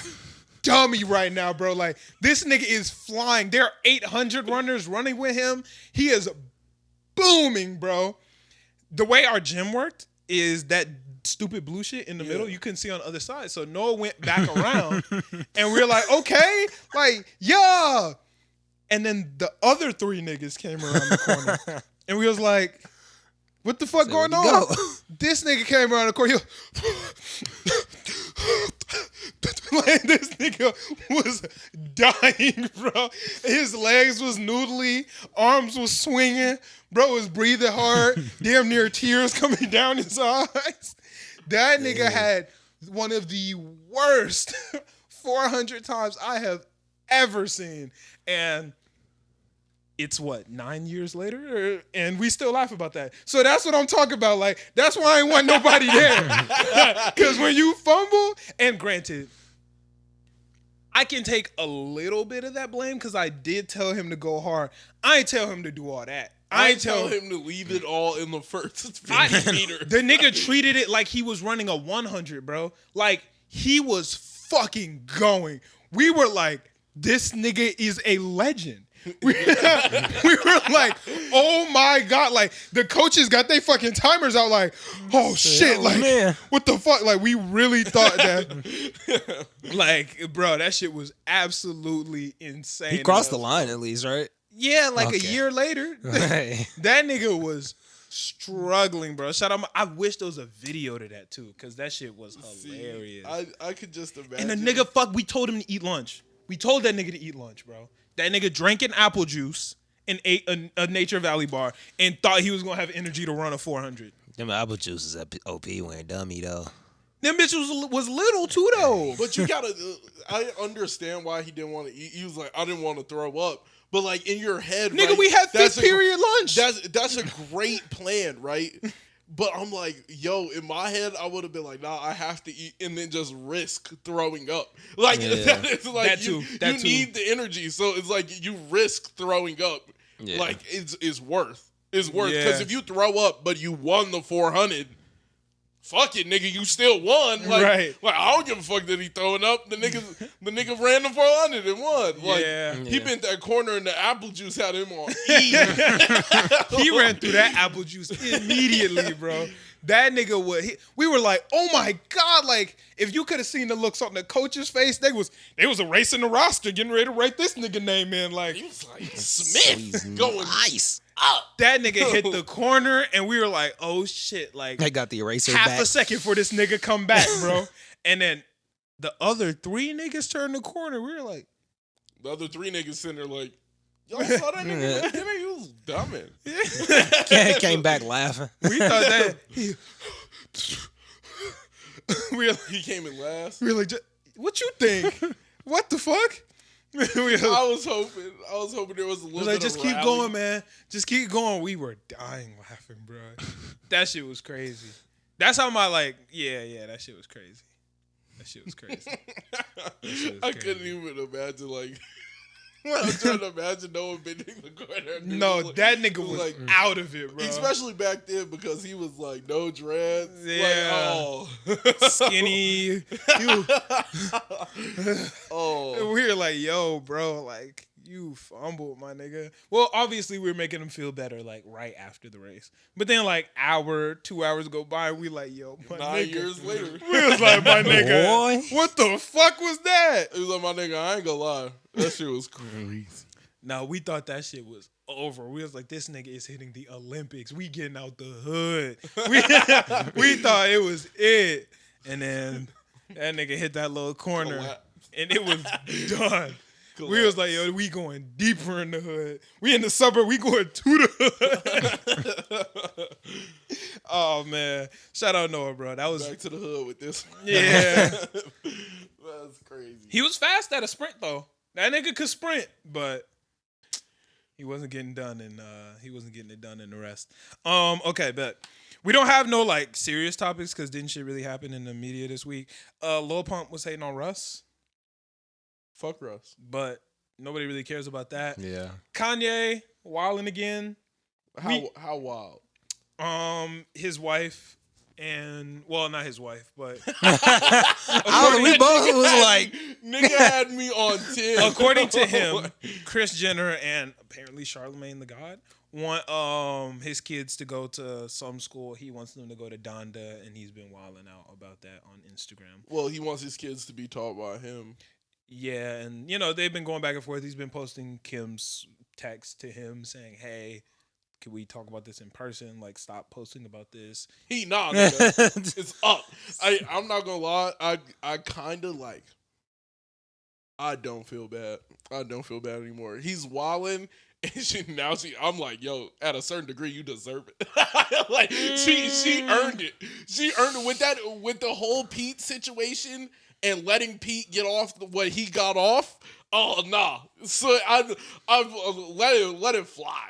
dummy right now, bro. Like, this nigga is flying. There are 800 runners running with him. He is booming, bro. The way our gym worked is that stupid blue shit in the middle you couldn't see on the other side. So Noah went back around and we were like, okay, like, yeah. And then the other three niggas came around the corner and we was like, what the fuck going on? This nigga came around the corner. Like, this nigga was dying, bro. His legs was noodly, arms was swinging, bro was breathing hard, damn near tears coming down his eyes. That nigga had one of the worst 400 times I have ever seen. And it's 9 years later? And we still laugh about that. So that's what I'm talking about. Like, that's why I ain't want nobody there. Because when you fumble, and granted, I can take a little bit of that blame because I did tell him to go hard. I ain't tell him to do all that. I ain't tell him to leave it all in the first 50 meters. The nigga treated it like he was running a 100, bro. Like, he was fucking going. We were like, this nigga is a legend. We were like, oh my God. Like, the coaches got their fucking timers out like, oh shit. Like, man, what the fuck? Like, we really thought that. Like, bro, that shit was absolutely insane. He crossed the line at least, right? Yeah, like a Okay. year later, Right. that nigga was struggling, bro. Shout out! I wish there was a video to that too, because that shit was hilarious. I could just imagine. And the nigga, we told him to eat lunch. We told that nigga to eat lunch, bro. That nigga drank an apple juice and ate a Nature Valley bar and thought he was gonna have energy to run a 400. Them apple juices at OP weren't dummy though. Them bitch was little too though. But you gotta. I understand why he didn't want to eat. He was like, I didn't want to throw up. But like in your head, Nigga, right, we had that's fifth period lunch. That's a great plan, right? But I'm like, yo, in my head, I would have been like, nah, I have to eat and then just risk throwing up. Like, Yeah. it's like That too. you need the energy. So it's like you risk throwing up. Yeah. Like, it's worth. It's worth. Yeah. Because if you throw up, but you won the 400, fuck it, nigga, you still won. Like, Right. like, I don't give a fuck that he throwing up. The nigga ran the 400 and won. Like, Yeah. he bent that corner and the apple juice had him on E. He ran through that apple juice immediately, bro. That nigga we were like, oh my God, like if you could have seen the looks on the coach's face, they was erasing the roster, getting ready to write this nigga name in. Like He was like, Smith going Nice. up. that nigga hit the corner and we were like, oh shit, like I got the eraser half back. a second for this nigga come back, bro. And then the other three niggas turned the corner. We were like, The other three niggas sitting there like, y'all saw that nigga? That nigga was dumbing. Came back laughing. we thought that He came in last. we were like, what you think? What the fuck? We were I was hoping there was a little was like, bit just of keep rally. going, man. Just keep going. We were dying laughing, bro. That shit was crazy. That's how my yeah, that shit was crazy. That shit was crazy. I couldn't even imagine, like, I was trying to imagine no one bending the corner. No, Like, that nigga was like, out of it, bro. especially back then because he was like no dreads. Yeah. Like, oh. Skinny. Oh. We were like, yo, bro, like, you fumbled, my nigga. Well, obviously, we were making him feel better, like, right after the race. But then, like, 2 hours go by, and we like, yo, my 9 nigga. years later. We was like, my nigga, Boy. what the fuck was that? It was like, my nigga, I ain't gonna lie. That shit was crazy. No, we thought that shit was over. We was like, this nigga is hitting the Olympics. We getting out the hood. We thought it was it. And then that nigga hit that little corner, Collapse. and it was done. We was like, yo, we going deeper in the hood. We in the suburb. We going to the hood. Oh, man. Shout out Noah, bro. That was, Back to the hood with this. yeah. That's crazy. He was fast at a sprint, though. That nigga could sprint, but he wasn't getting done, and he wasn't getting it done in the rest. Okay, bet. We don't have no, like, serious topics because didn't shit really happen in the media this week. Lil Pump was hating on Russ, Fuck Russ. but nobody really cares about that. Yeah. Kanye wilding again. How wild? His wife and, well, not his wife, but I don't know, we both was like, Nigga had me on 10. according to him, Kris Jenner and apparently Charlemagne the God want his kids to go to some school. He wants them to go to Donda, and he's been wilding out about that on Instagram. Well, he wants his kids to be taught by him. Yeah, and you know they've been going back and forth. He's been posting Kim's text to him saying, "Hey, can we talk about this in person? Like, stop posting about this." Nigga. It's up. I'm not gonna lie. I kind of like. I don't feel bad. I don't feel bad anymore. He's wilding, and I'm like, yo, at a certain degree, you deserve it. Like she earned it. She earned it with the whole Pete situation and letting Pete get off what he got off. Oh nah. So I've let it fly.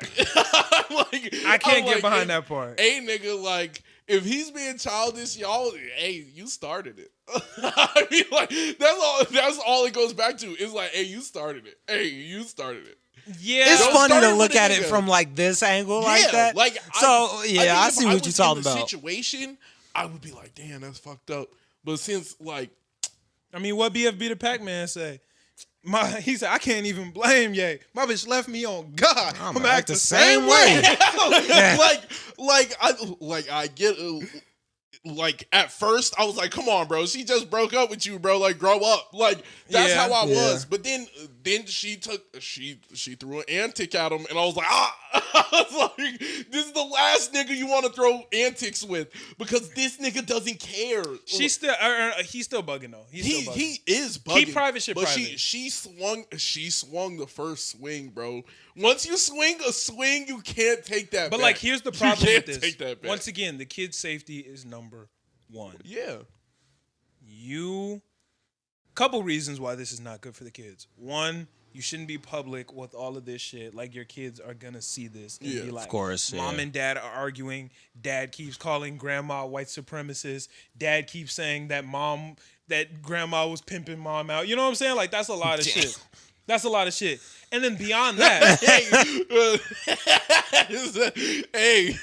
I can't get behind that part. Hey nigga, like if he's being childish, y'all, hey, you started it. I mean, like that's all it goes back to. It's like, hey, you started it. Hey, you started it. Yeah, it's Don't funny start to it look with a at it nigga. from like this angle like that. Like so think I if see I what you're was talking in the about. situation, I would be like, damn, that's fucked up. But since like, I mean, what BFB the Pac-Man say? He said, I can't even blame Ye. My bitch left me on God. I'm gonna act the same way. like I get like at first I was like, come on, bro, she just broke up with you, bro. Like, grow up. Like, that's how I was. But then she threw an antic at him, and I was like, I was like, this is the last nigga you want to throw antics with, because this nigga doesn't care. He's still bugging though. He is bugging. Keep private shit but private. she swung the first swing, bro. Once you swing a swing, you can't take that But back. like, here's the problem with this. Take that back. Once again, the kid's safety is number one. Yeah. Couple reasons why this is not good for the kids. One, you shouldn't be public with all of this shit. Like, your kids are gonna see this and be like, of course, Mom and dad are arguing. Dad keeps calling grandma a white supremacist. Dad keeps saying that grandma was pimping mom out. You know what I'm saying? Like, that's a lot of shit. That's a lot of shit. And then beyond that, hey,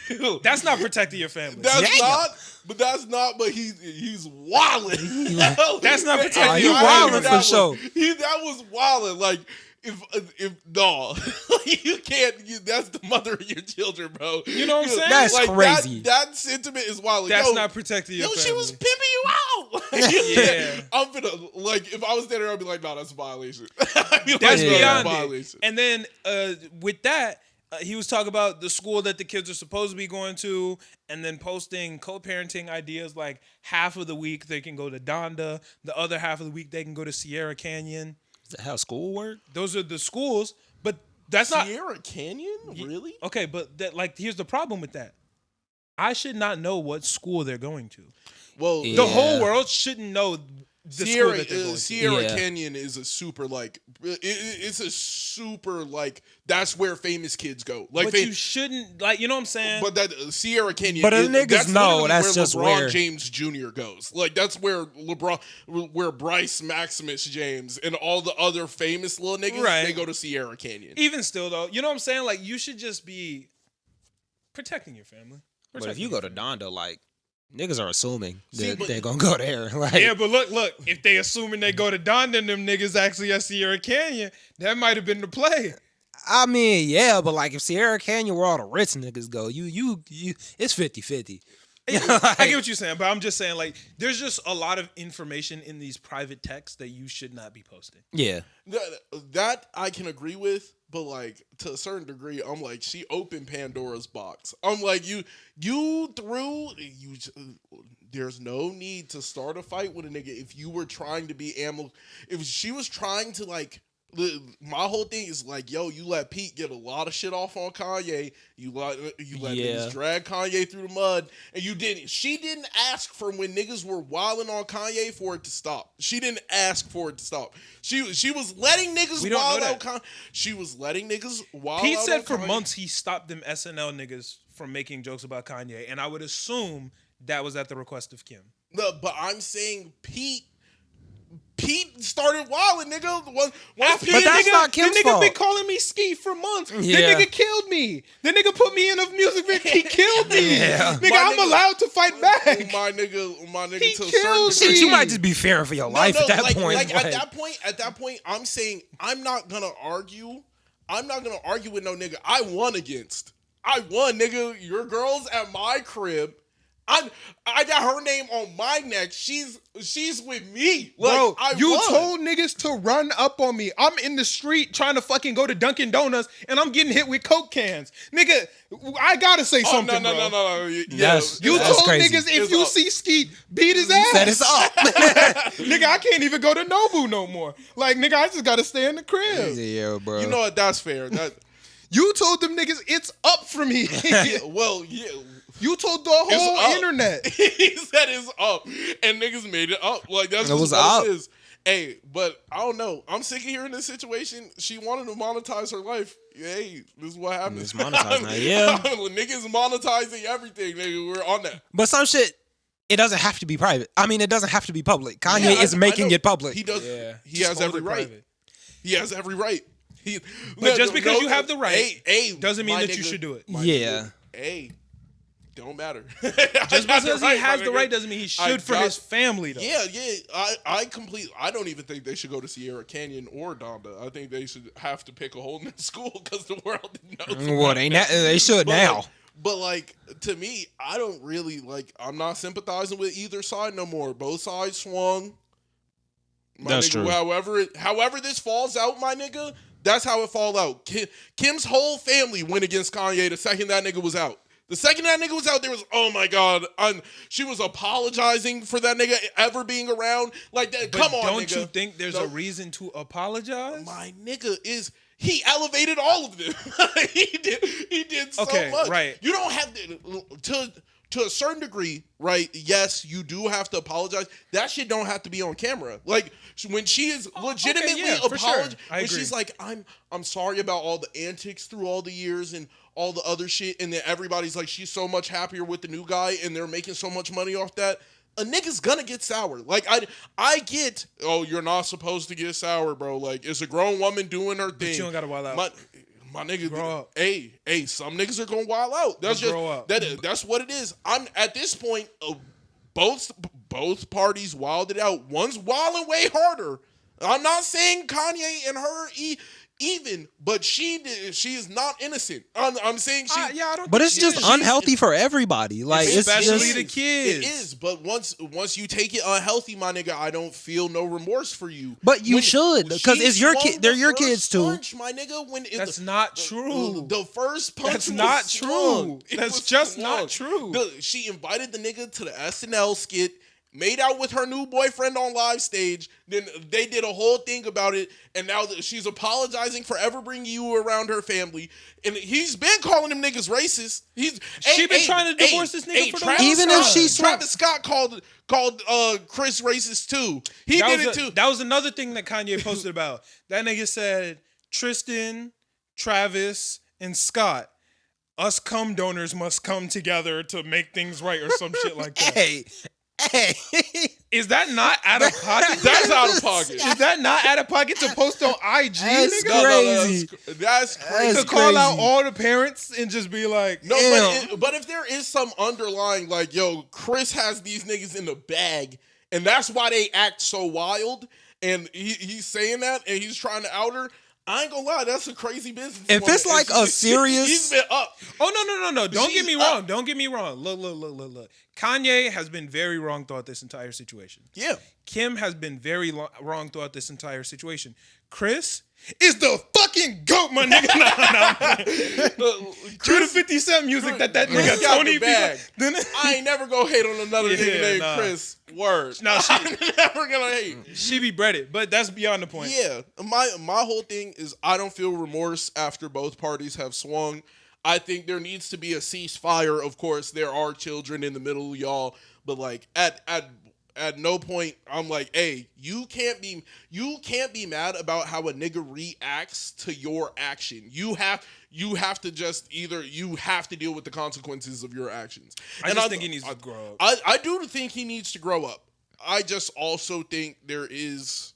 that's not protecting your family. That's not. But he's wilding. That's not protecting your family. That For sure. That was wilding. Like, if no, you can't. That's the mother of your children, bro. You know what I'm saying? That's like, crazy. That sentiment is wild. That's not protecting your family. She was pimping you out. Yeah. I'm gonna, like, if I was standing there, I'd be like, no, that's a violation. That's beyond violation. it. And then with that, he was talking about the school that the kids are supposed to be going to, and then posting co-parenting ideas, like half of the week they can go to Donda, the other half of the week they can go to Sierra Canyon. Is that how school work? Those are the schools, but that's not Sierra Canyon? Really? okay. But here's the problem with that. I should not know what school they're going to. Well, The whole world shouldn't know the school that they're going to. Sierra Canyon is a super, like, it's a super, like, that's where famous kids go. Like, But you shouldn't, like, you know what I'm saying? But that Sierra Canyon, But the niggas that's know literally that's where just LeBron where- James Jr. goes. Like, that's where where Bryce Maximus James and all the other famous little niggas, Right. they go to Sierra Canyon. Even still, though, you know what I'm saying? Like, you should just be protecting your family. But if you go to Donda, like, niggas are assuming that but- they're gonna go there. Like, Yeah, but look, if they assuming they go to Donda and them niggas actually at Sierra Canyon, that might have been the play. I mean, yeah, but like if Sierra Canyon where all the rich niggas go, you it's 50-50. I get what you're saying, but I'm just saying, like, there's just a lot of information in these private texts that you should not be posting. Yeah. That I can agree with, but like to a certain degree, I'm like, she opened Pandora's box. I'm like, there's no need to start a fight with a nigga if you were trying to be if she was trying to, like, my whole thing is like, yo, you let Pete get a lot of shit off on Kanye. You let niggas drag Kanye through the mud, and you didn't. She didn't ask for, when niggas were wilding on Kanye, for it to stop. She didn't ask for it to stop. She was letting niggas wild out. She was letting niggas wild Pete out. said on for Kanye. months he stopped them SNL niggas from making jokes about Kanye, and I would assume that was at the request of Kim. No, but I'm saying Pete started wilding, nigga. But that's not Kim's the nigga fault. been calling me Skeet for months. Yeah. The nigga killed me. The nigga put me in a music video. He killed me. Yeah. Nigga, I'm allowed to fight back. My nigga He to a certain killed degree. Shit, you might just be fearing for your life at that point. Like, at that point, I'm saying I'm not gonna argue. I'm not gonna argue with no nigga I won, nigga. Your girl's at my crib. I got her name on my neck. She's with me. Like, Bro, you won. told niggas to run up on me. I'm in the street trying to fucking go to Dunkin' Donuts, and I'm getting hit with Coke cans. Nigga, I gotta say something, bro. No. That's Told crazy. niggas if It's you up. see Skeet, beat his ass. That is up. Nigga, I can't even go to Nobu no more. Like, nigga, I just gotta stay in the crib. Yeah, bro. You know what? That's fair. You told them niggas it's up for me. You told the whole internet. He said it's up, and niggas made it up. Like, that's It was what up. it is. Hey, but I don't know. I'm sick of hearing this situation. She wanted to monetize her life. Hey, this is what happens. It's monetized now, yeah. Niggas monetizing everything. Nigga, we're on that. But some shit, it doesn't have to be private. I mean, it doesn't have to be public. Kanye is making it public. He does. Yeah. He Just has hold every it right. private. He has every right. But just because you have the right doesn't mean my that you nigga- should do it. my Yeah. nigga, hey, don't matter. Just because he has the right doesn't mean he should for his family, though. Yeah. I don't even think they should go to Sierra Canyon or Donda. I think they should have to pick a whole new school because the world knows. Well, they should now. But like to me, I don't really like. I'm not sympathizing with either side no more. Both sides swung. My That's nigga, true. However this falls out, my nigga, that's how it fall out. Kim's whole family went against Kanye the second that nigga was out. The second that nigga was out, there was, oh my God, she was apologizing for that nigga ever being around. Like, that. Come on, don't nigga. you think there's a reason to apologize? My nigga he elevated all of them. he did so much. Right. You don't have to a certain degree, right? Yes, you do have to apologize. That shit don't have to be on camera. Like when she is legitimately apologizing, when she's like, I'm sorry about all the antics through all the years and all the other shit, and then everybody's like, she's so much happier with the new guy, and they're making so much money off that. A nigga's gonna get sour. Like I get, oh, you're not supposed to get sour, bro. Like it's a grown woman doing her thing. But you don't gotta wild out. My nigga, grow up. Hey, some niggas are gonna wild out. That's just grow up. That's what it is. I'm at this point. Both parties wilded out. One's wilding way harder. I'm not saying Kanye and her even, but she is not innocent. I'm saying she. I don't. But it's just unhealthy for everybody. Like especially the kids. It is, but once you take it unhealthy, my nigga, I don't feel no remorse for you. But you should, because it's your kid. They're your kids too. Punch, my nigga, That's not true. The first punch. That's not true. That's just not true. She invited the nigga to the SNL skit. Made out with her new boyfriend on live stage. Then they did a whole thing about it. And now she's apologizing for ever bringing you around her family. And he's been calling them niggas racist. She been trying to divorce this nigga for the longest even if she's Travis Scott called Chris racist too. He did it too. That was another thing that Kanye posted about. That nigga said Tristan, Travis, and Scott. Us cum donors must come together to make things right or some shit like that. Hey. Is that not out of pocket? That's out of pocket. Is that not out of pocket to post on IG? That's nigga? crazy. That's crazy. That's To call out crazy. all the parents and just be like, No, but if there is some underlying, like, yo, Chris has these niggas in the bag, and that's why they act so wild, and he's saying that, and he's trying to out her, I ain't gonna lie, that's a crazy business. If it's like a serious... He's been up. Oh, no. Don't get me wrong. Don't get me wrong. Look. Kanye has been very wrong throughout this entire situation. Yeah. Kim has been very wrong throughoutนี้entire situation. Chris is the fucking GOAT, my nigga. Cue the 50 Cent music that nigga got Tony the bag. Then I ain't never gonna hate on another nigga named Chris. Word. No, I'm never gonna hate. she be breaded, but that's beyond the point. Yeah. My whole thing is I don't feel remorse after both parties have swung. I think there needs to be a ceasefire. Of course, there are children in the middle, y'all. But like at no point I'm like, hey, you can't be mad about how a nigga reacts to your action. You have to just you have to deal with the consequences of your actions. I think he needs to grow up. I do think he needs to grow up. I just also think there is,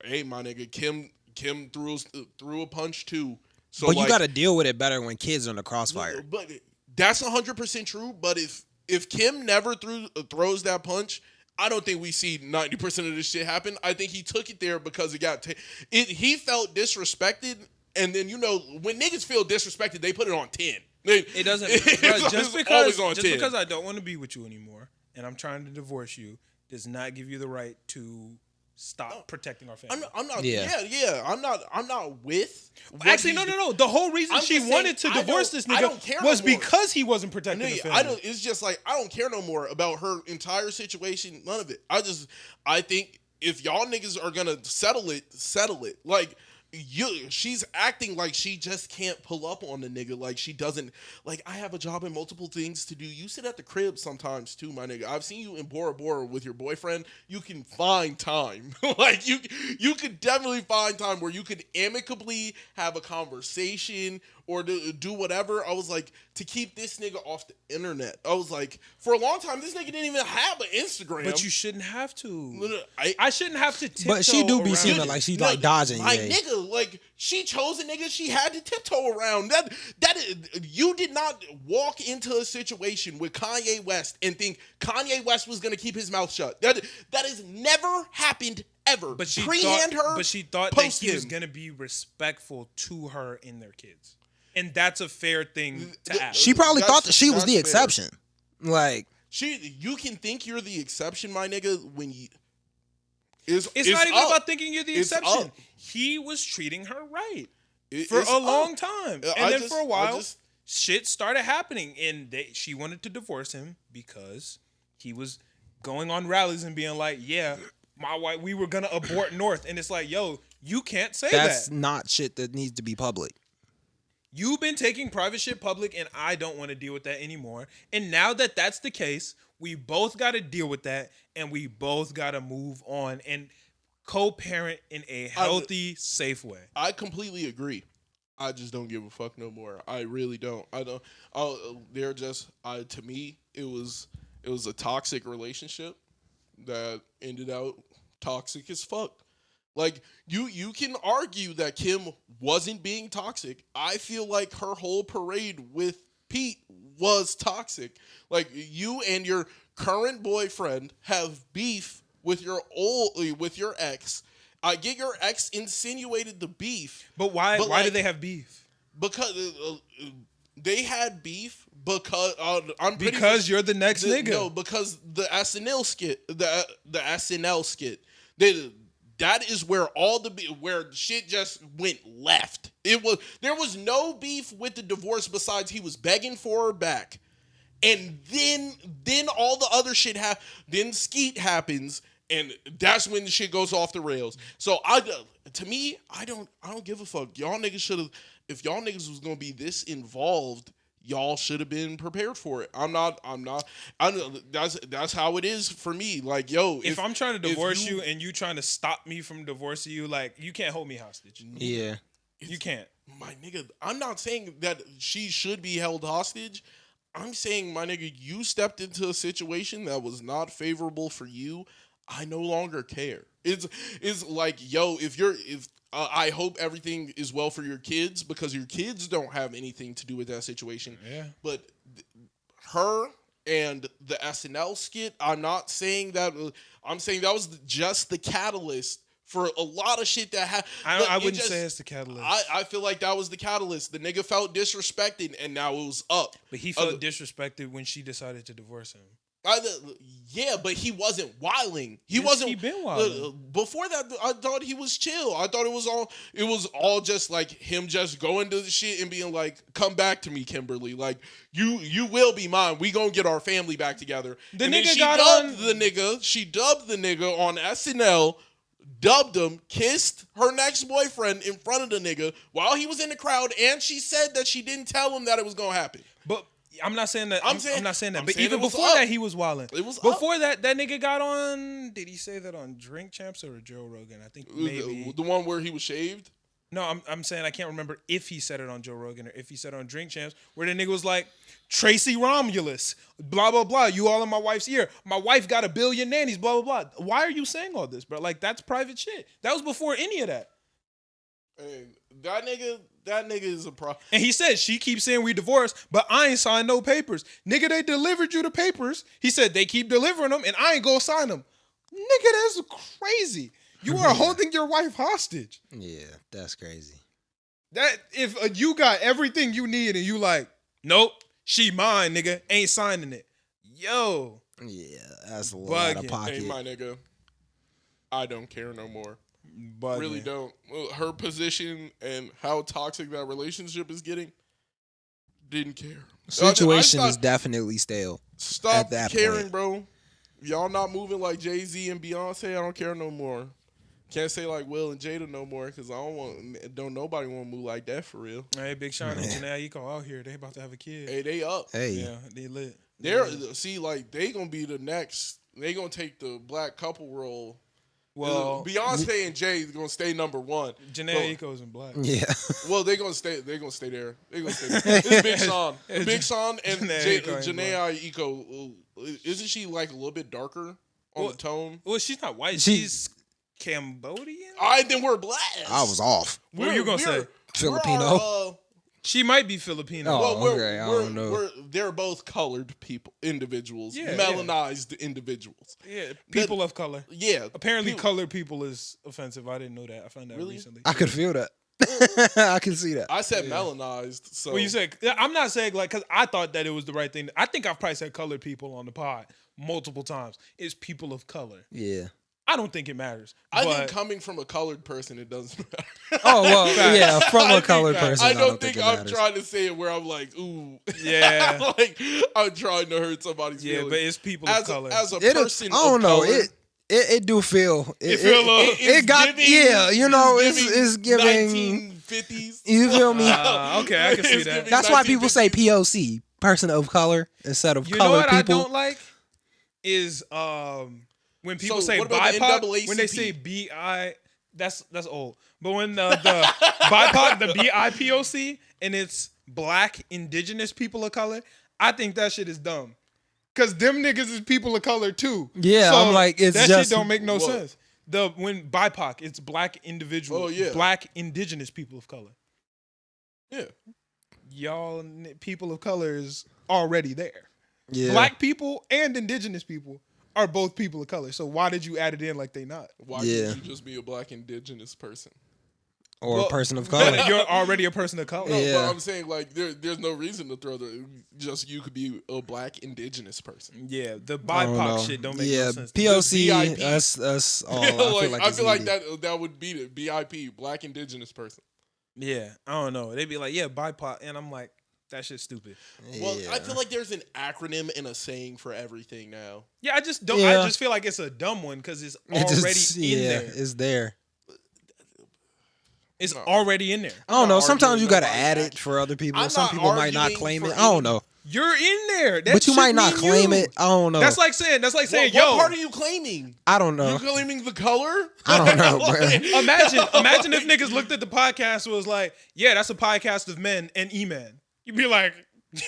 hey, my nigga, Kim threw a punch too. So but you got to deal with it better when kids are in the crossfire. But that's 100% true. But if Kim never throws that punch, I don't think we see 90% of this shit happen. I think he took it there because he felt disrespected. And then, when niggas feel disrespected, they put it on 10. It doesn't. Just because I don't want to be with you anymore and I'm trying to divorce you does not give you the right to stop protecting our family. I'm not. Yeah. I'm not with. Actually, no. The whole reason she wanted to divorce this nigga was because he wasn't protecting the family. It's just like I don't care no more about her entire situation. None of it. I think if y'all niggas are gonna settle it. Like. She's acting like she just can't pull up on the nigga. Like she doesn't. Like I have a job and multiple things to do. You sit at the crib sometimes too, my nigga. I've seen you in Bora Bora with your boyfriend. You can find time. Like you could definitely find time where you could amicably have a conversation or do whatever. I was like, to keep this nigga off the internet. I was like, for a long time, this nigga didn't even have an Instagram. But you shouldn't have to. I shouldn't have to tiptoe. But she do be around. seeming like she like dodging. My nigga, like she chose a nigga she had to tiptoe around. That you did not walk into a situation with Kanye West and think Kanye West was gonna keep his mouth shut. That has never happened ever. But she Pre-hand thought, her. But she thought that he was gonna be respectful to her and their kids. And that's a fair thing to ask. She probably thought that she was that's the fair. exception. Like, You can think you're the exception, my nigga, when you. It's not even about thinking you're the It's exception. up. He was treating her right It's for a up. long time. And then for a while, just- shit started happening. And she wanted to divorce him because he was going on rallies and being like, yeah, my wife, we were going to abort North. And it's like, yo, you can't say that's that. not shit that needs to be public. You've been taking private shit public, and I don't want to deal with that anymore. And now that that's the case, we both got to deal with that, and we both got to move on and co-parent in a healthy, safe way. I completely agree. I just don't give a fuck no more. I really don't. I don't. They're just. To me, it was a toxic relationship that ended out toxic as fuck. Like, you can argue that Kim wasn't being toxic. I feel like her whole parade with Pete was toxic. Like, you and your current boyfriend have beef with your ex. I get your ex insinuated the beef. But why do they have beef? Because they had beef because You're the next nigga. No, because the SNL skit, the SNL skit, that is where where shit just went left. There was no beef with the divorce besides he was begging for her back, and then all the other shit then Skeet happens, and that's when the shit goes off the rails. So to me, I don't give a fuck. Y'all niggas should have. If y'all niggas was gonna be this involved, y'all should have been prepared for it. I'm not. That's how it is for me. Like, yo, if I'm trying to divorce you and you trying to stop me from divorcing you, like, you can't hold me hostage. Yeah. You can't. My nigga, I'm not saying that she should be held hostage. I'm saying, my nigga, you stepped into a situation that was not favorable for you. I no longer care. It's like, yo, I hope everything is well for your kids, because your kids don't have anything to do with that situation. Yeah. But her and the SNL skit, I'm not saying that. I'm saying that was just the catalyst for a lot of shit that happened. I wouldn't say it's the catalyst. I feel like that was the catalyst. The nigga felt disrespected, and now it was up. But he felt disrespected when she decided to divorce him. Yeah, but he wasn't wilding. He Yes, wasn't. he been wilding. Before that, I thought he was chill. I thought it was all just like him just going to the shit and being like, "Come back to me, Kimberly. Like, you will be mine. We gonna get our family back together." The and nigga then she dubbed the nigga on SNL. Dubbed him, kissed her next boyfriend in front of the nigga while he was in the crowd, and she said that she didn't tell him that it was gonna happen. But I'm not saying that. I'm not saying that. I'm But saying even it was before up. that, he was wilding. It was before that nigga got on. Did he say that on Drink Champs or Joe Rogan? I think maybe The one where he was shaved. No, I'm saying I can't remember if he said it on Joe Rogan or if he said it on Drink Champs, where the nigga was like, Tracy Romulus, blah, blah, blah. You all in my wife's ear. My wife got 1 billion nannies, blah, blah, blah. Why are you saying all this, bro? Like, that's private shit. That was before any of that. And that nigga is a pro. And he said, she keeps saying we divorced, but I ain't signed no papers. Nigga, they delivered you the papers. He said they keep delivering them, and I ain't gonna sign them. Nigga, that's crazy. You are holding your wife hostage. Yeah, that's crazy. That if you got everything you need and you like, nope, she mine, nigga, ain't signing it. Yo. Yeah, that's a lot of Bugging. pocket. Hey, my nigga, I don't care no more. Bugging. Really don't. Her position and how toxic that relationship is getting, didn't care. Situation I is definitely stale. Stop at that caring, point. bro. Y'all not moving like Jay-Z and Beyonce. I don't care no more. Can't say like Will and Jada no more, because don't nobody want to move like that for real. Hey, Big Sean and Janae Eco out here. They about to have a kid. Hey, they up. Hey, Yeah, they lit. See, like, they gonna be the next. They gonna take the black couple role. Well, Beyonce and Jay gonna stay number one. Janae Eco's in black. yeah. Well, they gonna stay. They gonna stay there. They gonna stay there. It's Big Sean. Big Sean and Janae Aiko ain't Janae Eiko. Isn't she like a little bit darker on the tone? Well, she's not white. She's Cambodian. Then we're black. I was off. What were you gonna say? Filipino? She might be Filipino. Oh. Well, okay, I don't know. They're both colored individuals, Yeah, melanized individuals. Yeah, people of color. Yeah, Apparently, colored people is offensive. I didn't know that. I found out Really? recently. I could feel that. I can see that. I said melanized. So Well, you said I'm not saying like because I thought that it was the right thing. I think I've probably said colored people on the pod multiple times. It's people of color. Yeah. I don't think it matters. I but think coming from a colored person, it doesn't matter. Oh well, yeah, from I a colored think- person. I don't think think it I'm matters. trying to say it where I'm like, ooh, Yeah. like I'm trying to hurt somebody's yeah, feelings. but it's people of as color. as a It, person, I don't of know. color, It do feel. It feel a little- it got giving- you know. It's giving. 1950s. You feel me? Okay, I can see It's that. giving That's why people say 1950s. POC, person of color, instead of You know colored what I people. don't like is when people So say what about the BIPOC, when they NAACP? say BI, that's old. But when the BIPOC, the BIPOC, and it's black indigenous people of color, I think that shit is dumb. Cause them niggas is people of color too. Yeah, I'm like, it's that just- shit don't make no what? sense. When BIPOC, it's black individual, Oh, yeah. black indigenous people of color. Yeah. Y'all people of color is already there. Yeah. Black people and indigenous people are both people of color. So why did you add it in like they not? Why Yeah. can't you just be a black indigenous person? or Well, a person of color. You're already a person of color. No, Yeah. but I'm saying like there's no reason to throw just you could be a black indigenous person. Yeah, the I don't know. BIPOC shit don't make yeah, no sense. POC. VIP. That's all. Like, I feel like that. that would be the BIP, black indigenous person. Yeah, I don't know. They'd be like, yeah, BIPOC, and I'm like, that shit's stupid. Well, I feel like there's an acronym and a saying for everything now. Yeah, I just don't. Yeah. I just feel like it's a dumb one because it's It already just, in yeah, there. it's there. It's No. already in there. I don't not know. Sometimes arguing you gotta nobody's add it action. for other people. I'm Some not people might not arguing claim for it. I don't any- know. You're in there. That But you shit might not mean claim you. it. I don't know. That's like saying, What yo, part are you claiming? I don't know. You claiming the color? I don't know, bro. imagine if niggas looked at the podcast and was like, yeah, that's a podcast of men and E-Man. You'd be like,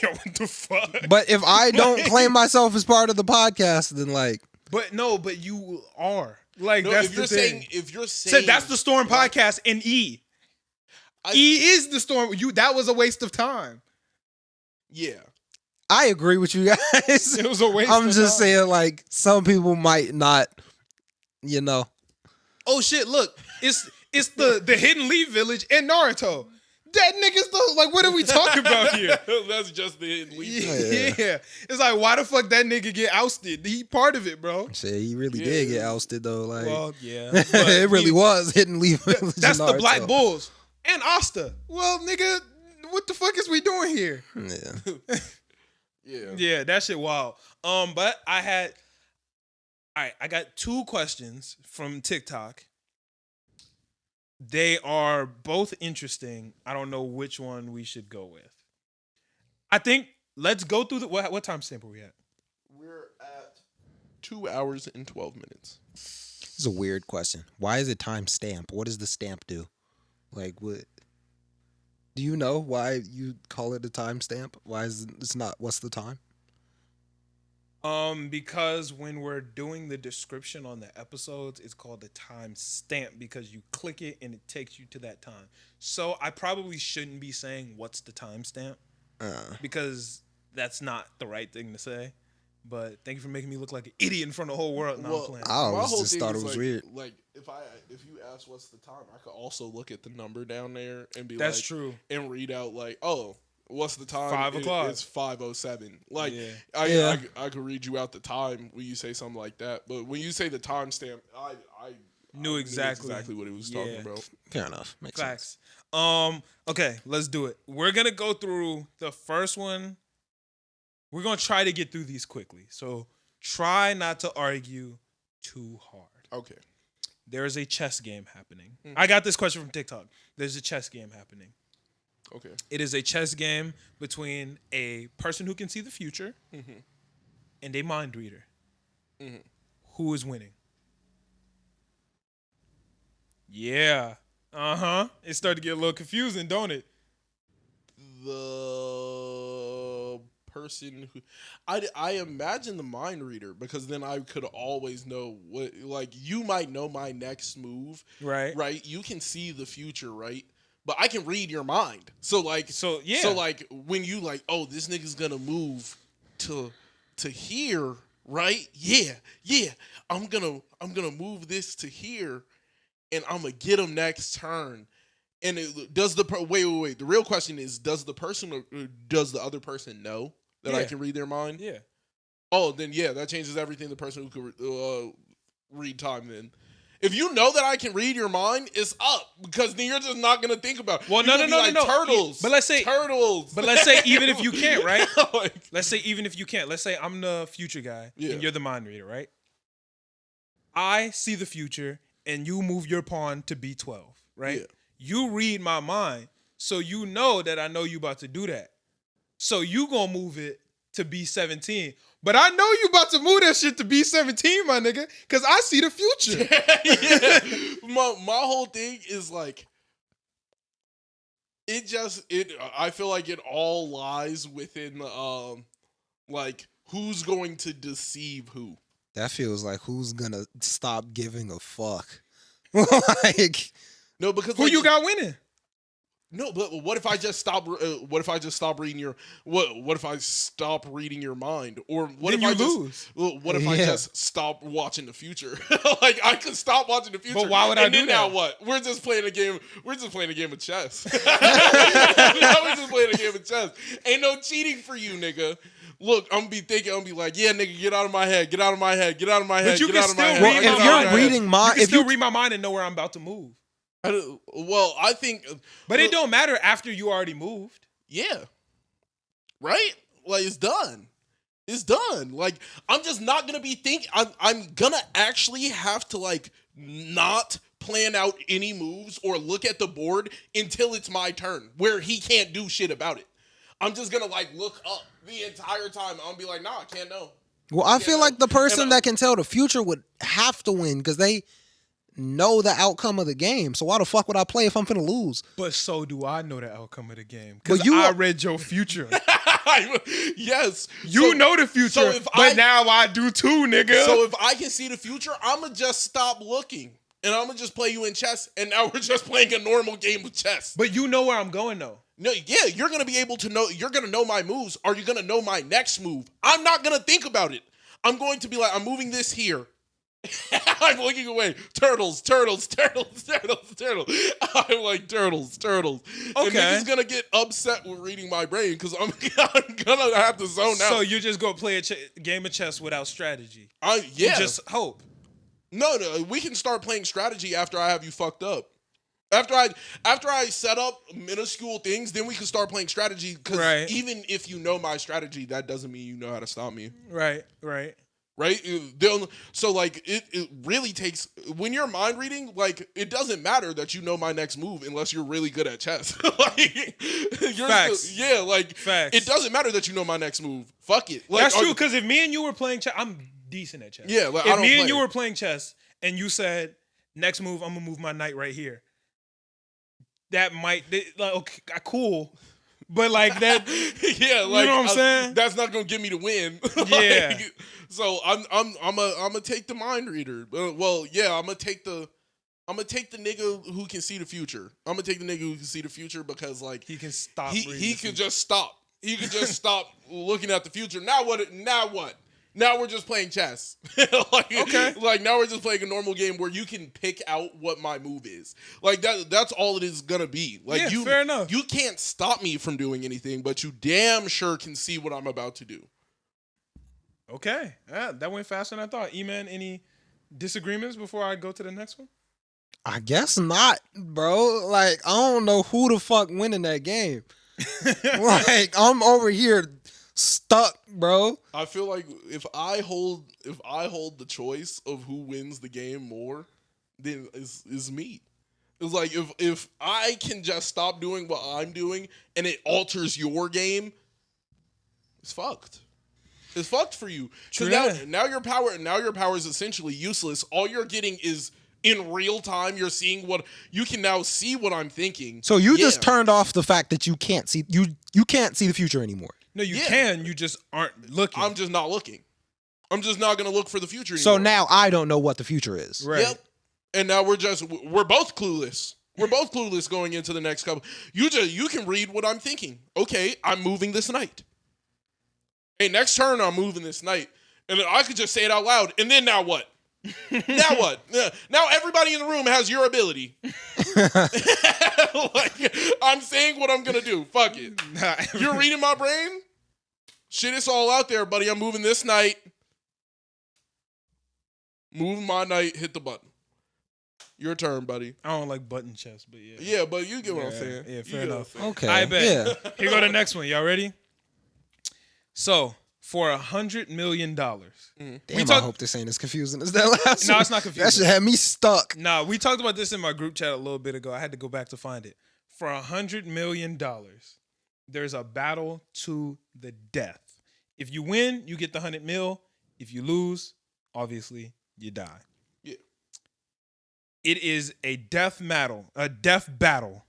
yo, what the fuck? But if I don't claim myself as part of the podcast, then like, But you are. Like, No, that's if the you're thing. saying if you're saying Said that's the Storm podcast in E. E is the Storm. That was a waste of time. yeah. I agree with you guys. It was a waste I'm of just time. saying, like, some people might not, you know. Oh shit, look. It's the Hidden Leaf Village and Naruto. That nigga's the, like, what are we talking about here? That's just the lead. Yeah. It's like, why the fuck that nigga get ousted? He part of it, bro. Shit, he really Yeah. did get ousted though. Like, Well, yeah. it really was hidden leave. That's the Black Bulls and Asta. Well, nigga, what the fuck is we doing here? Yeah. Yeah. Yeah, that shit wild. But I got 2 questions from TikTok. They are both interesting. I don't know which one we should go with. I think let's go through what time stamp are we at? We're at 2 hours and 12 minutes. This is a weird question. Why is it time stamp? What does the stamp do? Like, what? Do you know why you call it a time stamp? Why is it's not? What's the time? Because when we're doing the description on the episodes, it's called a time stamp because you click it and it takes you to that time. So I probably shouldn't be saying what's the time stamp because that's not the right thing to say. But thank you for making me look like an idiot in front of the whole world. No, I'm playing. I My always whole just thing thought it is, was like, weird. Like if you ask what's the time, I could also look at the number down there and be That's like, true. and read out like, oh, what's the time? 5 o'clock. It's 5:07. Like Yeah. Yeah. I could read you out the time when you say something like that. But when you say the timestamp, I Knew exactly. what he was talking Yeah. about. Fair enough. Makes sense. Facts. Okay, let's do it. We're gonna go through the first one. We're gonna try to get through these quickly. So try not to argue too hard. Okay. There is a chess game happening. I got this question from TikTok. There's a chess game happening. Okay. It is a chess game between a person who can see the future and a mind reader. Who is winning? Yeah. It started to get a little confusing, don't it? The person who I imagine the mind reader, because then I could always know what, like, you might know my next move, Right. right? You can see the future, right? But I can read your mind. So like yeah. So like when you like, oh, this nigga's gonna move to here, right? Yeah. I'm gonna move this to here and I'm gonna get him next turn. And does the wait. The real question is, does the person or does the other person know that I can read their mind? Yeah. Oh, then that changes everything. The person who could read time. Then, if you know that I can read your mind, it's up because then you're just not gonna think about it. Well, no. Turtles. But let's say turtles. But let's say even if you can't, right? Like, Let's say even if you can't. Let's say I'm the future guy and you're the mind reader, right? I see the future and you move your pawn to B12, right? Yeah. You read my mind, so you know that I know you about to do that. So you gonna move it to B17. But I know you about to move that shit to B17, my nigga, because I see the future. My whole thing is like, I feel like it all lies within like who's going to deceive who. That feels like who's gonna stop giving a fuck. Like, No, because Who you got winning? No, but what if I just stop? What if I just stop reading your? What if I stop reading your mind? Or what Then if I you just lose. What if I just stop watching the future? Like I could stop watching the future. But why would I do that? Now what? We're just playing a game. We're just playing a game of chess. Now we're just playing a game of chess. Ain't no cheating for you, nigga. Look, I'm gonna be thinking. I'm gonna be like, yeah, nigga, get out of my head. Get out of my head. Get out of my head. But you get can out of my still head. read well, my if mind. you're reading mind, You can if still you read my mind and know where I'm about to move. Well, I think. But it don't matter after you already moved. Yeah. Right? Like it's done. It's done. Like I'm just not gonna be thinking. I'm gonna actually have to like not plan out any moves or look at the board until it's my turn, where he can't do shit about it. I'm just gonna like look up the entire time. I'm gonna be like, nah, I can't know. well, I feel like the person that can tell the future would have to win because they know the outcome of the game. So why the fuck would I play if I'm finna lose? But so do I know the outcome of the game. Because But you I are- read your future. Yes. You know the future, so if but now I do too, nigga. So if I can see the future, I'm gonna just stop looking. And I'm gonna just play you in chess, and now we're just playing a normal game of chess. But you know where I'm going, though. No, yeah, you're gonna be able to know. You're gonna know my moves. Are you gonna know my next move? I'm not gonna think about it. I'm going to be like, I'm moving this here. I'm looking away. Turtles. I'm like turtles. Okay. And niggas gonna get upset with reading my brain because I'm gonna have to zone out. So you're just going to play a game of chess without strategy. Yeah. You just hope. No, we can start playing strategy after I have you fucked up. After I set up minuscule things, then we can start playing strategy. Because even if you know my strategy, that doesn't mean you know how to stop me. Right. So like it really takes, when you're mind reading, like it doesn't matter that you know my next move unless you're really good at chess. Like Facts. Facts. It doesn't matter that you know my next move. Fuck it. Like, That's true, because if me and you were playing chess, I'm decent at chess. Yeah, like, if me and you were playing chess and you said, next move, I'm gonna move my knight right here. That might like okay, cool. But like that, yeah, like you know what I'm saying. That's not gonna give me the win. Yeah. So I'm gonna take the mind reader. Well, yeah, I'm gonna take the nigga who can see the future. I'm gonna take the nigga who can see the future because like he can stop. He can just stop. He can just stop looking at the future. Now what? Now we're just playing chess. Okay. Like now we're just playing a normal game where you can pick out what my move is. Like that's all it is gonna be. Like yeah, fair enough. You can't stop me from doing anything, but you damn sure can see what I'm about to do. Okay. That went faster than I thought. E-Man, any disagreements before I go to the next one? I guess not, bro. Like, I don't know who the fuck winning that game. Like, I'm over here stuck, bro. I feel like if I hold the choice of who wins the game more, then is me. It's like if I can just stop doing what I'm doing and it alters your game, it's fucked. It's fucked for you. Because now your power is essentially useless. All you're getting is in real time. You're seeing you can now see what I'm thinking. So you just turned off the fact that you can't see you can't see the future anymore. No, you can. You just aren't looking. I'm just not looking. I'm just not gonna look for the future anymore. So now I don't know what the future is. Right. Yep. And now we're both clueless. We're both clueless going into the next couple. You can read what I'm thinking. Okay, I'm moving this knight. Hey, next turn I'm moving this knight. And then I could just say it out loud. And then now what? Now what? Now everybody in the room has your ability. Like, I'm saying what I'm gonna do. Fuck it. You're reading my brain? Shit, it's all out there, buddy. I'm moving this night. Move my night, hit the button. Your turn, buddy. I don't like button chess, but yeah. Yeah, but you get what I'm saying. Yeah, You fair get what enough. I'm saying. Okay. I bet. Yeah. Here go the next one. Y'all ready? So, for $100 million. Damn, We talk- I hope this ain't as confusing as that last No, one. it's not confusing. That should have me stuck. Nah, we talked about this in my group chat a little bit ago. I had to go back to find it. For $100 million, there's a battle to the death. If you win, you get the 100 mil. If you lose, obviously, you die. Yeah. It is a death battle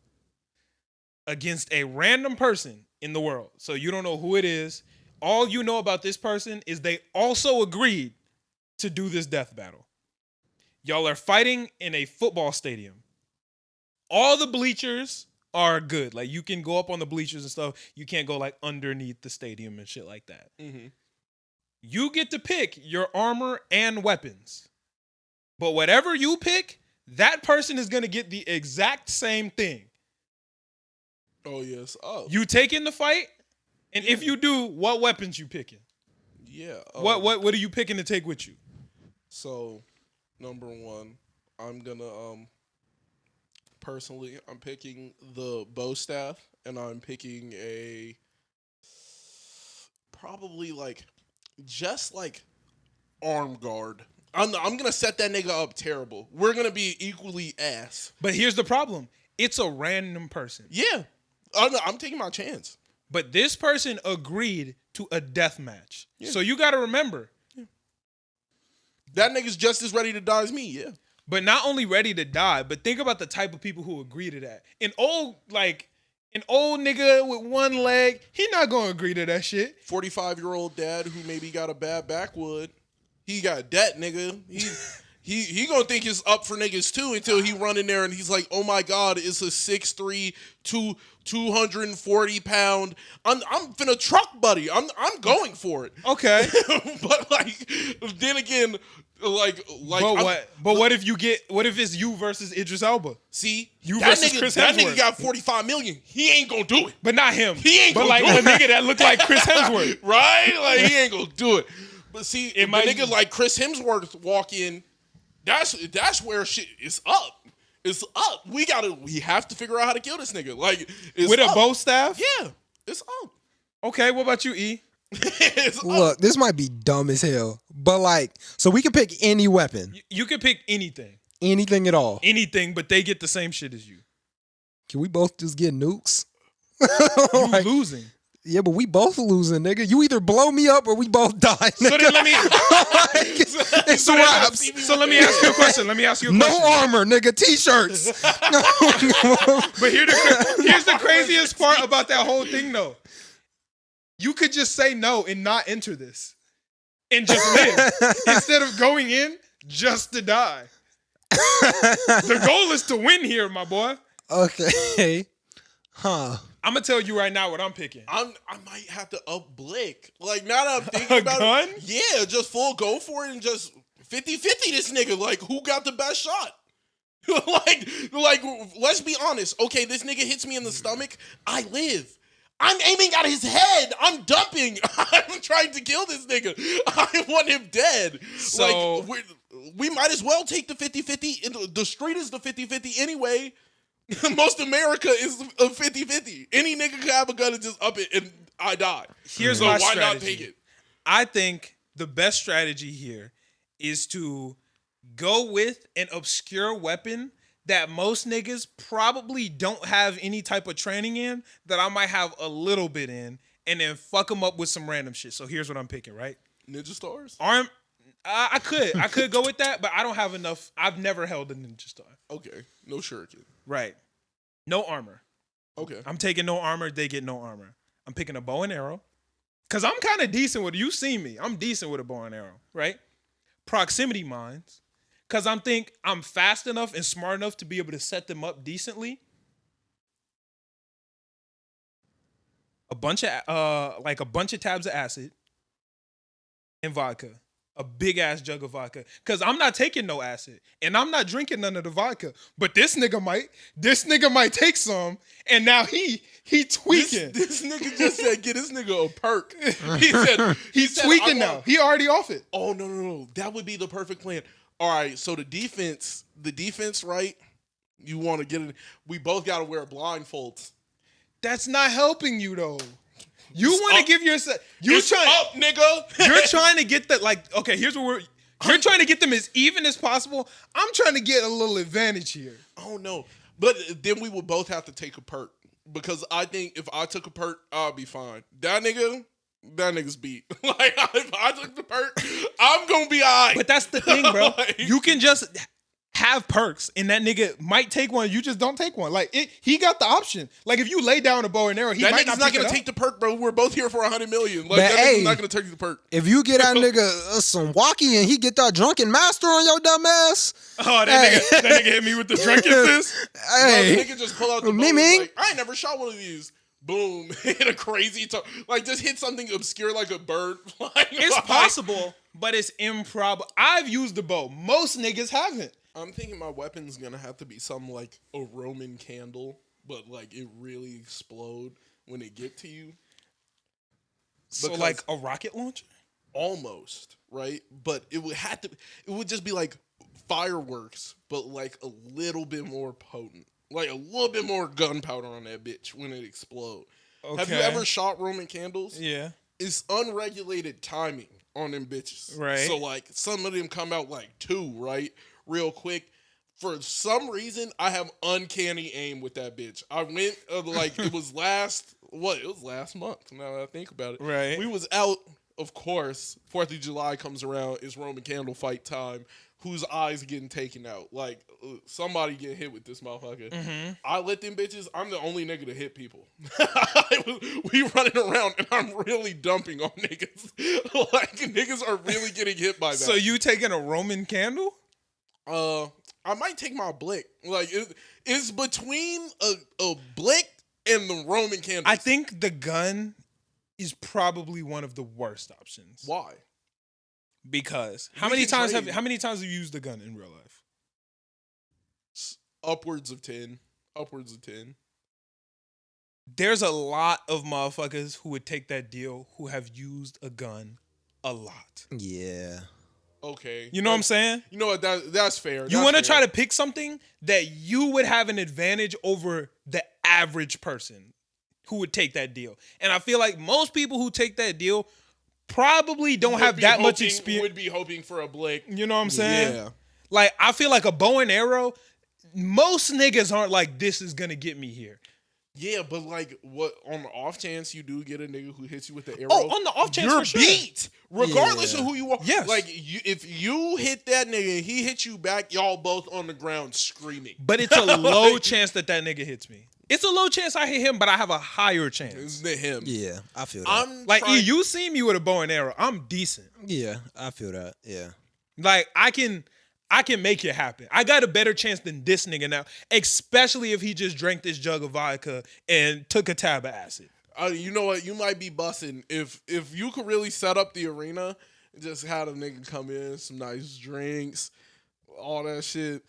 against a random person in the world. So you don't know who it is. All you know about this person is they also agreed to do this death battle. Y'all are fighting in a football stadium. All the bleachers are good. Like, you can go up on the bleachers and stuff. You can't go like underneath the stadium and shit like that. Mm-hmm. You get to pick your armor and weapons. But whatever you pick, that person is going to get the exact same thing. Oh, yes. Oh. You take in the fight, and if you do, what weapons you picking? Yeah. What are you picking to take with you? So, number one, I'm gonna personally, I'm picking the bow staff, and I'm picking a probably just arm guard. I'm gonna set that nigga up terrible. We're gonna be equally ass. But here's the problem. It's a random person. Yeah, I'm taking my chance. But this person agreed to a death match. Yeah. So you got to remember. That nigga's just as ready to die as me. Yeah. But not only ready to die, but think about the type of people who agree to that. An old nigga with one leg, he not gonna agree to that shit. 45-year-old dad who maybe got a bad backwood. He got debt, nigga. He gonna think it's up for niggas too until he run in there and he's like, oh my God, it's a 6'3", 240 pound. I'm finna truck buddy. I'm going for it. Okay. But then again, But what if it's you versus Idris Elba? See, You that versus nigga, Chris that Hemsworth. nigga got 45 million. He ain't gonna do it. But not him. He ain't but gonna like do a it. nigga that look like Chris Hemsworth. Right? Like, he ain't gonna do it. But see, if a might- nigga like Chris Hemsworth walk in, that's where shit is up. It's up. We have to figure out how to kill this nigga. Like, it's With a up. bow staff? Yeah, it's up. Okay, what about you, E? It's up. Look, this might be dumb as hell, but so we can pick any weapon, You can pick anything. anything at all. Anything, but they get the same shit as you. Can we both just get nukes? You Like, losing. yeah, but we both losing, nigga. You either blow me up or we both die, nigga. So then let me It's raps. So let me ask you a question. No armor, nigga. T-shirts. But here's the craziest part about that whole thing, though. You could just say no and not enter this, and just live instead of going in just to die. The goal is to win here, my boy. Okay. Huh. I'm gonna tell you right now what I'm picking. I might have to up Blick. Like, now that I'm thinking A about gun? it, yeah, just full go for it and just 50-50 this nigga. Like, who got the best shot? like, let's be honest. Okay, this nigga hits me in the stomach. I live. I'm aiming at his head. I'm dumping. I'm trying to kill this nigga. I want him dead. So- like, we might as well take the 50-50. The street is the 50-50 anyway. Most America is a 50-50. Any nigga can have a gun and just up it and I die. Here's so my why strategy. not take it? I think the best strategy here is to go with an obscure weapon that most niggas probably don't have any type of training in, that I might have a little bit in, and then fuck them up with some random shit. So here's what I'm picking, right? Ninja stars? I could go with that, but I don't have enough. I've never held a ninja star. Okay. No shuriken. Right. No armor. Okay. I'm taking no armor. They get no armor. I'm picking a bow and arrow. Because I'm kind of decent with it. You see me. I'm decent with a bow and arrow, right? Proximity mines. Because I'm fast enough and smart enough to be able to set them up decently. A bunch of tabs of acid and vodka. a big ass jug of vodka. Cause I'm not taking no acid. And I'm not drinking none of the vodka. But this nigga might. This nigga might take some. And now he tweaking. This nigga just said, get this nigga a perk. He said, tweaking now. He already off it. Oh, no. That would be the perfect plan. All right, so the defense, right? You want to get it. We both got to wear blindfolds. That's not helping you, though. You want to give yourself. It's up, nigga. You're trying to get the, like, okay, here's what you're trying to get them as even as possible. I'm trying to get a little advantage here. Oh, no. But then we would both have to take a perk. Because I think if I took a perk, I'll be fine. That nigga's beat. Like, if I took the perk, I'm going to be all right. But that's the thing, bro. Like, You can just have perks, and that nigga might take one. You just don't take one. Like, he got the option. Like, if you lay down a bow and arrow, he that might nigga's not going to take the perk, bro. We're both here for 100 million. Like, But, that hey, nigga's not going to take the perk. If you get that nigga some walkie and he get that drunken master on your dumb ass, Oh, that nigga hit me with the drunken fist. hey, No, the nigga just pull out the bow. Ming. Like, I ain't never shot one of these. Boom. Hit a crazy like, just hit something obscure like a bird. It's possible, but it's improbable. I've used the bow. Most niggas haven't. I'm thinking my weapon's gonna have to be something like a Roman candle, but like it really explode when it get to you. So Because- like a rocket launcher? Almost, right? But it would just be like fireworks, but like a little bit more potent. Like a little bit more gunpowder on that bitch when it explode. Okay. Have you ever shot Roman candles? Yeah. It's unregulated timing on them bitches. Right. So like some of them come out like 2, right? Real quick. For some reason, I have uncanny aim with that bitch. I went like it was last month. Now that I think about it. Right. We was out, of course. 4th of July comes around. It's Roman candle fight time. Whose eyes getting taken out? Like somebody getting hit with this motherfucker. Mm-hmm. I lit them bitches. I'm the only nigga to hit people. We running around and I'm really dumping on niggas. Like niggas are really getting hit by that. So you taking a Roman candle? I might take my blick. Like it's between a blick and the Roman candle. I think the gun is probably one of the worst options. Why? Because We how many can times trade. have you used the gun in real life? Upwards of 10. There's a lot of motherfuckers who would take that deal who have used a gun a lot. yeah. Okay. You know what I'm saying? You know what? That's fair. You want to try to pick something that you would have an advantage over the average person who would take that deal. And I feel like most people who take that deal probably don't have that much experience. Would be hoping for a blick. You know what I'm saying? Yeah. Like, I feel like a bow and arrow, most niggas aren't like, this is going to get me here. Yeah, but like, what on the off chance you do get a nigga who hits you with the arrow? Oh, on the off chance, you're for sure. beat, regardless Yeah. of who you are. Yes. Like, if you hit that nigga and he hits you back, y'all both on the ground screaming. But it's a low chance that nigga hits me. It's a low chance I hit him, but I have a higher chance. It's the him. Yeah, I feel that. I'm Like, trying- you see me with a bow and arrow, I'm decent. Yeah, I feel that. Yeah. Like, I can make it happen. I got a better chance than this nigga now, especially if he just drank this jug of vodka and took a tab of acid. You know what? You might be busting if you could really set up the arena and just had a nigga come in, some nice drinks, all that shit.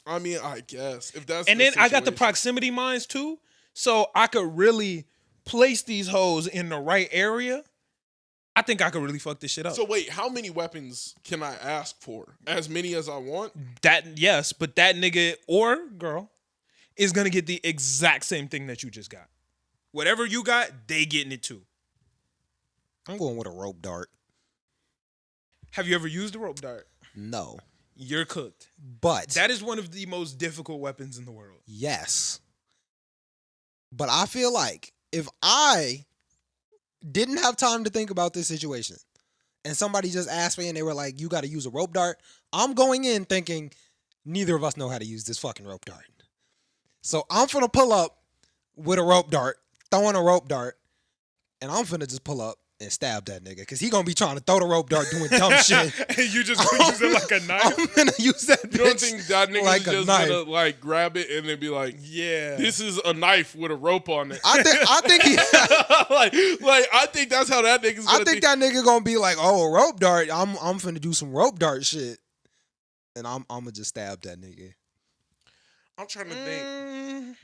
I mean, I guess if that's And the then I got the situation. proximity mines too, so I could really place these hoes in the right area. I think I could really fuck this shit up. So wait, how many weapons can I ask for? As many as I want? Yes, but that nigga or girl is gonna get the exact same thing that you just got. Whatever you got, they getting it too. I'm going with a rope dart. Have you ever used a rope dart? No. You're cooked. But That is one of the most difficult weapons in the world. yes. But I feel like if I didn't have time to think about this situation and somebody just asked me and they were like, you got to use a rope dart, I'm going in thinking neither of us know how to use this fucking rope dart. So I'm finna pull up with a rope dart, throwing a rope dart, and I'm finna just pull up and stab that nigga because he gonna be trying to throw the rope dart doing dumb shit. And you just gonna use it like a knife? I'm gonna use that bitch You don't think that nigga like is a just knife. gonna like grab it and then be like, Yeah. "This is a knife with a rope on it." I think he. like I think that's how that nigga's gonna I think that nigga gonna be like, oh, a rope dart. I'm finna do some rope dart shit, and I'm gonna just stab that nigga. I'm trying to think.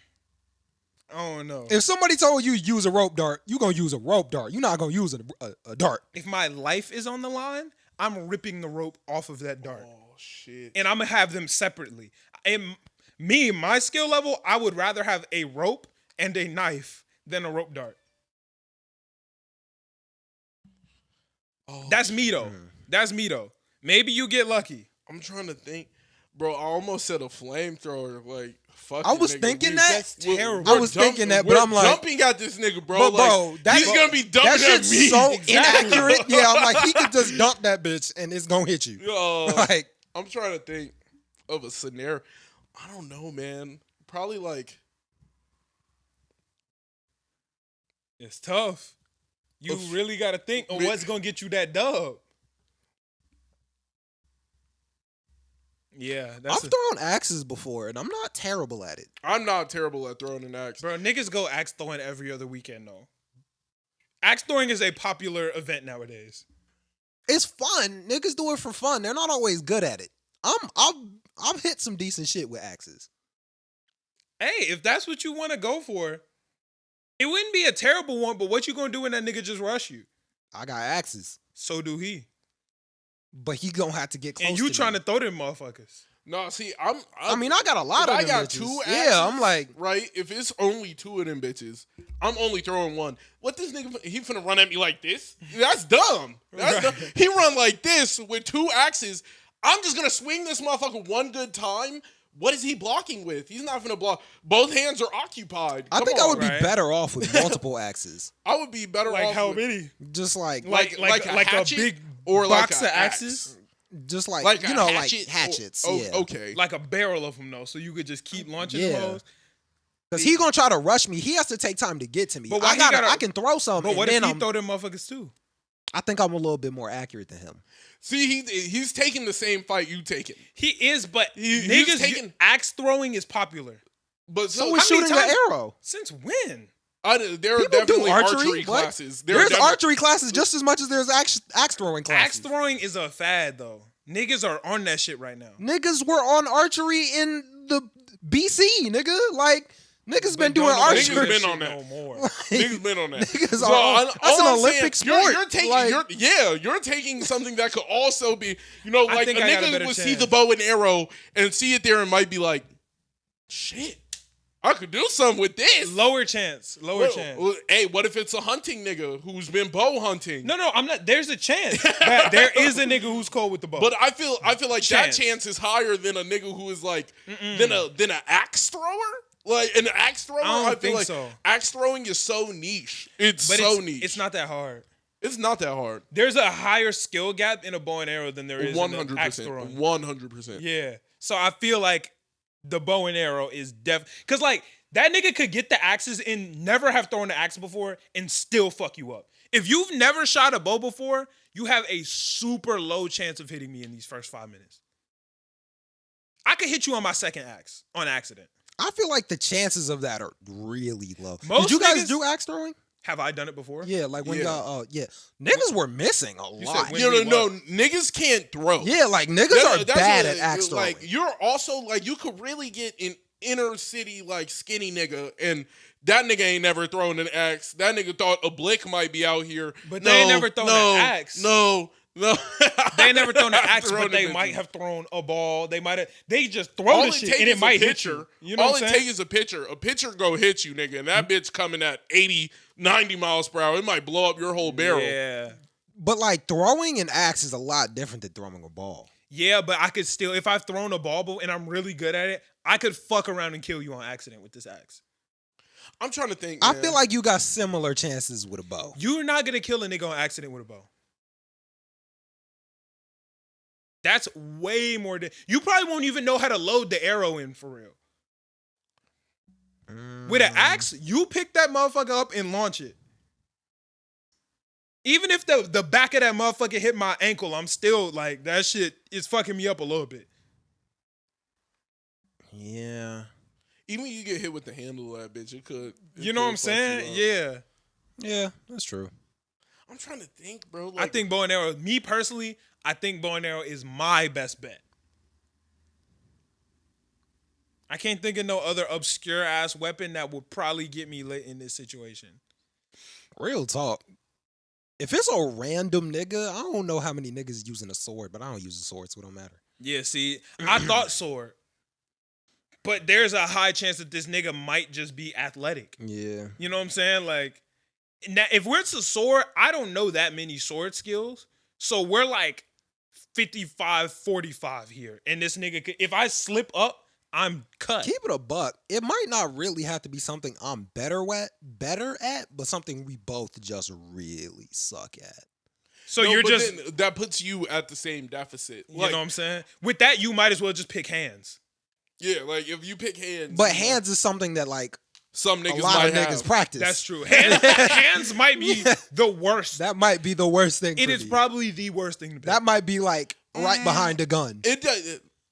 I don't know. If somebody told you use a rope dart, you gonna use a rope dart. You're not gonna use a dart. If my life is on the line, I'm ripping the rope off of that dart. Oh shit. And I'm gonna have them separately. And my skill level, I would rather have a rope and a knife than a rope dart. Oh, That's me though. That's me though. Maybe you get lucky. I'm trying to think, bro. I almost said a flamethrower. Like, fuck. I it, was nigga. thinking that. That's terrible. I was thinking that, but I'm like, jumping at this nigga, bro. but bro, like, that- he's gonna be that dumping at shit's me. so Exactly. inaccurate. Yeah, I'm like, he could just dunk that bitch and it's gonna hit you. Like, I'm trying to think of a scenario. I don't know, man. Probably like It's tough. You really got to think on what's gonna get you that dub. Yeah, I've thrown axes before and I'm not terrible at it. I'm not terrible at throwing an axe. bro. Niggas go axe throwing every other weekend though. Axe throwing is a popular event nowadays. It's fun. Niggas do it for fun. They're not always good at it. I've hit some decent shit with axes. Hey, if that's what you want to go for, it wouldn't be a terrible one. But what you gonna do when that nigga just rush you? I got axes, So do he. but he gonna have to get close. And you to trying me. to throw them motherfuckers? No, see, I mean, I got a lot if of I them got bitches. two axes, Yeah, I'm like, right? If it's only two of them bitches, I'm only throwing one. What this nigga, he finna run at me like this? That's dumb. That's dumb. He run like this with two axes. I'm just gonna swing this motherfucker one good time. What is he blocking with? He's not gonna block. Both hands are occupied. I Come think I on. would be right? better off with multiple axes. I would be better Like off how with, many? Just like, Like a hatchet big or like box a of axe. axes? just like, Like you a know, hatchet like hatchets. or- yeah. Okay. Like a barrel of them though, so you could just keep launching Yeah. those. Because he gonna try to rush me. He has to take time to get to me. But why he gotta- I can throw something. But what and if then he throw them motherfuckers too? I think I'm a little bit more accurate than him. See, he's taking the same fight you taking. He is, but He's niggas taking- axe throwing is popular. But So how is many shooting times- an arrow. Since when? There are People do definitely archery? archery What? classes. There's archery classes just as much as there's axe throwing classes. Axe throwing is a fad though. Niggas are on that shit right now. Niggas were on archery in the BC, nigga. Like, niggas been doing Don't nobody Niggas do archery. been shit on that. No more. Niggas been on that. Niggas So, are that's all an I'm Olympic saying, sport. You're taking, Like- you're taking something that could also be, like a think I got a nigga better would see chance. the bow and arrow and see it there and might be like, shit, I could do something with this. Lower chance. Lower chance. Hey, what if it's a hunting nigga who's been bow hunting? No, I'm not. There's a chance that there is a nigga who's cold with the bow. But I feel like Chance. that chance is higher than a nigga who is like than an axe thrower. Like an axe thrower, I don't feel think like so. axe throwing is so niche. It's But so niche. It's not that hard. It's not that hard. There's a higher skill gap in a bow and arrow than there is in the axe 100%. throwing. 100%. Yeah. So I feel like the bow and arrow is because like that nigga could get the axes and never have thrown the axe before and still fuck you up. If you've never shot a bow before, you have a super low chance of hitting me in these first 5 minutes. I could hit you on my second axe on accident. I feel like the chances of that are really low. Most Did you guys niggas- do axe throwing? Have I done it before? Yeah, like when Yeah. y'all, niggas were missing a You lot. said when- No, niggas can't throw. Yeah, like niggas That- are that's bad what- at axe throwing. Like you're also like you could really get an inner city like skinny nigga and that nigga ain't never thrown an axe. That nigga thought a blick might be out here. But they ain't never thrown an axe. No. They ain't never thrown an axe, Thrown but they the might bitches. have thrown a ball. They just throw All the it shit takes and is it might a hit picture. you. You know All what it I'm takes saying? is a picture. A picture go hit you, nigga, and that bitch coming at 80, 90 miles per hour. It might blow up your whole barrel. Yeah. But like throwing an axe is a lot different than throwing a ball. Yeah, but I could still, if I've thrown a ball and I'm really good at it, I could fuck around and kill you on accident with this axe. I'm trying to think. I man. feel like you got similar chances with a bow. You're not gonna kill a nigga on accident with a bow. That's way more than you probably won't even know how to load the arrow in for real. With an axe, you pick that motherfucker up and launch it. Even if the back of that motherfucker hit my ankle, I'm still like, that shit is fucking me up a little bit. Yeah. Even when you get hit with the handle of that bitch, it could. You know what I'm saying? Yeah. Yeah, that's true. I'm trying to think, bro. I think bow and arrow, me personally, I think bow and arrow is my best bet. I can't think of no other obscure ass weapon that would probably get me lit in this situation. Real talk. If it's a random nigga, I don't know how many niggas using a sword, but I don't use a sword, so it don't matter. Yeah, see, I thought sword. But there's a high chance that this nigga might just be athletic. Yeah. You know what I'm saying? Like, now, if we're to sword, I don't know that many sword skills. So we're like 55-45 here. And this nigga could, if I slip up, I'm cut. Keep it a buck. It might not really have to be something I'm better at, but something we both just really suck at. So you're just then that puts you at the same deficit. You know what I'm saying? With that, you might as well just pick hands. Yeah, like if you pick hands. But hands is something that like some niggas a lot might of have. niggas practice. That's true. Hands might be the worst. That might be the worst thing. It is probably the worst thing to pick. That might be like right behind a gun.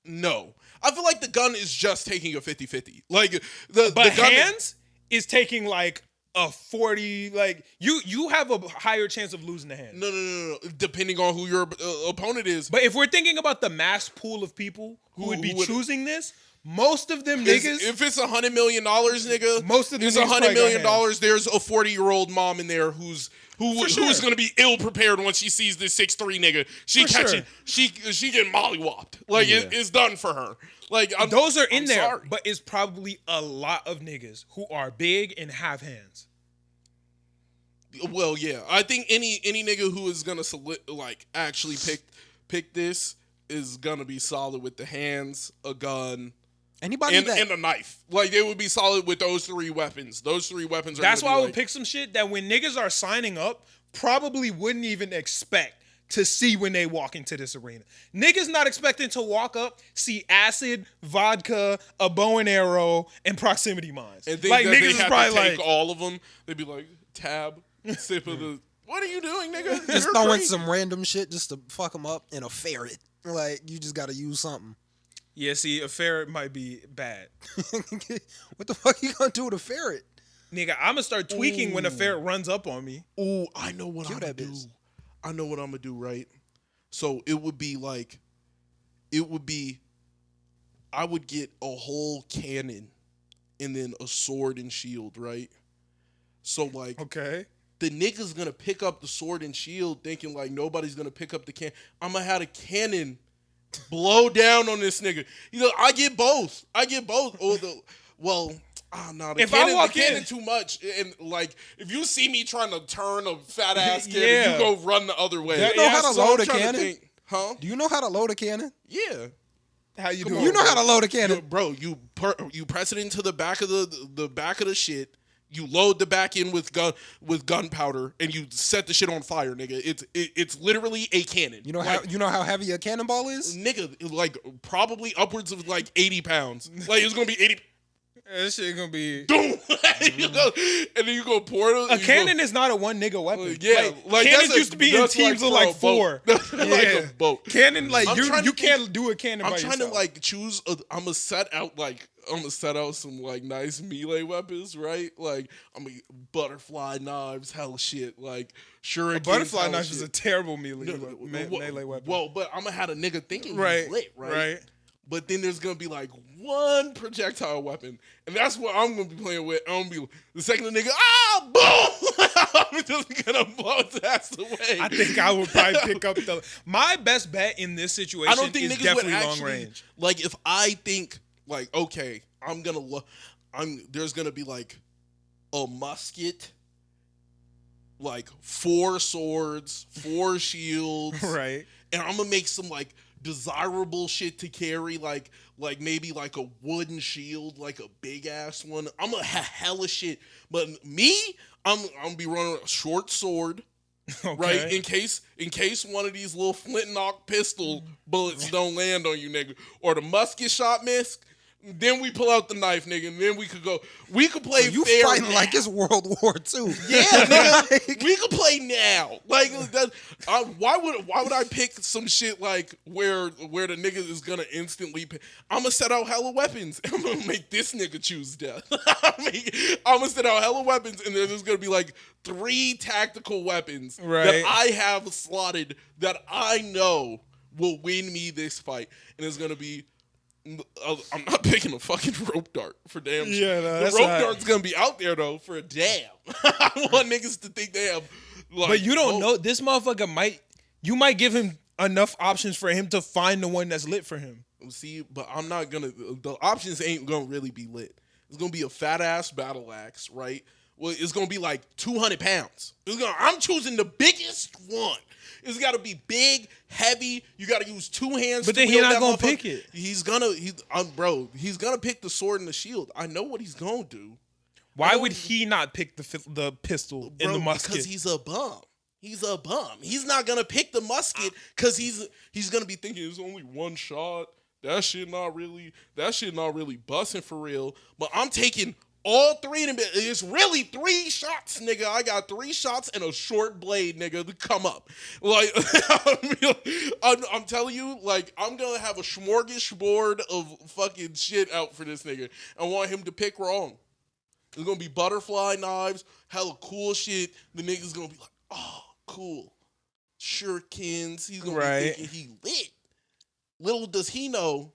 No. I feel like the gun is just taking a 50-50. Like but the gun hands is taking like a 40. Like you have a higher chance of losing the hand. No. Depending on who your opponent is. But if we're thinking about the mass pool of people who would be choosing this, most of them niggas. If it's $100 million, nigga, most of them it's niggas $100 million. hands. There's a 40-year-old mom in there who's going to be ill prepared when she sees this 6'3" nigga. She getting mollywopped. Like it's done for her. Like those are in there, sorry. but it's probably a lot of niggas who are big and have hands. Well, yeah, I think any nigga who is gonna actually pick this is gonna be solid with the hands, a gun, anybody and a knife. Like they would be solid with those three weapons. Those three weapons are. That's why I would pick some shit that when niggas are signing up, probably wouldn't even expect to see when they walk into this arena. Niggas not expecting to walk up, see acid, vodka, a bow and arrow, and proximity mines. And think like that niggas they is have probably to take like all of them. They'd be like, tab, sip of the. What are you doing, nigga? just You're throwing crazy. some random shit just to fuck them up and a ferret. Like you just got to use something. Yeah, see, a ferret might be bad. What the fuck you gonna do with a ferret? Nigga, I'm gonna start tweaking when a ferret runs up on me. Ooh, I know what I'm gonna do. bitch. I know what I'm gonna do, right? So it would be I would get a whole cannon and then a sword and shield, right? So like Okay. the nigga's gonna pick up the sword and shield thinking like nobody's gonna pick up the cannon. I'm gonna have a cannon blow down on this nigga. You know, I get both. Or no, the If cannon, I walk the cannon in- too much. And like, if you see me trying to turn a fat ass cannon, Yeah. you go run the other way. Do you know how to so load I'm a trying to cannon? think, huh? Do you know how to load a cannon? Yeah. How you Come doing? on, You know how bro. to load a cannon. Bro, you press it into the back of the back of the shit. You load the back in with gunpowder and you set the shit on fire, nigga. It's literally a cannon. You know how heavy a cannonball is? Nigga, like probably upwards of like 80 pounds. Like it's gonna be 80. This shit gonna be. Boom! You go, and then you go pour it. A cannon is not a one nigga weapon. Yeah, like cannons that's used to be in that's teams of for a like 4. boat. Like a boat. Cannon, like I'm trying you to can't do a cannon. I'm by trying yourself. to like choose. I'm gonna set out some like nice melee weapons, right? Like I'm gonna butterfly knives, hell shit. Like sure, a butterfly knife is a terrible melee weapon. Well, but I'm gonna have a nigga thinking he's right, lit, right? right. But then there's gonna be like one projectile weapon, and that's what I'm gonna be playing with. I'm gonna be the second the nigga, boom! I'm just gonna blow his ass away. I think I would probably pick up my best bet in this situation. I don't think is niggas would definitely actually long range. like if I think like okay, there's gonna be like a musket, like 4 swords, 4 shields, Right. and I'm gonna make some like desirable shit to carry, like maybe like a wooden shield, like a big ass one. I'm gonna have hella shit, but me, I'm gonna be running a short sword, Okay. right? In case one of these little flint knock pistol bullets don't land on you, nigga, or the musket shot miss. Then we pull out the knife, nigga, and then we could go. We could play You fair fighting now. like it's World War II. Yeah, nigga. We could play now. Like, why would I pick some shit like where the nigga is gonna instantly pick? I'm gonna set out hella weapons. I'm gonna make this nigga choose death. I'm gonna set out hella weapons, and there's just gonna be like 3 tactical weapons that I have slotted that I know will win me this fight, and it's gonna be. I'm not picking a fucking rope dart for damn shit. Yeah, no, the rope dart's gonna be out there though for a damn. I want niggas to think they have. Like, but you don't know. This motherfucker you might give him enough options for him to find the one that's lit for him. See, but I'm not gonna. The options ain't gonna really be lit. It's gonna be a fat ass battle axe, right? Well, it's gonna be like 200 pounds. I'm choosing the biggest one. It's got to be big, heavy. You got to use 2 hands. But to then he's not that gonna pick it. He's gonna pick the sword and the shield. I know what he's gonna do. Why would he not pick the pistol and the musket? Because he's a bum. He's a bum. He's not gonna pick the musket because he's gonna be thinking it's only one shot. That shit not really busting for real. But I'm taking all 3 of them. It's really 3 shots, nigga. I got 3 shots and a short blade, nigga, to come up. Like, I'm telling you, like, I'm gonna have a smorgasbord of fucking shit out for this nigga. I want him to pick wrong. It's gonna be butterfly knives, hella cool shit. The nigga's gonna be like, oh, cool. Shurikens. He's gonna be thinking he lit. Little does he know.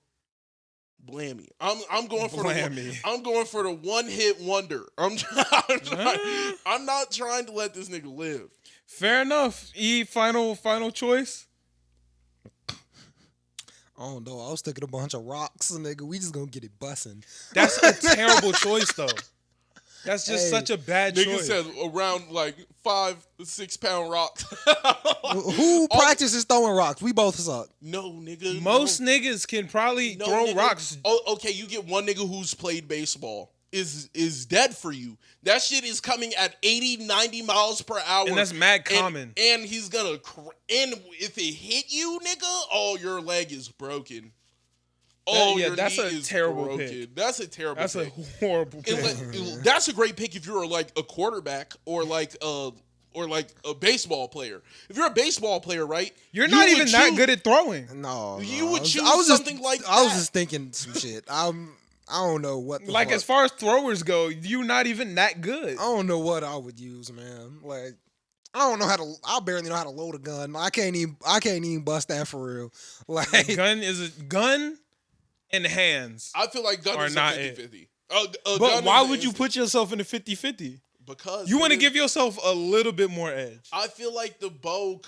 Blammy. I'm going for the one-hit wonder. I'm not trying to let this nigga live. Fair enough. Final choice. I don't know. I was thinking a bunch of rocks, nigga. We just gonna get it bussin'. That's a terrible choice, though. That's just such a bad nigga choice. said around like 5-6 pound rocks. Who practices throwing rocks? We both suck. No, nigga. Most niggas can probably throw rocks. Oh, okay, you get one nigga who's played baseball. Is dead for you. That shit is coming at 80, 90 miles per hour. And that's mad common. And he's gonna, and if it hit you, nigga, oh, your leg is broken. Oh, your that's knee a is terrible broken. pick. That's a terrible pick. That's a horrible pick. That's a great pick if you're like a quarterback or like a baseball player. If you're a baseball player, right? You're not even that good at throwing. No. You would choose something like that. I was just thinking some shit. I don't know what the like fuck. As far as throwers go, you're not even that good. I don't know what I would use, man. Like, I barely know how to load a gun. I can't even bust that for real. Like, A gun and hands. I feel like gun are is not a it. 50-50. But why would you put yourself in a 50-50? Because you want to give yourself a little bit more edge. I feel like the bow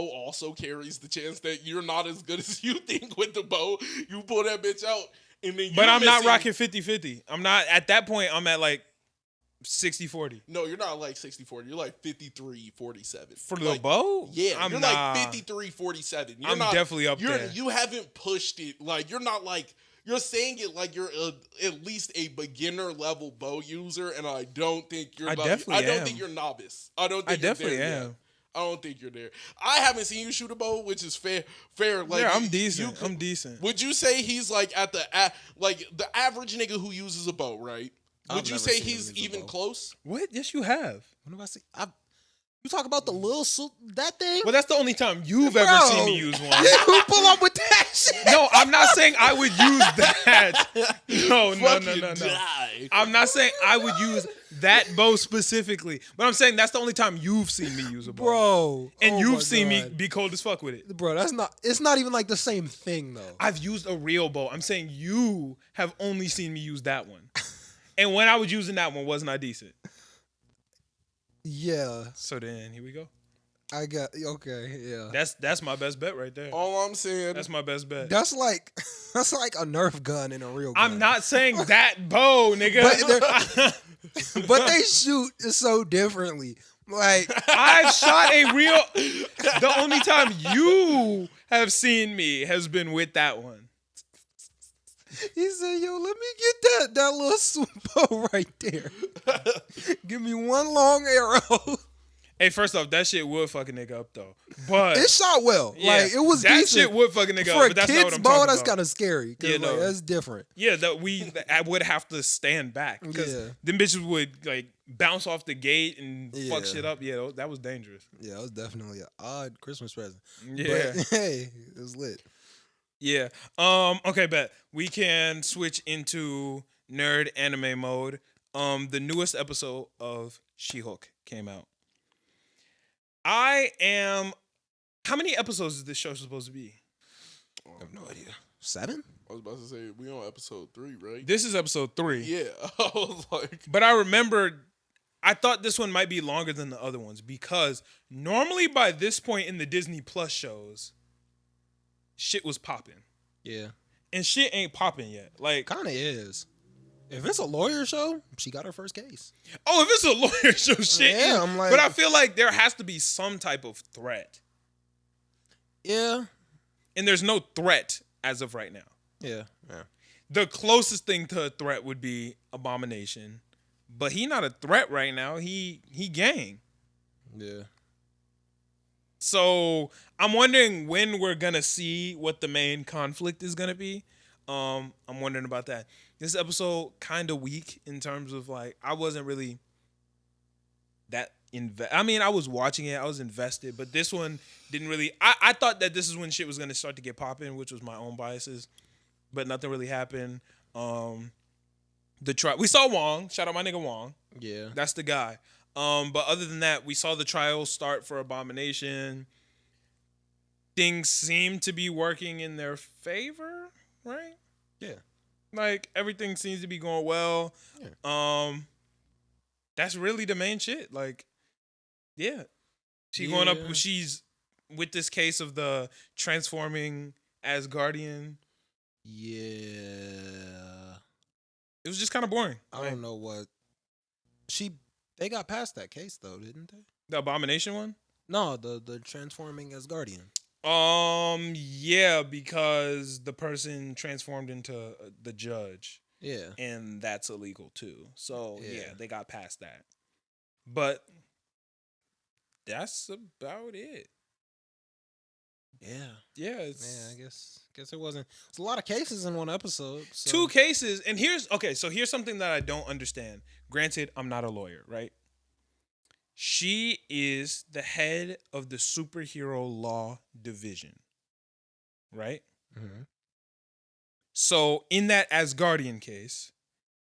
also carries the chance that you're not as good as you think with the bow. You pull that bitch out and then. But I'm not rocking 50-50. I'm not at that point. I'm at like 60-40. No, you're not like 60-40. You're like 53-47 for the bow. Yeah, you're like 53-47. I'm definitely up there. You haven't pushed it. Like you're not like. You're saying it like you're at least a beginner level bow user, and I don't think you're. I don't think you're novice. I definitely am. Yet. I don't think you're there. I haven't seen you shoot a bow, which is fair. Like, yeah, I'm decent. I'm decent. Would you say he's like at the average nigga who uses a bow, right? Would you say he's even close? What? Yes, you have. What have I seen? You talk about the little that thing? Well, that's the only time you've ever seen me use one. You pull up with that shit. No, I'm not saying I would use that. No. I'm not saying I would use that bow specifically, but I'm saying that's the only time you've seen me use a bow. Bro. And you've seen me be cold as fuck with it. Bro, it's not even like the same thing though. I've used a real bow. I'm saying you have only seen me use that one. And when I was using that one, wasn't I decent? Yeah. So then here we go. Yeah. That's my best bet right there. All I'm saying. That's my best bet. That's like a Nerf gun in a real gun. I'm not saying that bow, nigga. But they shoot so differently. Like I've shot a real. The only time you have seen me has been with that one. He said, "Yo, let me get that little bow right there. Give me one long arrow." Hey, first off, that shit would fuck a nigga up though. But It shot well. yeah, Like it was that decent. shit would fuck a nigga For up. a But that's not what kid's I'm ball, talking that's about. kind of scary. Cause Yeah, no. that's different. Yeah, I would have to stand back because Yeah. them bitches would like bounce off the gate and fuck Yeah. shit up. Yeah, that was dangerous. Yeah, it was definitely an odd Christmas present. Yeah, But hey, it was lit. yeah. Okay, bet we can switch into nerd anime mode. The newest episode of SheHulk came out. I am. How many episodes is this show supposed to be? I have no idea. 7? I was about to say we on episode 3, right? This is episode 3. Yeah, I was like, But I remembered, I thought this one might be longer than the other ones because normally by this point in the Disney Plus shows, shit was popping. Yeah. And shit ain't popping yet. Like, Kind of is. If it's a lawyer show, she got her first case. oh, if it's a lawyer show, shit. Yeah, is- I'm like- but I feel like there has to be some type of threat. Yeah. And there's no threat as of right now. Yeah. Yeah. The closest thing to a threat would be Abomination. But he not a threat right now. He gang. Yeah. So I'm wondering when we're gonna see what the main conflict is gonna be. I'm wondering about that. This episode kind of weak in terms of like I wasn't really that I mean, I was watching it, I was invested, but this one didn't really. I thought that this is when shit was gonna start to get popping, which was my own biases, but nothing really happened. We saw Wong. Shout out my nigga Wong. Yeah. That's the guy. But other than that, we saw the trials start for Abomination. Things seem to be working in their favor, right? Yeah. Like everything seems to be going well. Yeah. That's really the main shit. Like, yeah. Going up. Yeah. She's with this case of the transforming Asgardian. Yeah. It was just kind of boring. I don't know what. They got past that case though, didn't they? The Abomination one. No, the transforming Asgardian. Yeah, because the person transformed into the judge. Yeah. And that's illegal too. So yeah, Yeah. they got past that. But that's about it. Yeah. Yeah, Man, it's I guess it wasn't. It's a lot of cases in one episode. So. 2 cases. And here's something that I don't understand. Granted, I'm not a lawyer, right? She is the head of the superhero law division, right? Mm-hmm. So in that Asgardian case,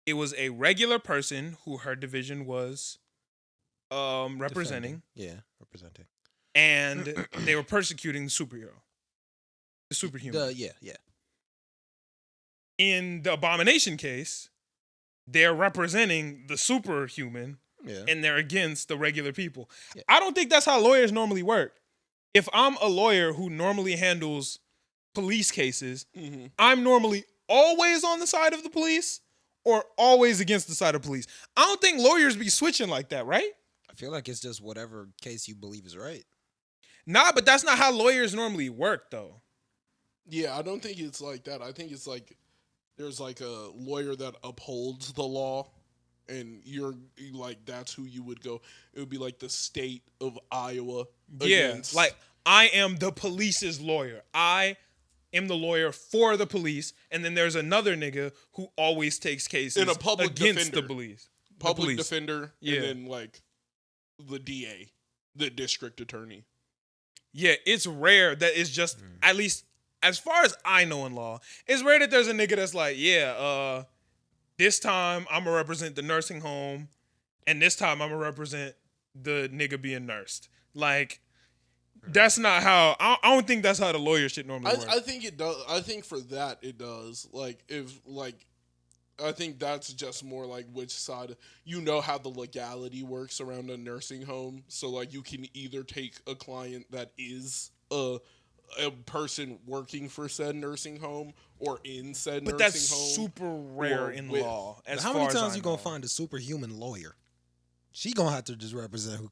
it was a regular person who her division was representing, Yeah, representing. and they were persecuting the superhero, the superhuman. Yeah. In the Abomination case, they're representing the superhuman, Yeah. and they're against the regular people. Yeah. I don't think that's how lawyers normally work. If I'm a lawyer who normally handles police cases, I'm normally always on the side of the police or always against the side of police. I don't think lawyers be switching like that, right? I feel like it's just whatever case you believe is right. Nah, but that's not how lawyers normally work, though. yeah, I don't think it's like that. I think it's like there's like a lawyer that upholds the law, and you're like that's who you would go. It would be like the state of Iowa. Yeah, against- like I am the police's lawyer. I am the lawyer for the police, and then there's another nigga who always takes cases And a public against defender. the police. public police. defender, Yeah. and then like the DA, the district attorney. Yeah, it's rare that it's just, at least as far as I know in law, it's rare that there's a nigga that's like, yeah, this time I'm gonna represent the nursing home, and this time I'm gonna represent the nigga being nursed. Like, that's not how, I don't think that's how the lawyer shit normally works. I think it does. I think for that it does. Like if like, I think that's just more like which side you know how the legality works around a nursing home. So like you can either take a client that is a person working for said nursing home or in said But nursing that's home. super rare or in with- law. As How far many as times I you gonna know. find a superhuman lawyer? She gonna have to just represent who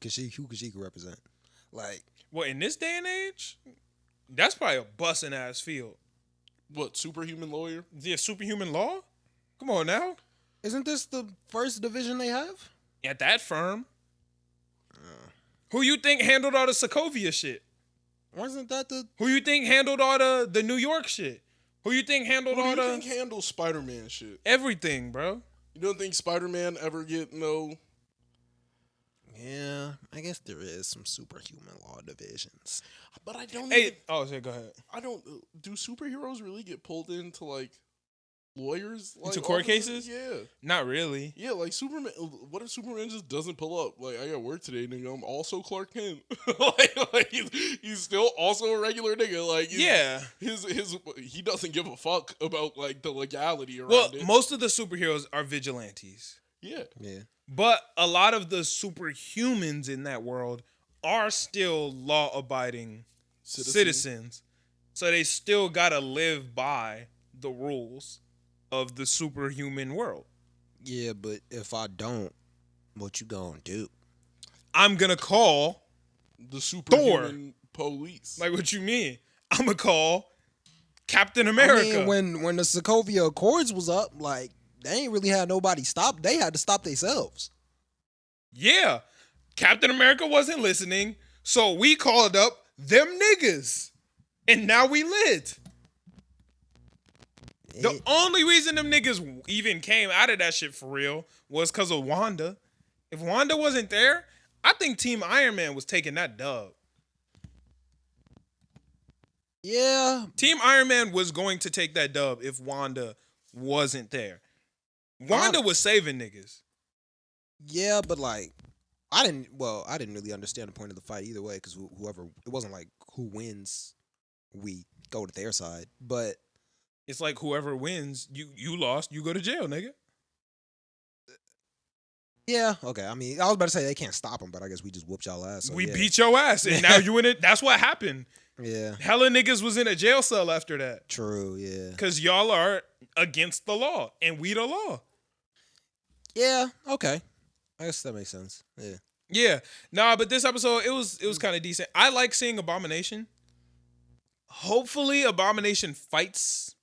she can represent. Like, Well, in this day and age, that's probably a bussin' ass field. What superhuman lawyer? Yeah, superhuman law? Come on now. isn't this the first division they have? At that firm. Who you think handled all the Sokovia shit? Wasn't that the? Who you think handled all the New York shit? Who you think handled Who do all you the think handles Spider-Man shit? everything, bro? You don't think Spider-Man ever get no? Yeah, I guess there is some superhuman law divisions. But I don't. Hey, go ahead. I don't. Do superheroes really get pulled into like lawyers? Like, Into court offices? cases? Yeah. Not really. Yeah, like Superman. What if Superman just doesn't pull up? Like, I got work today, nigga. I'm also Clark Kent. He's still also a regular nigga. Like, Yeah. He doesn't give a fuck about like the legality around Well, it. most of the superheroes are vigilantes. Yeah. But a lot of the superhumans in that world are still law-abiding citizens. So they still gotta live by the rules of the superhuman world. Yeah, but if I don't, what you gonna do? I'm gonna call The superhuman police. Like, what you mean? I'm gonna call Captain America. I mean, when the Sokovia Accords was up, like they ain't really had nobody stop. They had to stop themselves. Yeah. Captain America wasn't listening, so we called up them niggas. And now we lit. The only reason them niggas even came out of that shit for real was because of Wanda. If Wanda wasn't there, I think Team Iron Man was taking that dub. Yeah. Team Iron Man was going to take that dub if Wanda wasn't there. Wanda was saving niggas. Yeah, but like, I didn't really understand the point of the fight either way because whoever, it wasn't like who wins, we go to their side. But it's like whoever wins, you lost, you go to jail, nigga. Yeah, okay. I mean, I was about to say they can't stop them, but I guess we just whooped y'all ass. So we yeah. beat your ass, and now you in it. That's what happened. Yeah. Hella niggas was in a jail cell after that. True, yeah. Because y'all are against the law, and we the law. Yeah, okay. I guess that makes sense. Yeah. Yeah. Nah, but this episode, it was kind of decent. I like seeing Abomination. Hopefully, Abomination fights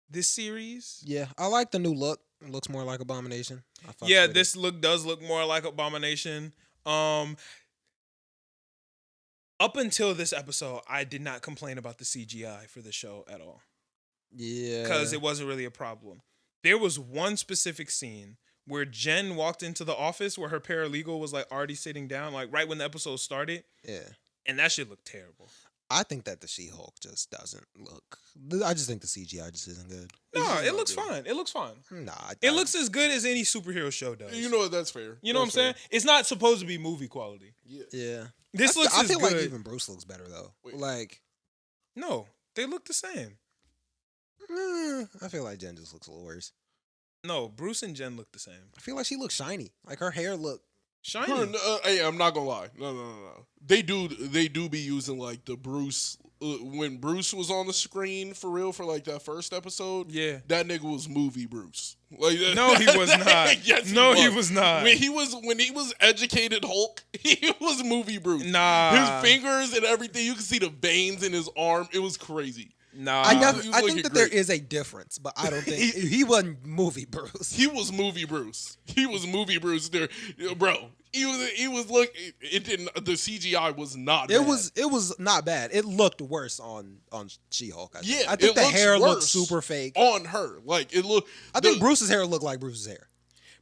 this series. Yeah, I like the new look. It looks more like Abomination. Yeah, this look does look more like Abomination. Up until this episode, I did not complain about the CGI for the show at all. Yeah. Because it wasn't really a problem. There was one specific scene where Jen walked into the office where her paralegal was like already sitting down, like right when the episode started. Yeah. And that shit looked terrible. I think that the SheHulk just doesn't look. I just think the CGI just isn't good. No, it looks fine. It looks fine. Nah. It looks as good as any superhero show does. You know what? That's fair. You know what I'm saying? It's not supposed to be movie quality. Yeah. Yeah. This looks I as feel good. like even Bruce looks better though. Wait. Like, No, they look the same. I feel like Jen just looks a little worse. No, Bruce and Jen look the same. I feel like she looks shiny. Like her hair look. Shiny. Hey, I'm not gonna lie. No. They do be using like the Bruce when Bruce was on the screen for real for like that first episode. Yeah. That nigga was movie Bruce. Like No, he was not. Yes, No, he was not. When he was educated Hulk, he was movie Bruce. Nah. His fingers and everything, you can see the veins in his arm. It was crazy. Nah. I looking think that great. there is a difference, but I don't think he wasn't movie Bruce. He was movie Bruce. He was movie Bruce there, bro. He was look. It didn't. The CGI was not. It bad. was not bad. It looked worse on She-Hulk. Yeah, I think it the looks hair looked worse super fake. on her. Like it looked. I think Bruce's hair looked like Bruce's hair.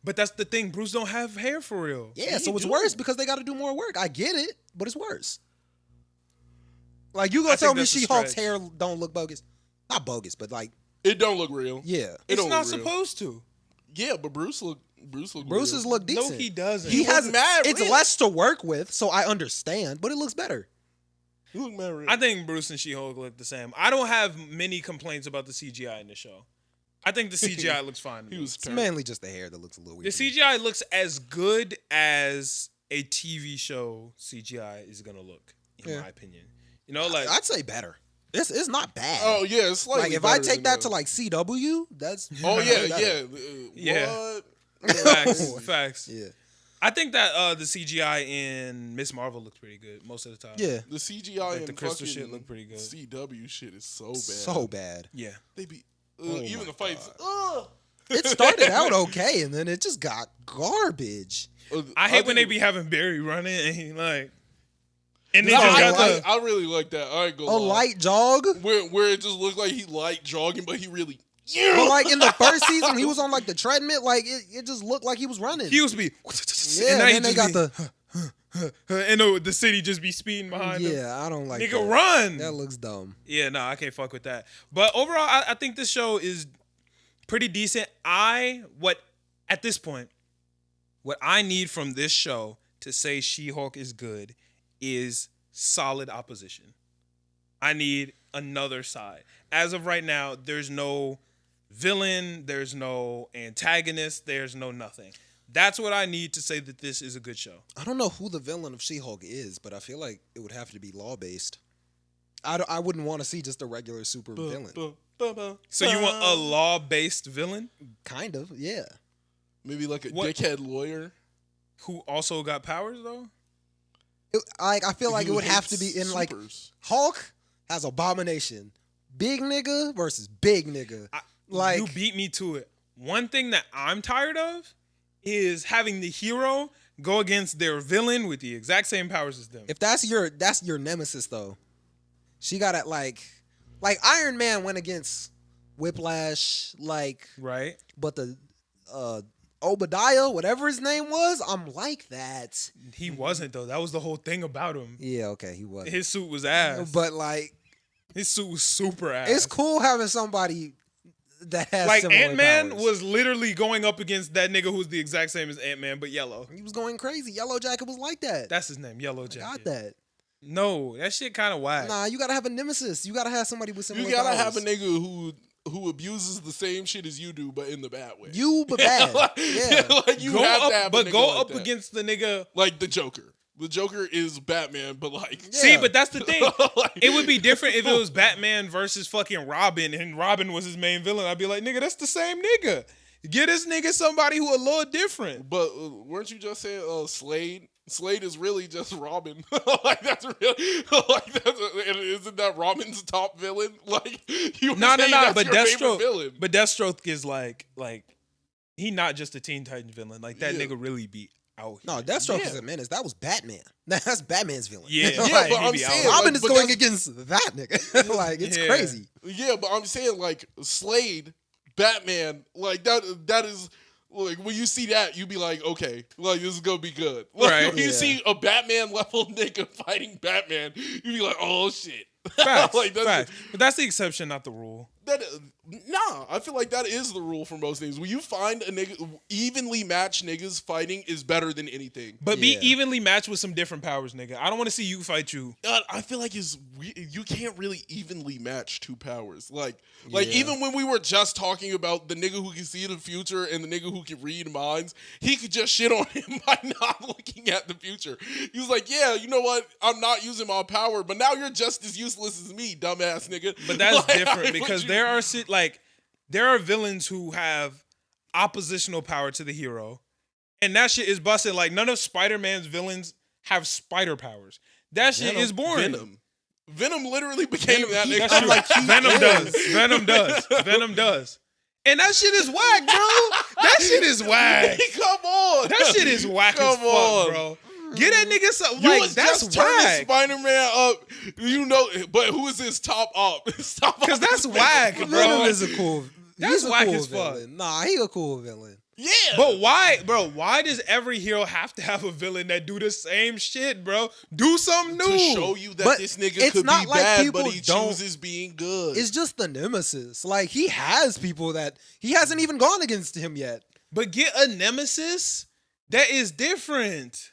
But that's the thing. Bruce don't have hair for real. Yeah, so it's worse because they got to do more work. I get it, but it's worse. Like you gonna tell me that's a She-Hulk's stretch. hair don't look bogus? Not bogus, but like It don't look real. yeah. It It's don't not look real. supposed to. Yeah, but Bruce's Bruce's real. look decent. No, he doesn't. He has look mad it's real. less to work with, so I understand, but it looks better. He look mad real. I think Bruce and She-Hulk look the same. I don't have many complaints about the CGI in the show. I think the CGI looks fine. to he me. was It's terrible. mainly just the hair that looks a little weird. The to me. CGI looks as good as a TV show CGI is gonna look, in my opinion. You know, like I'd say better. It's not bad. Oh yeah, it's like slightly if I better take than that to like CW, that's Oh yeah, better. yeah. Yeah. What? facts. Yeah. I think that the CGI in Miss Marvel looked pretty good most of the time. Yeah. The CGI Like and the crystal fucking shit looked pretty good. CW shit is so bad. So bad. Yeah. They be Oh even my the fights. It started out okay and then it just got garbage. I hate when they be having Barry running and he like And then just got the I really like that. I ain't gonna A lie. light jog. Where it just looked like he light jogging, but he really. But like in the first season, he was on like the treadmill. Like it just looked like he was running. he used to be. Yeah, and now then they got the. and the city just be speeding behind him. Yeah, I don't like Nigga, that. run. That looks dumb. Yeah, no, I can't fuck with that. But overall, I think this show is pretty decent. At this point, what I need from this show to say She-Hulk is good is solid opposition. I need another side. As of right now, there's no villain, there's no antagonist, there's no nothing. That's what I need to say that this is a good show. I don't know who the villain of She-Hulk is, but I feel like it would have to be law-based. I wouldn't want to see just a regular super villain. So you want a law-based villain? Kind of, yeah. Maybe like a What? dickhead lawyer. Who also got powers, though? I feel like Who it would have hates to be in like supers. Hulk has Abomination, big nigga versus big nigga. Like You beat me to it. One thing that I'm tired of is having the hero go against their villain with the exact same powers as them. if that's your nemesis though. She got it like Iron Man went against Whiplash, like Right? but the Obadiah, whatever his name was, I'm like that. He wasn't, though. That was the whole thing about him. Yeah, okay, he was. His suit was ass. But like His suit was super ass. it's cool having somebody that has Like similar Ant-Man powers. was literally going up against that nigga who's the exact same as Ant-Man, but yellow. He was going crazy. Yellow Jacket was like that. That's his name, Yellow I Jacket. got that. No, that shit kind of whack. Nah, you gotta have a nemesis. You gotta have somebody with similar You gotta powers. have a nigga who abuses the same shit as you do, but in the bad way. But bad. like, Yeah. like you Go have up, to have a but nigga go like up that. against the nigga. Like the Joker. The Joker is Batman, but like Yeah. See, but that's the thing. like- It would be different if it was Batman versus fucking Robin and Robin was his main villain. I'd be like, nigga, that's the same nigga. Get this nigga somebody who a little different. But weren't you just saying Slade? Slade is really just Robin. Like that's really and isn't that Robin's top villain? Like you were No, saying that's but your favorite Deathstroke, villain. but Deathstroke is like he not just a Teen Titans villain. Like that Yeah. nigga really be out here. No, Deathstroke Yeah. is a menace. That was Batman. That's Batman's villain. Yeah, Yeah, like, but he I'm be out saying, here. Robin like, is but going that's- against that nigga. Like it's Yeah. crazy. Yeah, but I'm saying like Slade, Batman, like that is like when you see that, you be like, okay, like this is gonna be good. Like, Right. when you Yeah. see a Batman level nigga fighting Batman, you be like, oh shit. Facts, Like, that's- facts. But that's the exception, not the rule. That nah, I feel like that is the rule for most things. When you find a nigga evenly matched niggas fighting is better than anything. But Yeah. be evenly matched with some different powers, nigga. I don't want to see you fight you. I feel like you can't really evenly match two powers. Like Yeah. even when we were just talking about the nigga who can see the future and the nigga who can read minds, he could just shit on him by not looking at the future. He was like, yeah, you know what? I'm not using my power, but now you're just as useless as me, dumbass nigga. But that's Like, different I- because what there are there are villains who have oppositional power to the hero, and that shit is busted. Like none of Spider-Man's villains have spider powers. That shit is boring. Venom literally became that nigga. That's true. Like, he Venom is. does. Venom does. Venom does. And that shit is whack, bro. That shit is whack. Come on. That shit is whack as Come fuck, on. bro. Get that nigga something. You Like, was that's just turning whack. Spider-Man up, you know, but who is his top op? Because that's whack, bro. Venom is a cool. That's he's a whack cool as fuck. villain. Nah, he a cool villain. Yeah. But why, bro? Why does every hero have to have a villain that do the same shit, bro? Do something new. to show you that But this nigga it's could not be like bad, but people he don't- chooses being good. It's just the nemesis. Like he has people that he hasn't even gone against him yet. But get a nemesis that is different.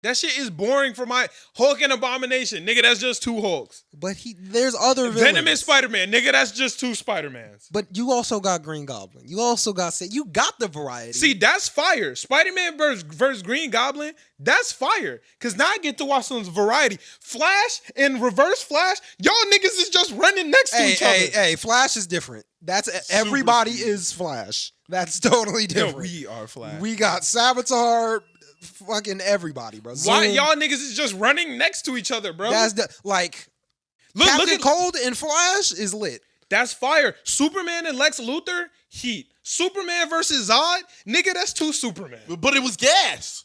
That shit is boring for my Hulk and Abomination. Nigga, that's just two Hulks. But there's other villains. Venom and Spider-Man. Nigga, that's just two Spider-Mans. But you also got Green Goblin. You also got you got the variety. See, that's fire. Spider-Man versus Green Goblin, that's fire. Because now I get to watch some variety. Flash and Reverse Flash, y'all niggas is just running next to each other. Hey, Flash is different. That's everybody is Flash. That's totally Yo, different. we are Flash. We got Savitar, fucking everybody, bro. Why Zoom. y'all niggas is just running next to each other, bro? That's like look Captain at Cold and Flash is lit. That's fire. Superman and Lex Luthor, heat. Superman versus Zod, nigga, that's two Superman. but it was gas.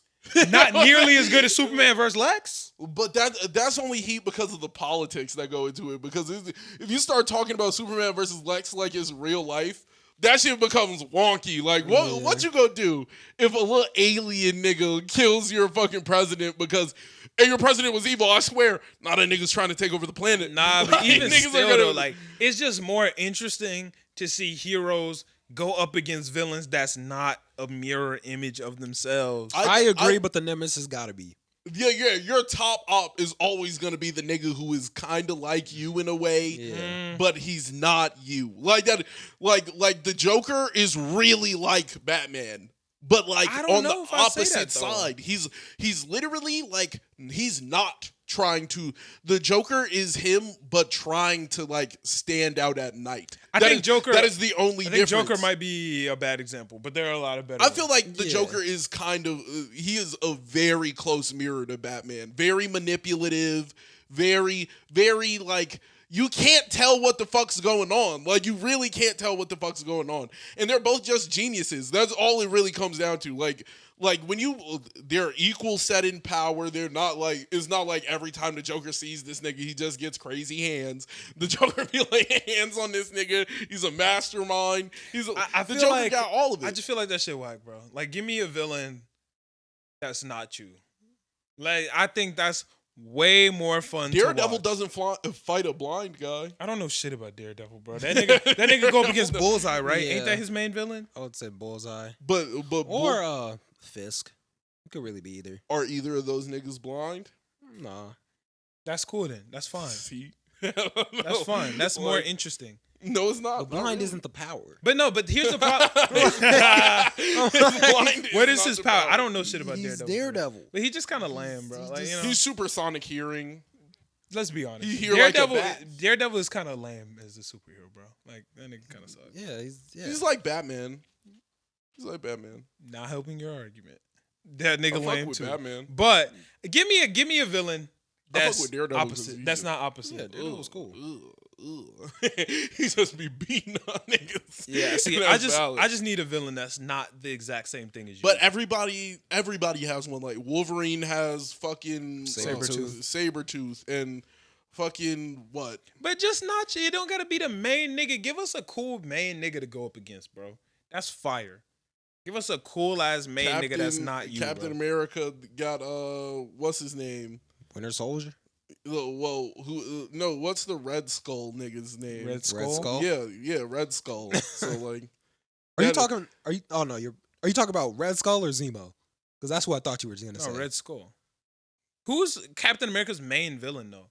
Not nearly as good as Superman versus Lex. But that's only heat because of the politics that go into it. Because if you start talking about Superman versus Lex like it's real life, that shit becomes wonky. Like, what you gonna do if a little alien nigga kills your fucking president because your president was evil? I swear, not a nigga's trying to take over the planet. Nah, but Like, even niggas still, are gonna, though, like, it's just more interesting to see heroes go up against villains that's not a mirror image of themselves. I agree, but the nemesis gotta be. Yeah, your top op is always gonna be the nigga who is kind of like you in a way, but he's not you. Like that, like the Joker is really like Batman, but like on the opposite side, he's literally like he's not trying to. The Joker is him, but trying to like stand out at night. I think Joker. That is the only difference. Joker might be a bad example, but there are a lot of better. I feel like the Joker is kind of he is a very close mirror to Batman. Very manipulative, very like you can't tell what the fuck's going on. Like you really can't tell what the fuck's going on. And they're both just geniuses. That's all it really comes down to. Like when they're equal set in power. They're not like, it's not like every time the Joker sees this nigga, he just gets crazy hands. The Joker be like, hands on this nigga. He's a mastermind. The Joker got all of it. I just feel like that shit whack, bro. Like, give me a villain that's not you. Like, I think that's way more fun. Daredevil doesn't fight a blind guy. I don't know shit about Daredevil, bro. That nigga go up against Bullseye, right? Yeah. Ain't that his main villain? I would say Bullseye. Or Fisk. It could really be either. Are either of those niggas blind? Nah. That's cool then. That's fine. See? That's fine. That's more interesting. No, it's not. But blind isn't the power. But here's the problem. What is his power? I don't know shit about He's Daredevil. Daredevil. But he just kind of lame, bro. Like, you know, he's supersonic hearing. Let's be honest. He hear like a bat. Daredevil is kind of lame as a superhero, bro. Like, that nigga kind of sucks. Yeah, he's like Batman. He's like Batman. Not helping your argument. That nigga lame too. Batman. But give me a villain that's opposite. That's not opposite. Yeah, Daredevil's cool. He just be beating on niggas. Yeah, see, I just need a villain that's not the exact same thing as you. But everybody has one. Like Wolverine has fucking Sabretooth and fucking what? But just not you. You don't gotta be the main nigga. Give us a cool main nigga to go up against, bro. That's fire. Give us a cool ass main nigga that's not you. Captain America got what's his name? Winter Soldier. Well, what's the Red Skull nigga's name? Red Skull? Yeah, Red Skull. So like, are you talking about Red Skull or Zemo? Because that's what I thought you were gonna say. Red Skull. Who's Captain America's main villain though?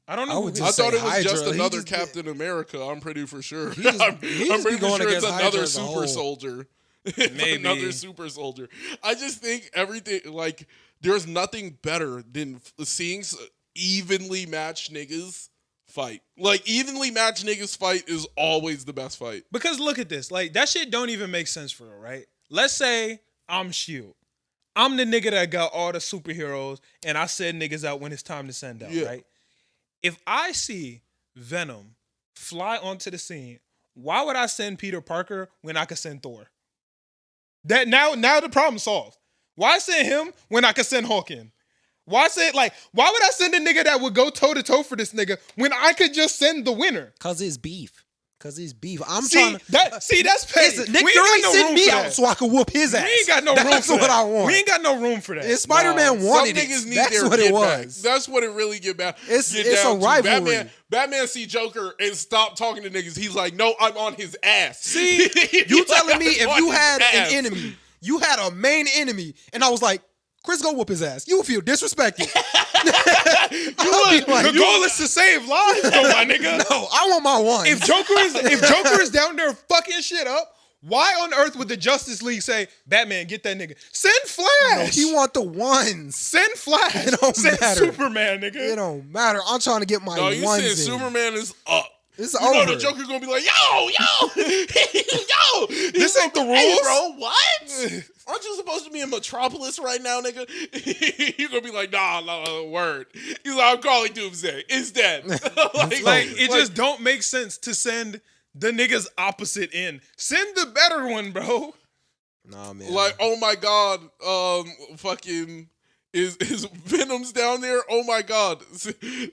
I don't know. I thought it was Hydra. just another Captain America. I'm pretty for sure. I'm pretty going sure it's another super super soldier. Maybe another super soldier. I just think everything like there's nothing better than seeing evenly matched niggas fight. Like evenly matched niggas fight is always the best fight. Because look at this. Like that shit don't even make sense for real, right? Let's say I'm SHIELD. I'm the nigga that got all the superheroes and I send niggas out when it's time to send out, right? If I see Venom fly onto the scene, why would I send Peter Parker when I could send Thor? That now the problem's solved. Why send him when I could send Hulk in? Why would I send a nigga that would go toe to toe for this nigga when I could just send the winner? Cause it's beef. That's petty. Nick Fury sent me out so I could whoop his ass. We ain't got no room for that. That's what I want. We ain't got no room for that. If Spider-Man wanted some niggas it, need that's their what it get was. back. That's what it really get back. It's a rivalry. Batman see Joker and stop talking to niggas. He's like, no, I'm on his ass. See, you telling me if you had an enemy, you had a main enemy, and I was like, Chris, go whoop his ass. You would feel disrespected. The goal is to save lives, though, my nigga. No, I want my one. If Joker is down there fucking shit up, why on earth would the Justice League say, Batman, get that nigga? Send Flash. No, he want the ones. Send Flash. It don't Send matter. Nigga. It don't matter. I'm trying to get my ones. No, you said Superman is up. It's you over. know the Joker gonna be like, yo, this ain't the rules, hey, bro. What? Aren't you supposed to be in Metropolis right now, nigga? You're gonna be like, nah, word. He's like, I'm calling Doomsday. It's dead. It just don't make sense to send the niggas opposite in. Send the better one, bro. Nah, man. Like, oh my god, fucking is Venom's down there? Oh my god,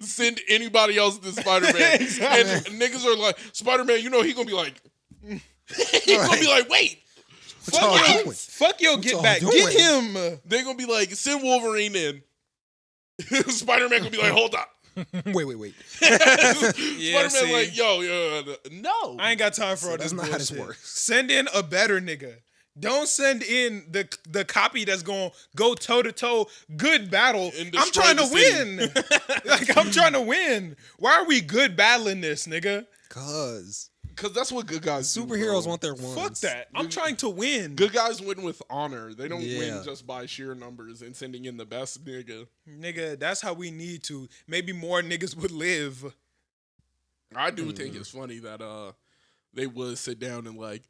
send anybody else to Spider-Man. Exactly. And niggas are like, Spider-Man, you know he gonna be like, he gonna be like, wait. What y'all doing? Fuck your What get y'all back. doing? Get him. They're gonna be like, send Wolverine in. Spider-Man gonna be like, hold up. Wait. Spider-Man see. like, yo, no. I ain't got time for all That's this not how this bullshit. works. Send in a better nigga. Don't send in the copy that's going to go toe to toe. Good battle. And I'm destroy trying to the city. win. Like I'm trying to win. Why are we good battling this, nigga? Cause that's what good guys do, superheroes bro. want their ones. Fuck that. I'm trying to win. Good guys win with honor. They don't Yeah. win just by sheer numbers and sending in the best nigga. Nigga, that's how we need to. Maybe more niggas would live. I do think it's funny that they would sit down and like,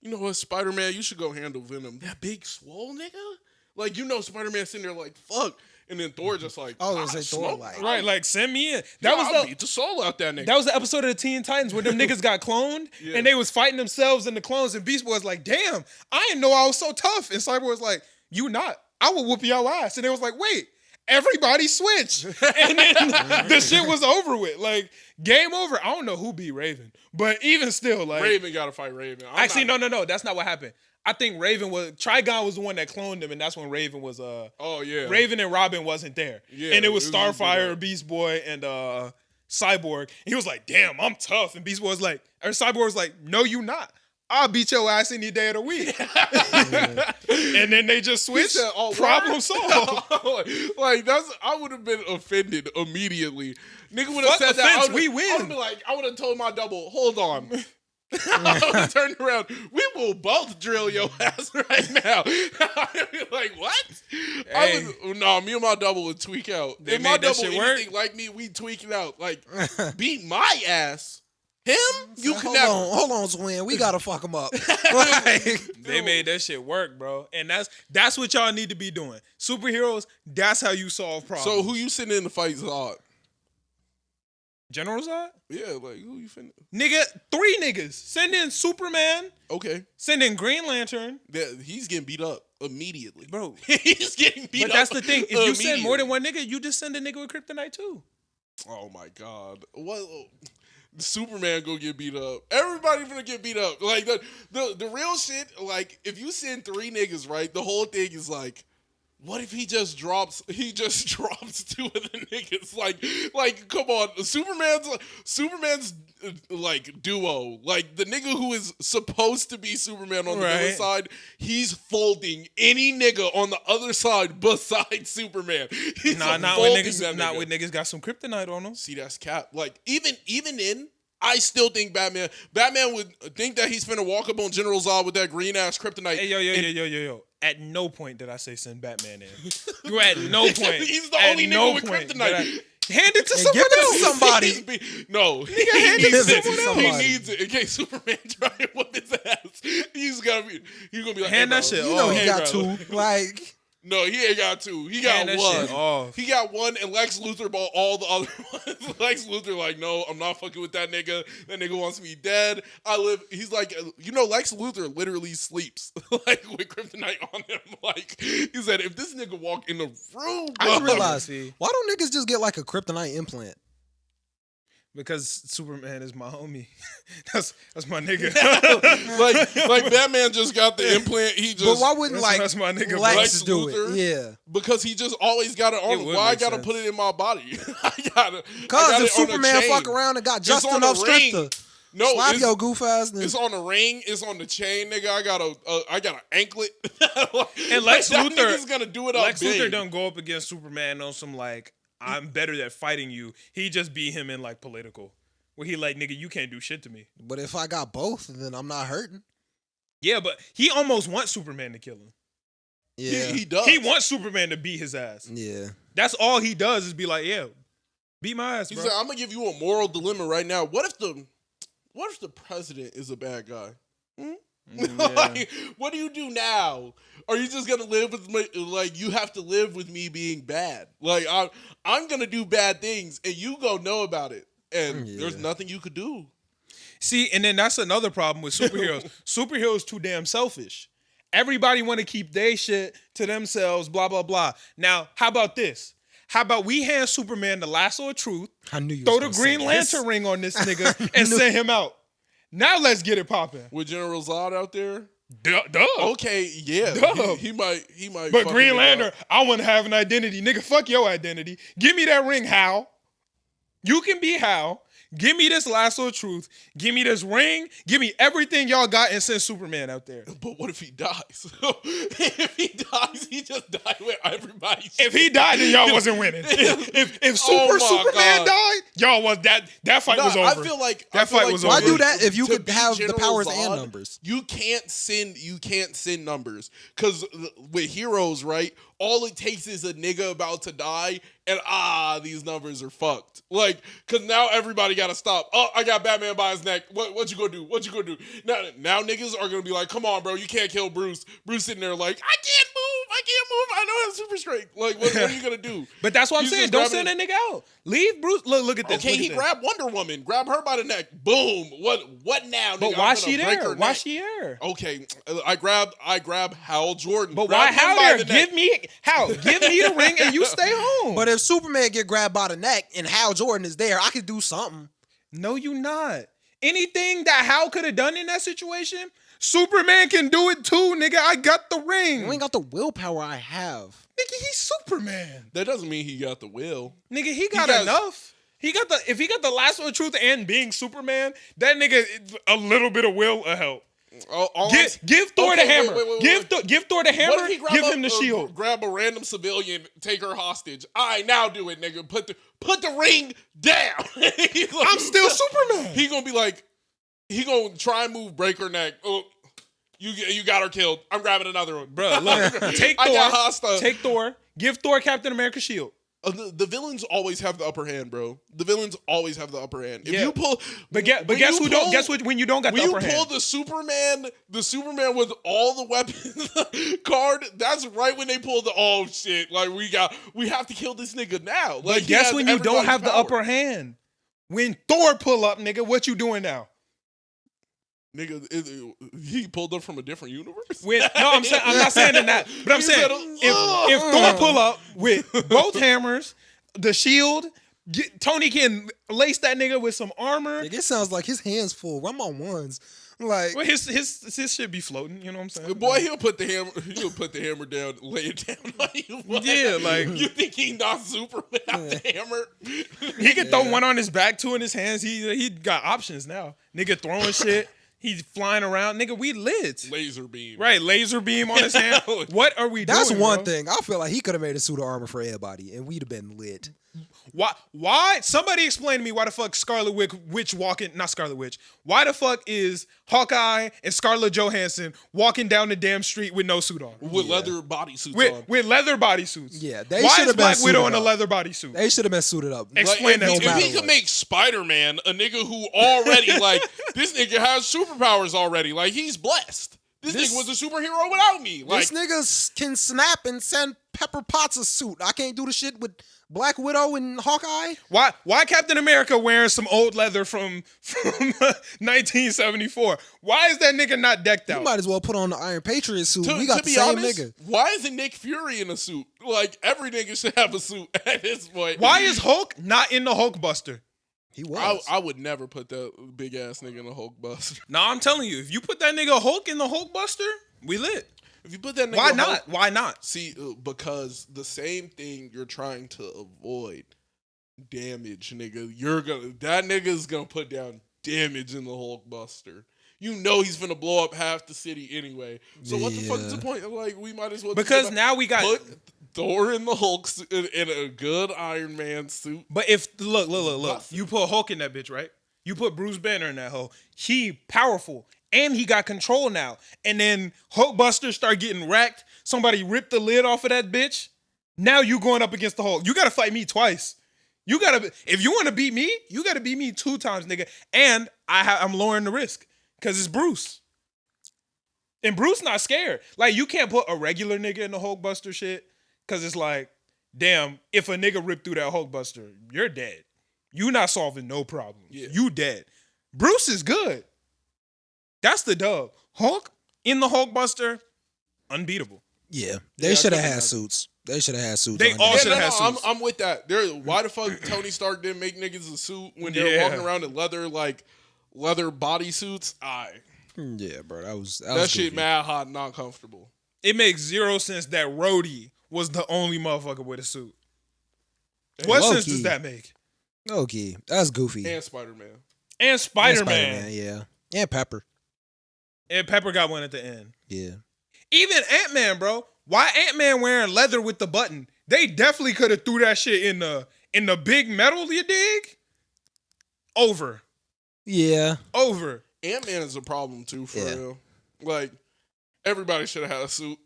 you know what, Spider-Man, you should go handle Venom. That big swole nigga? Like, you know, Spider-Man sitting there like, fuck. And then Thor just like, I was gonna say Thor, smoke. like- Right, like send me in. I'll beat the soul out that nigga. That was the episode of the Teen Titans where them niggas got cloned Yeah. and they was fighting themselves and the clones and Beast Boy was like, damn, I didn't know I was so tough. And Cyborg was like, you not. I will whoop your ass. And they was like, wait, everybody switch. And then the shit was over with. Like, game over. I don't know who beat Raven. But even still, like Raven gotta fight Raven. actually, no. That's not what happened. I think Trigon was the one that cloned him, and that's when Raven was Oh yeah. Raven and Robin wasn't there. Yeah, And it was it was Starfire, that. Beast Boy, and Cyborg. He was like, damn, I'm tough. And Beast Boy was like, or Cyborg was like, no, you not. I'll beat your ass any day of the week. And then they just switched. said, "Oh, Problem what?" solved. Like that's, I would have been offended immediately. Nigga would have Fuck said that. offense, we win. I would have been like, I would have told my double, hold on. I would have turned around. We will both drill your ass right now. I'd be like, what? Hey. Me and my double would tweak out. They If my made that double shit work? anything like me, we tweak it out. Like, beat my ass. Him? You can hold never. hold on, Swin. We gotta fuck him up. Like, They made that shit work, bro. And that's what y'all need to be doing. Superheroes, that's how you solve problems. So who you sitting in the fight, Zod? General Zod? Yeah, like who you finna? Nigga, 3 niggas. Send in Superman. Okay. Send in Green Lantern. He's getting beat up immediately. Bro. He's getting beat up. But that's the thing. If you send more than immediately. one nigga, you just send a nigga with kryptonite too. Oh my god. What Superman gonna get beat up. Everybody gonna get beat up. Like the real shit, like if you send 3 niggas, right, the whole thing is like, what if he just drops 2 of the niggas? Like come on, Superman's like duo, like the nigga who is supposed to be Superman on the other Right. side, he's folding any nigga on the other side besides Superman. He's Not folding when niggas that not nigga. when niggas got some kryptonite on them. See, that's cap. Like even in, I still think Batman would think that he's finna walk up on General Zod with that green ass kryptonite. Hey, yo. At no point did I say send Batman in. You at no point. He's the at only no nigga with point kryptonite. did hand it to Hey, someone give it to else. somebody. No, he hand it needs to it. someone He else. needs it in case Superman try to whip his ass. He's gonna be like, Hand hey, that bro. shit you know off. he Hey, got bro. 2. Like, No, he ain't got 2. He got Hand that 1. shit off. He got 1, and Lex Luthor bought all the other ones. Lex Luthor like, no, I'm not fucking with that nigga. That nigga wants me dead. He's like, Lex Luthor literally sleeps like with kryptonite on him. Like he said, if this nigga walk in the room, I just realized, See. why don't niggas just get like a kryptonite implant? Because Superman is my homie. that's my nigga. like Batman just got the implant. He just But why wouldn't that's my nigga, bro. Lex Lex do Luthor? it? Yeah. because he just always got it on. It would Why I make gotta sense. put it in my body? I got it Cause if on a Superman chain. fuck around and got It's just on enough a strength ring. to No, slap it's, your goof ass, then it's on the ring. It's on the chain, nigga. I got an anklet. And Lex that Luthor- nigga's gonna do it up Lex big. Luthor don't go up against Superman on some like I'm better at fighting you. He just beat him in like political. Where he like, nigga, you can't do shit to me. but if I got both, then I'm not hurting. Yeah, but he almost wants Superman to kill him. Yeah. He does. He wants Superman to beat his ass. yeah. That's all he does is be like, yeah, beat my ass, He bro. said, "I'm gonna give you a moral dilemma right now. What if the president is a bad guy? Like, what do you do now? Are you just gonna live with me? Like, you have to live with me being bad. Like, I'm gonna do bad things, and you gonna know about it, and Yeah. there's nothing you could do. See, and then that's another problem with superheroes. Superheroes too damn selfish. Everybody want to keep their shit to themselves, blah, blah, blah. Now, how about this? How about we hand Superman the lasso of truth, I knew you throw was the gonna say Green this. Lantern ring on this nigga, and send him out. Now let's get it popping. With General Zod out there? Duh. Okay, yeah. Duh. He might But fuck a Green nigga Lantern, up. I want to have an identity. Nigga, fuck your identity. Give me that ring, Hal. You can be Hal. Give me this lasso of truth. Give me this ring. Give me everything y'all got and send Superman out there. But what if he dies? If he dies, he just died with everybody. If he died, then y'all wasn't winning. If Oh my Superman God. died, y'all was that fight was over. I feel like That fight was over. Why do that if you to could beat have the General powers Zod, and numbers? You can't send numbers. Cause with heroes, right? All it takes is a nigga about to die, and these numbers are fucked. Like, cause now everybody gotta stop. Oh, I got Batman by his neck. What you gonna do? What you gonna do? Now niggas are gonna be like, come on, bro, you can't kill Bruce. Bruce sitting there like, I can't move. I know I have super strength. Like, what are you gonna do? But that's what I'm He's saying. just Don't grabbing send that nigga out. Leave Bruce. Look at this. Okay, look at he this. grabbed Wonder Woman. Grab her by the neck. Boom. What now? But nigga? why I'm she gonna break there? her Why neck. she there? Okay, I grab Hal Jordan. But Grab why him Hal by there? the neck. Give me the ring and you stay home. But if Superman get grabbed by the neck and Hal Jordan is there, I could do something. No, you not. Anything that Hal could have done in that situation, Superman can do it too, nigga. I got the ring. You ain't got the willpower I have. Nigga, he's Superman. That doesn't mean he got the will. Nigga, he got got- enough. If he got the lasso of truth and being Superman, that nigga a little bit of will help. Give Thor the hammer. Give Thor the hammer. What if he grab Give a- him the shield. Grab a random civilian, take her hostage. All right, now do it, nigga. Put the ring down. I'm still Superman. He gonna be like, he gonna try and move, break her neck. Oh, you got her killed. I'm grabbing another one, Bro, look, take I got Thor. hostile. Take Thor. Give Thor Captain America's shield. The villains always have the upper hand, bro. The villains always have the upper hand. If Yeah. you pull, But guess who don't? Guess what? When you don't got when the you upper pull hand. the Superman with all the weapons card, that's right when they pull the shit. Like we have to kill this nigga now. Like But he guess has when you don't everybody's have the power. upper hand. When Thor pull up, nigga, what you doing now? Nigga, he pulled up from a different universe. I'm not saying that, but I'm He saying said, if Thor pull up with both hammers, the shield, Tony can lace that nigga with some armor. Like, it sounds like his hands full. I'm on ones. Like, Well, his shit be floating. You know what I'm saying? Boy, he'll put the hammer down, lay it down like you want. Yeah, like- you think he not Superman without the hammer? He can throw one on his back, two in his hands. He got options now. Nigga throwing shit. He's flying around. Nigga, we lit. Laser beam. Right, laser beam on his hand. What are we that's doing? one bro? thing. I feel like he could have made a suit of armor for everybody, and we'd have been lit. Why? Somebody explain to me why the fuck Scarlet Witch walking, not Scarlet Witch. Why the fuck is Hawkeye and Scarlett Johansson walking down the damn street with no suit on? With leather bodysuits on. With leather bodysuits. Yeah, they Why should is have been Black Widow suited in a up. leather bodysuit? They should have been suited up. Explain that if, to me. if he matter could what. make Spider-Man a nigga who already like this nigga has superpowers already. Like he's blessed. This nigga was a superhero without me. Like This nigga can snap and send Pepper Potts a suit. I can't do the shit with Black Widow and Hawkeye. Why Captain America wearing some old leather from 1974? Why is that nigga not decked You out? might as well put on the Iron Patriot suit. to, We got to the be same honest, nigga. why isn't Nick Fury in a suit? Like every nigga should have a suit at this point. Why is Hulk not in the Hulkbuster? He was. I would never put that big ass nigga in a Hulk bus. Nah, I'm telling you, if you put that nigga Hulk in the Hulkbuster, we lit. If you put that nigga Why Hulk- not? Why not? See, because the same thing you're trying to avoid, damage, nigga. That nigga's gonna put down damage in the Hulkbuster. You know he's gonna blow up half the city anyway. So what the fuck is the point? Like we might as well Because just now we got. put Thor in the Hulk suit, in a good Iron Man suit. But if look, you put Hulk in that bitch, right? You put Bruce Banner in that hole. He powerful and he got control now. And then Hulkbuster start getting wrecked. Somebody ripped the lid off of that bitch. Now you going up against the Hulk. You gotta fight me twice. You gotta, if you want to beat me, you gotta beat me 2 times, nigga. And I'm lowering the risk because it's Bruce. And Bruce not scared. Like you can't put a regular nigga in the Hulkbuster shit because it's like, damn, if a nigga ripped through that Hulkbuster, you're dead. You not solving no problem. Yeah. You dead. Bruce is good. That's the dub. Hulk in the Hulkbuster, unbeatable. Yeah, Yeah, they I should have couldn't had imagine. suits. They should have had suits. They on all there. should have had suits. I'm with that. Why the fuck Tony Stark didn't make niggas a suit when they were Yeah. walking around in leather bodysuits? Yeah, bro, that was That shit goofy. mad hot and not comfortable. It makes zero sense that Rhodey was the only motherfucker with a suit. Hey, What low sense key. does that make? Okay, that's goofy. And Spider-Man. And And Spider-Man. yeah, and Pepper. And Pepper got one at the end. Yeah, Even Ant-Man, bro. Why Ant-Man wearing leather with the button? They definitely could have threw that shit in the big metal, you dig? Over. yeah. Ant-Man is a problem too, for Yeah. real. Like, everybody should have had a suit.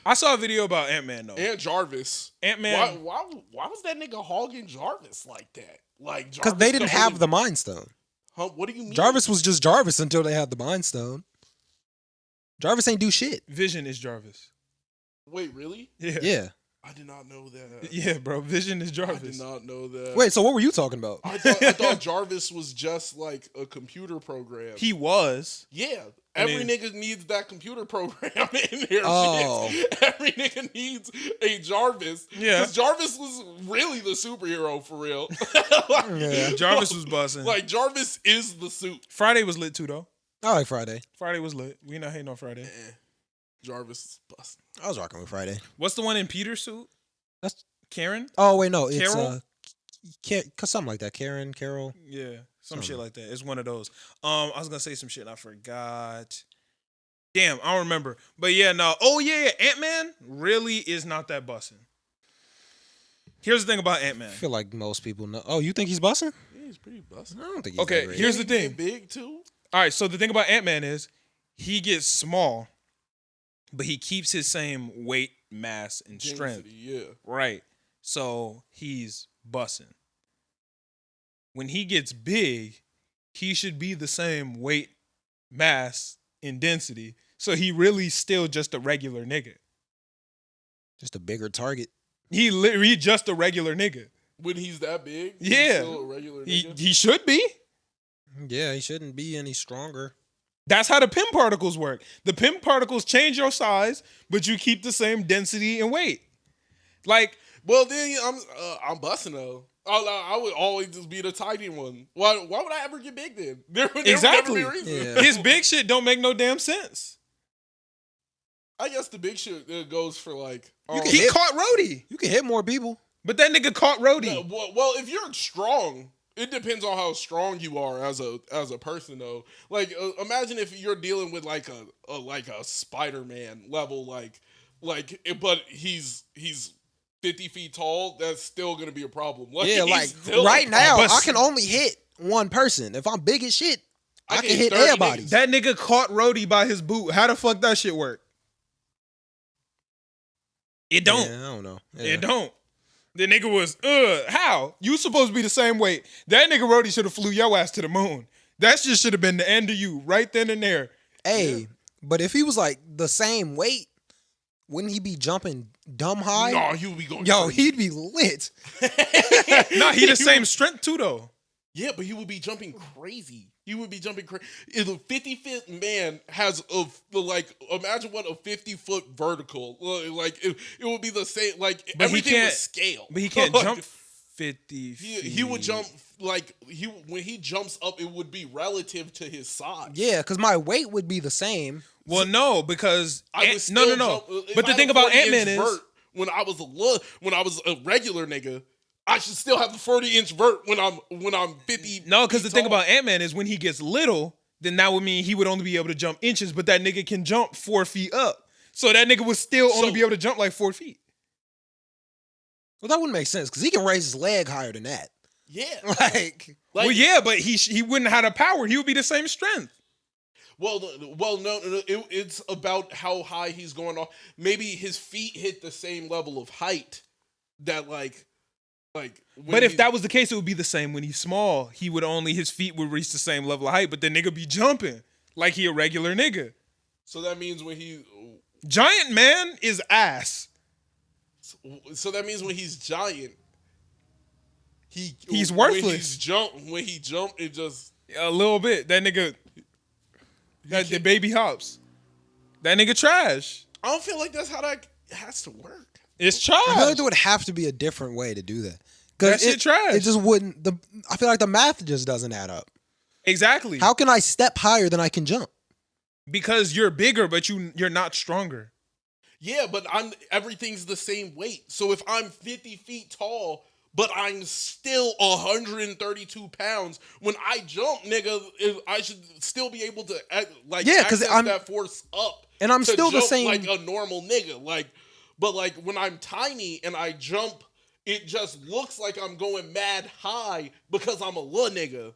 I saw a video about Ant-Man though. And Jarvis. Ant-Man. Why was that nigga hogging Jarvis like that? Like, Because they didn't have the Mind Stone. Huh? What do you mean? Jarvis was just Jarvis until they had the Mind Stone. Jarvis ain't do shit. Vision is Jarvis. Wait, really? Yeah. Yeah. I did not know that. Yeah, bro. Vision is I Jarvis. did not know that. Wait, so what were you talking about? I thought Jarvis was just like a computer program. He was. Yeah. I Every mean- nigga needs that computer program in there. Oh. Shit. Every nigga needs a Jarvis. Yeah. Because Jarvis was really the superhero for real. Yeah. Jarvis was buzzing. Like, Jarvis is the suit. Friday was lit too, though. I like Friday. Friday was lit. We not hating on Friday. Jarvis is busting. I was rocking with Friday. What's the one in Peter's suit? That's Karen? Oh wait, no, it's Carol? something like that. Karen, Carol. Yeah, some shit Something. like that. It's one of those. I was gonna say some shit and I forgot. Damn, I don't remember. But yeah, no. Oh yeah, Ant-Man really is not that bussin'. Here's the thing about Ant-Man. I feel like most people know. Oh, you think he's busting? Yeah, he's pretty busting. I don't think he's Okay, that great. here's the He get thing. big too. All right, so the thing about Ant-Man is he gets small, but he keeps his same weight, mass, and strength. Density, yeah. Right. So he's bussin'. When he gets big, he should be the same weight, mass, and density. So he really still just a regular nigga. Just a bigger target. He just a regular nigga. When he's that big, Yeah. he's still a regular nigga. He should be. Yeah, he shouldn't be any stronger. That's how the PIM particles work. The PIM particles change your size, but you keep the same density and weight. Like, Well, then I'm busting though. I would always just be the tiny one. Why would I ever get big then? There would Exactly. never be a reason. Yeah. his big shit don't make no damn sense. I guess the big shit goes for like. He caught Rhodey, You can hit more people. but that nigga caught Rhodey. No, well, if you're strong, it depends on how strong you are as a person though. Like, imagine if you're dealing with like a Spider-Man level, but he's 50 feet tall. That's still gonna be a problem. Like, Yeah, he's like still right a now, but- I can only hit one person. If I'm big as shit, I I can can hit 30 everybody. niggas. That nigga caught Rhodey by his boot. How the fuck that shit work? It don't. Yeah, I don't know. Yeah. It don't. The nigga was, how? You supposed to be the same weight. That nigga Rhodey should have flew your ass to the moon. That just should have been the end of you right then and there. Hey, but if he was like the same weight, wouldn't he be jumping dumb high? No, he would be going. Yo, crazy. he'd be lit. Nah, he the same strength too though. Yeah, but he would be jumping crazy. He would be jumping crazy. If a 50-foot man has imagine what a 50-foot vertical, like it would be the same, like But he everything can't- was scale. But he can't Like, jump 50 feet. He would jump when he jumps up, it would be relative to his size. Yeah, because my weight would be the same. Well, no, because I would no. still But jump- if the I had thing a about 40-inch Ant-Man is, vert when I was a regular nigga, I should still have the 40-inch vert when I'm 50. no, because the feet thing tall. about Ant-Man is when he gets little, then that would mean he would only be able to jump inches, but that nigga can jump 4 feet up. So that nigga would still only So- be able to jump like 4 feet. Well, that wouldn't make sense because he can raise his leg higher than that. Yeah. Like, Well, yeah, but he wouldn't have the power. He would be the same strength. Well, no. It's about how high he's going off. Maybe his feet hit the same level of height that like. But if that was the case, it would be the same when he's small. His feet would reach the same level of height, but the nigga be jumping like he a regular nigga. so that means when he Giant man is ass. so that means when he's giant, He's worthless. When he jump, it just A little bit. That nigga, the baby hops. That nigga trash. I don't feel like that's how that has to work. It's trash. I feel like there would have to be a different way to do that. That shit trash. It just wouldn't. I feel like the math just doesn't add up. Exactly. How can I step higher than I can jump? Because you're bigger, but you're not stronger. Yeah, but everything's the same weight. So if I'm 50 feet tall, but I'm still 132 pounds, when I jump, nigga, I should still be able to access that force up. And I'm still the jump same like a normal nigga. But when I'm tiny and I jump, it just looks like I'm going mad high because I'm a little nigga.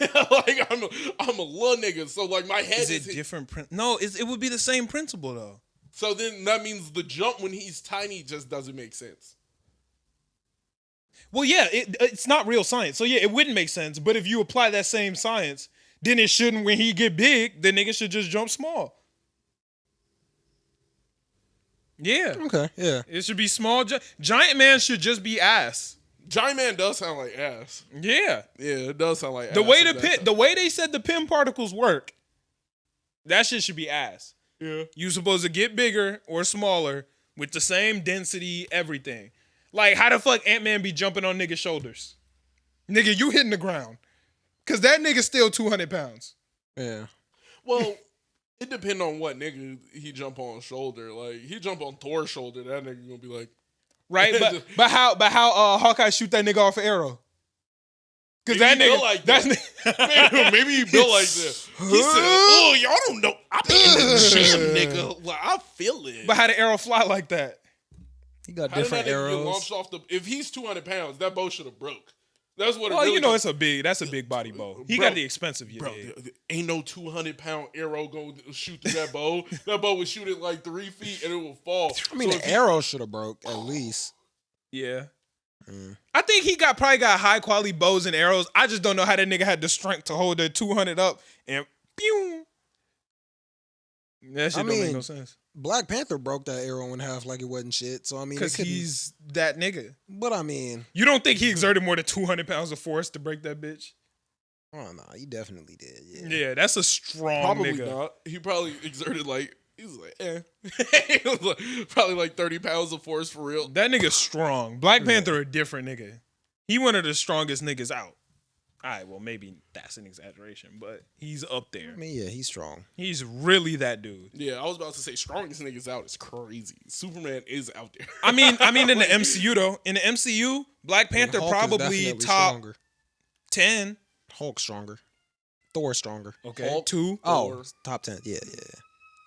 I'm a little nigga. So my head is it different? No, it would be the same principle though. So then that means the jump when he's tiny just doesn't make sense. Well, yeah, it's not real science. So yeah, it wouldn't make sense. But if you apply that same science, then it shouldn't. When he get big, the nigga should just jump small. Yeah. Okay. Yeah. It should be small. Giant man should just be ass. Giant man does sound like ass. Yeah. Yeah, it does sound like the ass. The way they said the pin particles work, that shit should be ass. Yeah. You supposed to get bigger or smaller with the same density, everything. Like, how the fuck Ant-Man be jumping on niggas' shoulders? Nigga, you hitting the ground. Because that nigga's still 200 pounds. Yeah. Well, it depends on what nigga he jump on shoulder. Like, he jump on Thor's shoulder, that nigga gonna be like... Right? but how Hawkeye shoot that nigga off an arrow? Because that nigga... Like that. Maybe he built like this. He said, oh, y'all don't know. I'm in the gym, nigga. Like, I feel it. But how the arrow fly like that? He got different arrows. Launched off if he's 200 pounds, that bow should have broke. That's what. Well, really that's a big body bow. He got the expensive. Ain't no 200-pound arrow going to shoot through that bow. That bow would shoot it like 3 feet and it will fall. I mean, the arrow should have broke at least. Yeah. I think he probably got high quality bows and arrows. I just don't know how that nigga had the strength to hold that 200 up and pew. That shit don't make no sense. Black Panther broke that arrow in half like it wasn't shit. So I mean, because he's that nigga. But I mean, you don't think he exerted more than 200 pounds of force to break that bitch? Oh no, he definitely did. Yeah, that's a strong probably nigga. Not. He probably exerted he was like, he was probably like 30 pounds of force for real. That nigga's strong. Black Panther a different nigga. He one of the strongest niggas out. All right, well, maybe that's an exaggeration, but he's up there. I mean, yeah, he's strong. He's really that dude. Yeah, I was about to say strongest niggas out is crazy. Superman is out there. I mean in the MCU though. In the MCU, Black Panther probably top stronger. 10. Hulk stronger. Thor stronger. Okay. Hulk, 2. Oh, top 10. Yeah.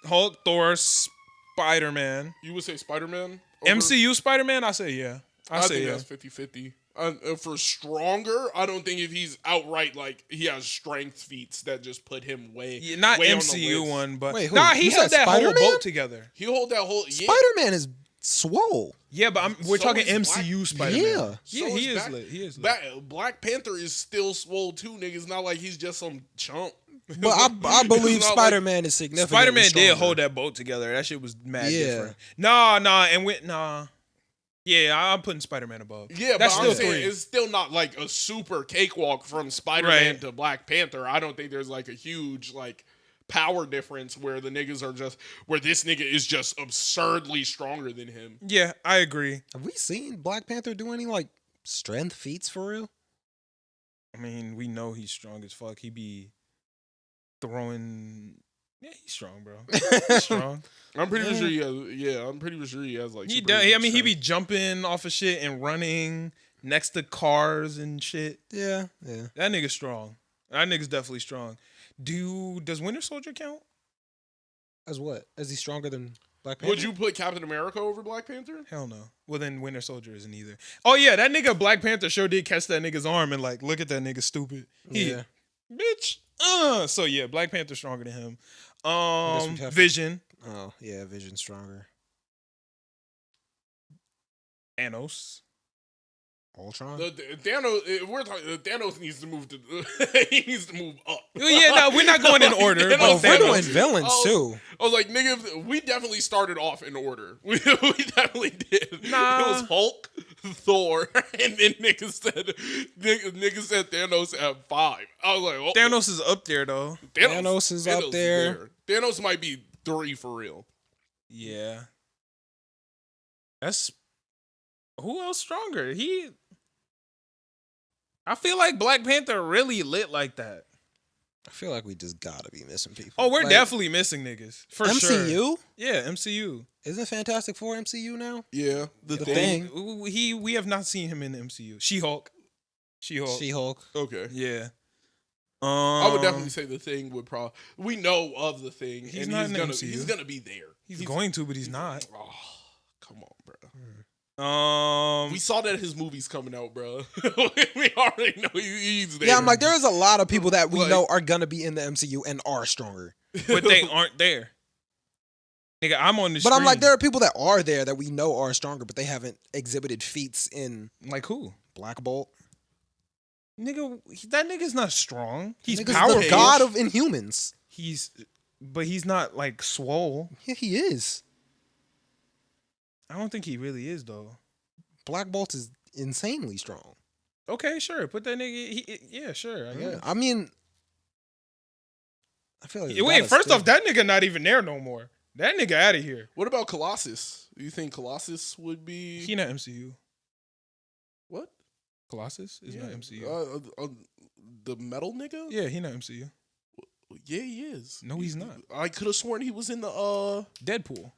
Hulk, Thor, Spider-Man. You would say Spider-Man? MCU Spider-Man? I say yeah. I say think that's 50-50. For stronger, I don't think if he's outright he has strength feats that just put him way not way MCU on one, but wait, he held that Spider-Man? Whole boat together. He hold that whole Spider-Man is swole. Yeah, but we're talking MCU Spider-Man. Yeah, he is lit. He is lit. Black Panther is still swole too, nigga. It's not like he's just some chump. But I believe Spider-Man is significant. Spider-Man did hold that boat together. That shit was mad different. Nah, yeah, I'm putting Spider-Man above. Yeah, that's but still I'm saying 3. it's still not like a super cakewalk from Spider-Man to Black Panther. I don't think there's a huge power difference where the niggas are just where this nigga is just absurdly stronger than him. Yeah, I agree. Have we seen Black Panther do any strength feats for real? I mean, we know he's strong as fuck. He be throwing. Yeah, he's strong, bro. He's strong. I'm pretty sure he has. Yeah, I'm pretty sure he has He does. I mean, he be jumping off of shit and running next to cars and shit. Yeah. That nigga's strong. That nigga's definitely strong. Does Winter Soldier count? As what? Is he stronger than Black Panther? Would you put Captain America over Black Panther? Hell no. Well, then Winter Soldier isn't either. Oh yeah, that nigga Black Panther sure did catch that nigga's arm and look at that nigga stupid. Yeah. Bitch. So yeah, Black Panther stronger than him. Vision. Oh yeah, Vision stronger. Thanos. Ultron. Thanos. We're talking. Thanos needs to move to. He needs to move up. Yeah, no, we're not going in order. We're doing villains too. I was like, nigga, we definitely started off in order. We definitely did. Nah. It was Hulk, Thor, and then niggas said Thanos at 5. I was like, oh, Thanos is up there though. Thanos is up there. Thanos might be 3 for real. Yeah. That's who else stronger? I feel like Black Panther really lit like that. I feel like we just gotta be missing people. Oh, we're Like, definitely missing niggas. For sure. MCU? Yeah, MCU. Isn't Fantastic Four MCU now? Yeah, the The thing. Thing. We have not seen him in the MCU. She-Hulk. She-Hulk. Okay. Yeah. I would definitely say the thing would probably. We know of the thing, He's and not in the MCU. he's gonna be there. He's going to, but he's not. Oh, come on, bro. We We saw that his movie's coming out, bro. We already know he's there. Yeah, I'm like, there's a lot of people that we Like- know are gonna be in the MCU and are stronger. but they aren't there. Nigga, I'm on the But I'm like, screen. there are people that are there that we know are stronger, but they haven't exhibited feats in Like who? Black Bolt. Nigga, that nigga's not strong. He's Nigga's powerful. the god of Inhumans. But he's not like swole. Yeah, he is. I don't think he really is though. Black Bolt is insanely strong. Okay, sure. Put that nigga. Yeah, sure. I guess. I mean, I feel like Wait, first off, that nigga not even there no more. That nigga out of here. What about Colossus? Do you think Colossus would be He not MCU. what? Colossus is not MCU. The metal nigga? Yeah, he not MCU. Yeah, he is. No, he's not. I could have sworn he was in the Deadpool.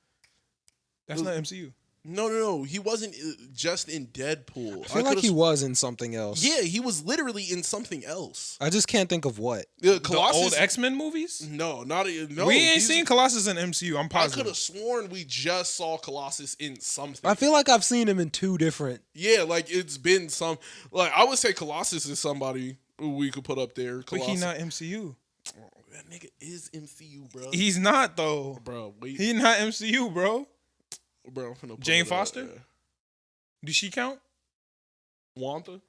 That's not MCU. No. He wasn't just in Deadpool. I feel like he was in something else. Yeah, he was literally in something else. I just can't think of what. The old X-Men movies? No, no. We ain't seen Colossus in MCU. I'm I positive. could have sworn we just saw Colossus in something. I feel like I've seen him in two different. Yeah, like it's been some. Like I would say Colossus is somebody who we could put up there. But Colossus. he not MCU. Oh, that nigga is MCU, bro. He's not though. Bro, wait. He not MCU, bro. Bro, I'm finna pull Jane it up. Foster? Does she count? Wanda?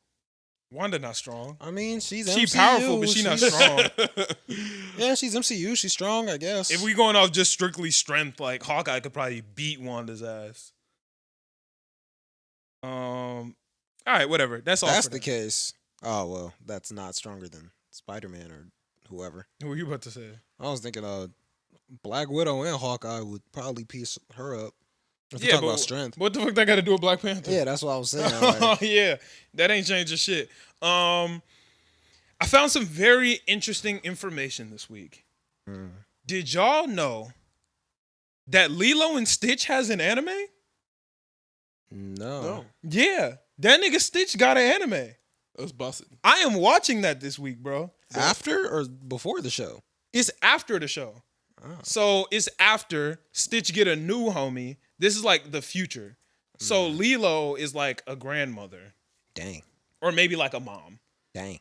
Wanda not strong. I mean, she's She MCU. powerful, but she not strong. Yeah, she's MCU. She's strong, I guess. If we going off just strictly strength, like Hawkeye could probably beat Wanda's ass. All right, whatever. That's all. That's for the that. case. Oh well, that's not stronger than Spider-Man or whoever. What were you about to say? I was thinking Black Widow and Hawkeye would probably piece her up. If we Yeah, talk but about strength. what the fuck that got to do with Black Panther? Yeah, that's what I was saying. Oh Like, yeah, that ain't changing shit. I found some very interesting information this week. Did y'all know that Lilo and Stitch has an anime? no. Yeah, that nigga Stitch got an anime. That's busted. I am watching that this week, bro. After or before the show? It's after the show. So it's after Stitch get a new homie. This is like the future. So Lilo is like a grandmother. Dang. Or maybe like a mom. Dang.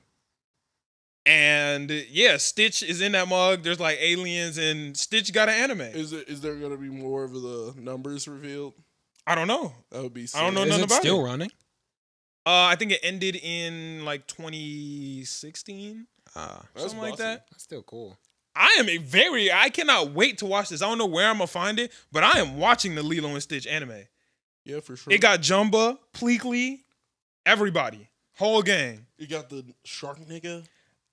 And yeah, Stitch is in that mug. There's like aliens and Stitch got an anime. Is there gonna be more of the numbers revealed? I don't know. That would be sick. I don't know Is nothing it about still it. running? I think it ended in like 2016. That's Something like busted. that. That's still cool. I cannot wait to watch this. I don't know where I'm gonna find it, but I am watching the Lilo and Stitch anime. Yeah, for sure. It got Jumba, Pleakley, everybody. Whole gang. You got the shark nigga.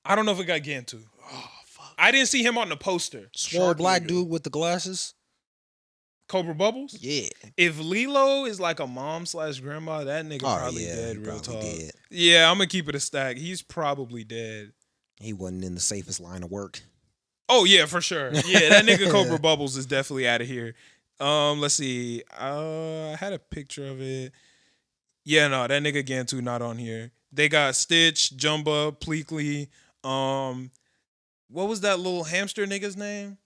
I don't know if it got Gantu. Oh fuck. I didn't see him on the poster. Swole Shark black nigga. dude with the glasses? Cobra Bubbles? Yeah. If Lilo is like a mom / grandma, that nigga probably dead he real probably talk. dead. Yeah, I'm gonna keep it a stack. He's probably dead. He wasn't in the safest line of work. Oh yeah, for sure. Yeah, that nigga Cobra Bubbles is definitely out of here. Let's see. I had a picture of it. Yeah, no, that nigga Gantu not on here. They got Stitch, Jumba, Pleakley. What was that little hamster nigga's name?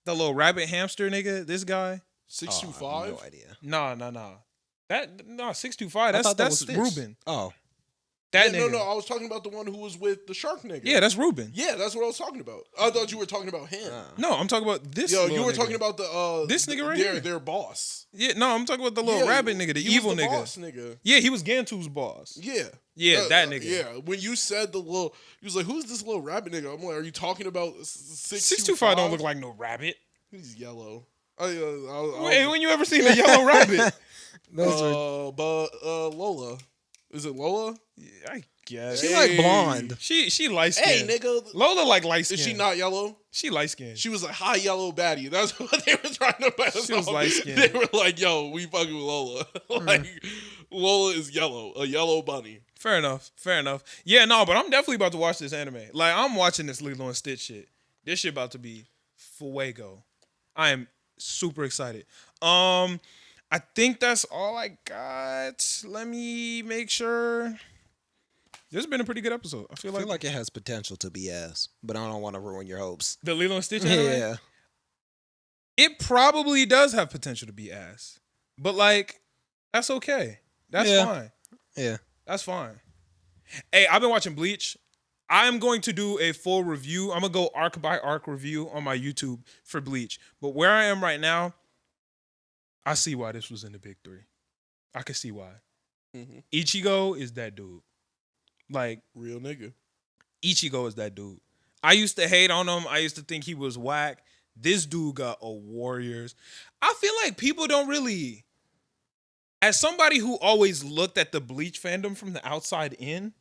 The little rabbit hamster nigga. This guy. 625. No idea. Nah. 625. I That's thought that was Stitch. Ruben. Oh. That Yeah, nigga. no. I was talking about the one who was with the shark nigga. Yeah, that's Ruben. Yeah, that's what I was talking about. I thought you were talking about him. No, I'm talking about this. Yo, you little were nigga. talking about the This nigga right their, here. their boss. Yeah, no, I'm talking about the little Yeah, rabbit nigga, the he was evil the nigga. boss nigga. Yeah, he was Gantu's boss. Yeah. Yeah, that nigga. Yeah, when you said the little, he was like, "Who's this little rabbit nigga?" I'm like, "Are you talking about 625 don't look like no rabbit. He's yellow." Wait, when you ever seen a yellow rabbit? Those are But Lola Is it Lola? Yeah, I guess. She like blonde. She light Hey, skinned. nigga. Lola like light skinned. Is she not yellow? She light skinned. She was a high yellow baddie. That's what they were trying to pass She was off. light-skinned. They were like, yo, we fucking with Lola. Like, Lola is yellow. A yellow bunny. Fair enough. Yeah, no, but I'm definitely about to watch this anime. Like, I'm watching this Lilo and Stitch shit. This shit about to be fuego. I am super excited. I think that's all I got. Let me make sure. This has been a pretty good episode. I feel like it has potential to be ass, but I don't want to ruin your hopes. the Lilo and Stitch anime. Yeah. It probably does have potential to be ass. But like, that's okay. That's fine. Yeah. That's fine. Hey, I've been watching Bleach. I'm going to do a full review. I'm going to go arc by arc review on my YouTube for Bleach. But where I am right now, I see why this was in the big three. I can see why. Mm-hmm. Ichigo is that dude. Like, real nigga. Ichigo is that dude. I used to hate on him. I used to think he was whack. This dude got a Warriors. I feel like people don't really... As somebody who always looked at the Bleach fandom from the outside in,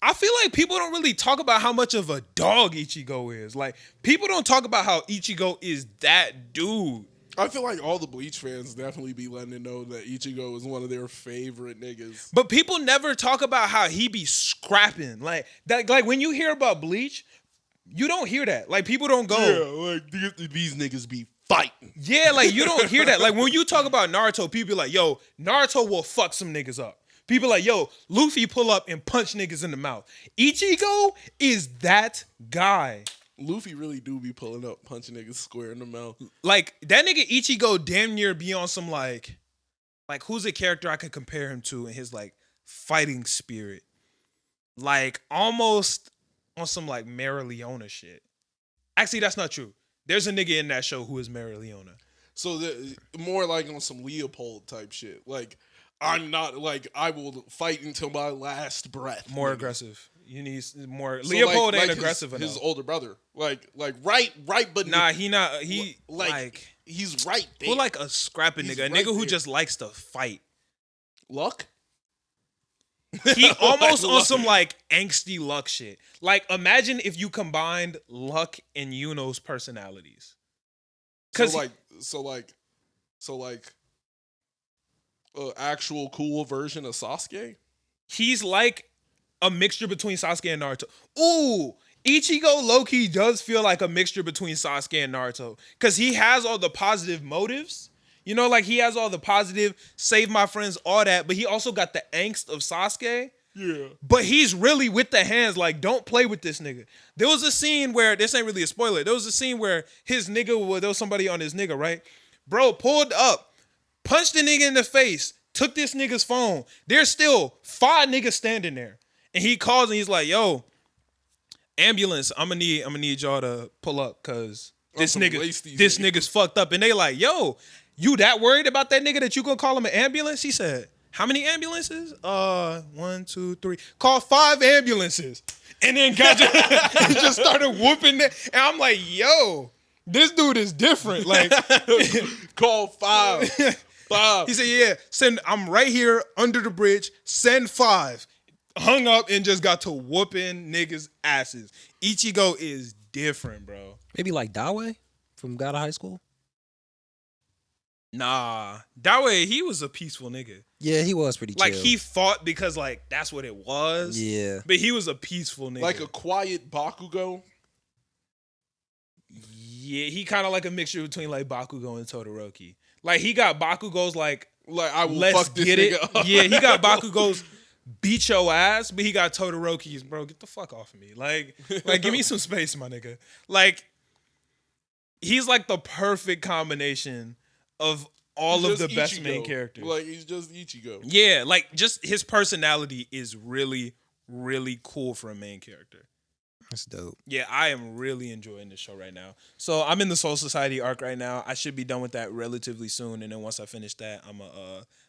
I feel like people don't really talk about how much of a dog Ichigo is. Like, people don't talk about how Ichigo is that dude. I feel like all the Bleach fans definitely be letting it know that Ichigo is one of their favorite niggas. But people never talk about how he be scrapping. Like that. Like when you hear about Bleach, you don't hear that. Like people don't go. Yeah, like these niggas be fighting. Yeah, like you don't hear that. Like when you talk about Naruto, people be like, yo, Naruto will fuck some niggas up. People like, yo, Luffy pull up and punch niggas in the mouth. Ichigo is that guy. Luffy really do be pulling up, punching niggas square in the mouth. Like that nigga Ichigo damn near be on some like who's a character I could compare him to in his like fighting spirit? Like almost on some like Mara Leona shit. Actually, that's not true. There's a nigga in that show who is Mara Leona. So more like on some Leopold type shit. Like I'm not like I will fight until my last breath. More nigga. aggressive. You need more. So Leopold like ain't aggressive enough. His older brother, like right, but nah, he not. He like he's right there. who like a scrapping He's nigga, a right nigga who there. just likes to fight. Luck. He almost Like on Luck. some like angsty Luck shit. Like imagine if you combined Luck and Yuno's personalities. So like actual cool version of Sasuke. He's like a mixture between Sasuke and Naruto. Ooh, Ichigo low-key does feel like a mixture between Sasuke and Naruto. Because he has all the positive motives. You know, like he has all the positive, save my friends, all that. But he also got the angst of Sasuke. Yeah. But he's really with the hands. Like, don't play with this nigga. There was a scene where, this ain't really a spoiler. There was a scene where his nigga, there was somebody on his nigga, right? Bro pulled up, punched the nigga in the face, took this nigga's phone. There's still 5 niggas standing there. And he calls and he's like, yo, ambulance, I'm gonna need y'all to pull up because this nigga's fucked up. And they like, yo, you that worried about that nigga that you gonna call him an ambulance? He said, how many ambulances? 1, 2, 3. Call 5 ambulances. And then got just started whooping that. And I'm like, yo, this dude is different. Like, Call 5. 5. he said, yeah, I'm right here under the bridge, send 5. Hung up and just got to whooping niggas' asses. Ichigo is different, bro. Maybe like Dawe from God of High School. Nah, that way he was a peaceful nigga. Yeah, he was pretty chill. Like he fought because like that's what it was. Yeah. But he was a peaceful nigga. Like a quiet Bakugo. Yeah, he kind of like a mixture between like Bakugo and Todoroki. Like he got Bakugo's like I will let's fuck this get nigga it. up. Yeah, he got Bakugo's beat your ass, but he got Todoroki's, bro, get the fuck off of me. Like give me some space, my nigga. Like he's like the perfect combination of all He's of the just best Ichigo. main characters. Like he's just Ichigo. Yeah, like just his personality is really, really cool for a main character. That's dope. Yeah, I am really enjoying this show right now. So I'm in the Soul Society arc right now. I should be done with that relatively soon, and then once I finish that, I'm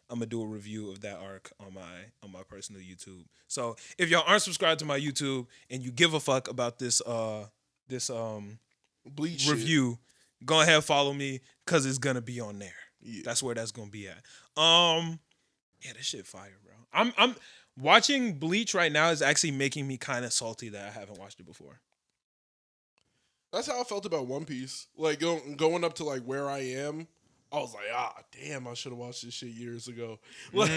gonna do a review of that arc on my personal YouTube. So if y'all aren't subscribed to my YouTube and you give a fuck about this Bleach review, go ahead follow me because it's gonna be on there. Yeah. That's where that's gonna be at. Yeah, this shit fire, bro. I'm Watching Bleach right now is actually making me kind of salty that I haven't watched it before. That's how I felt about One Piece. Like going up to like where I am, I was like, damn, I should have watched this shit years ago. I'm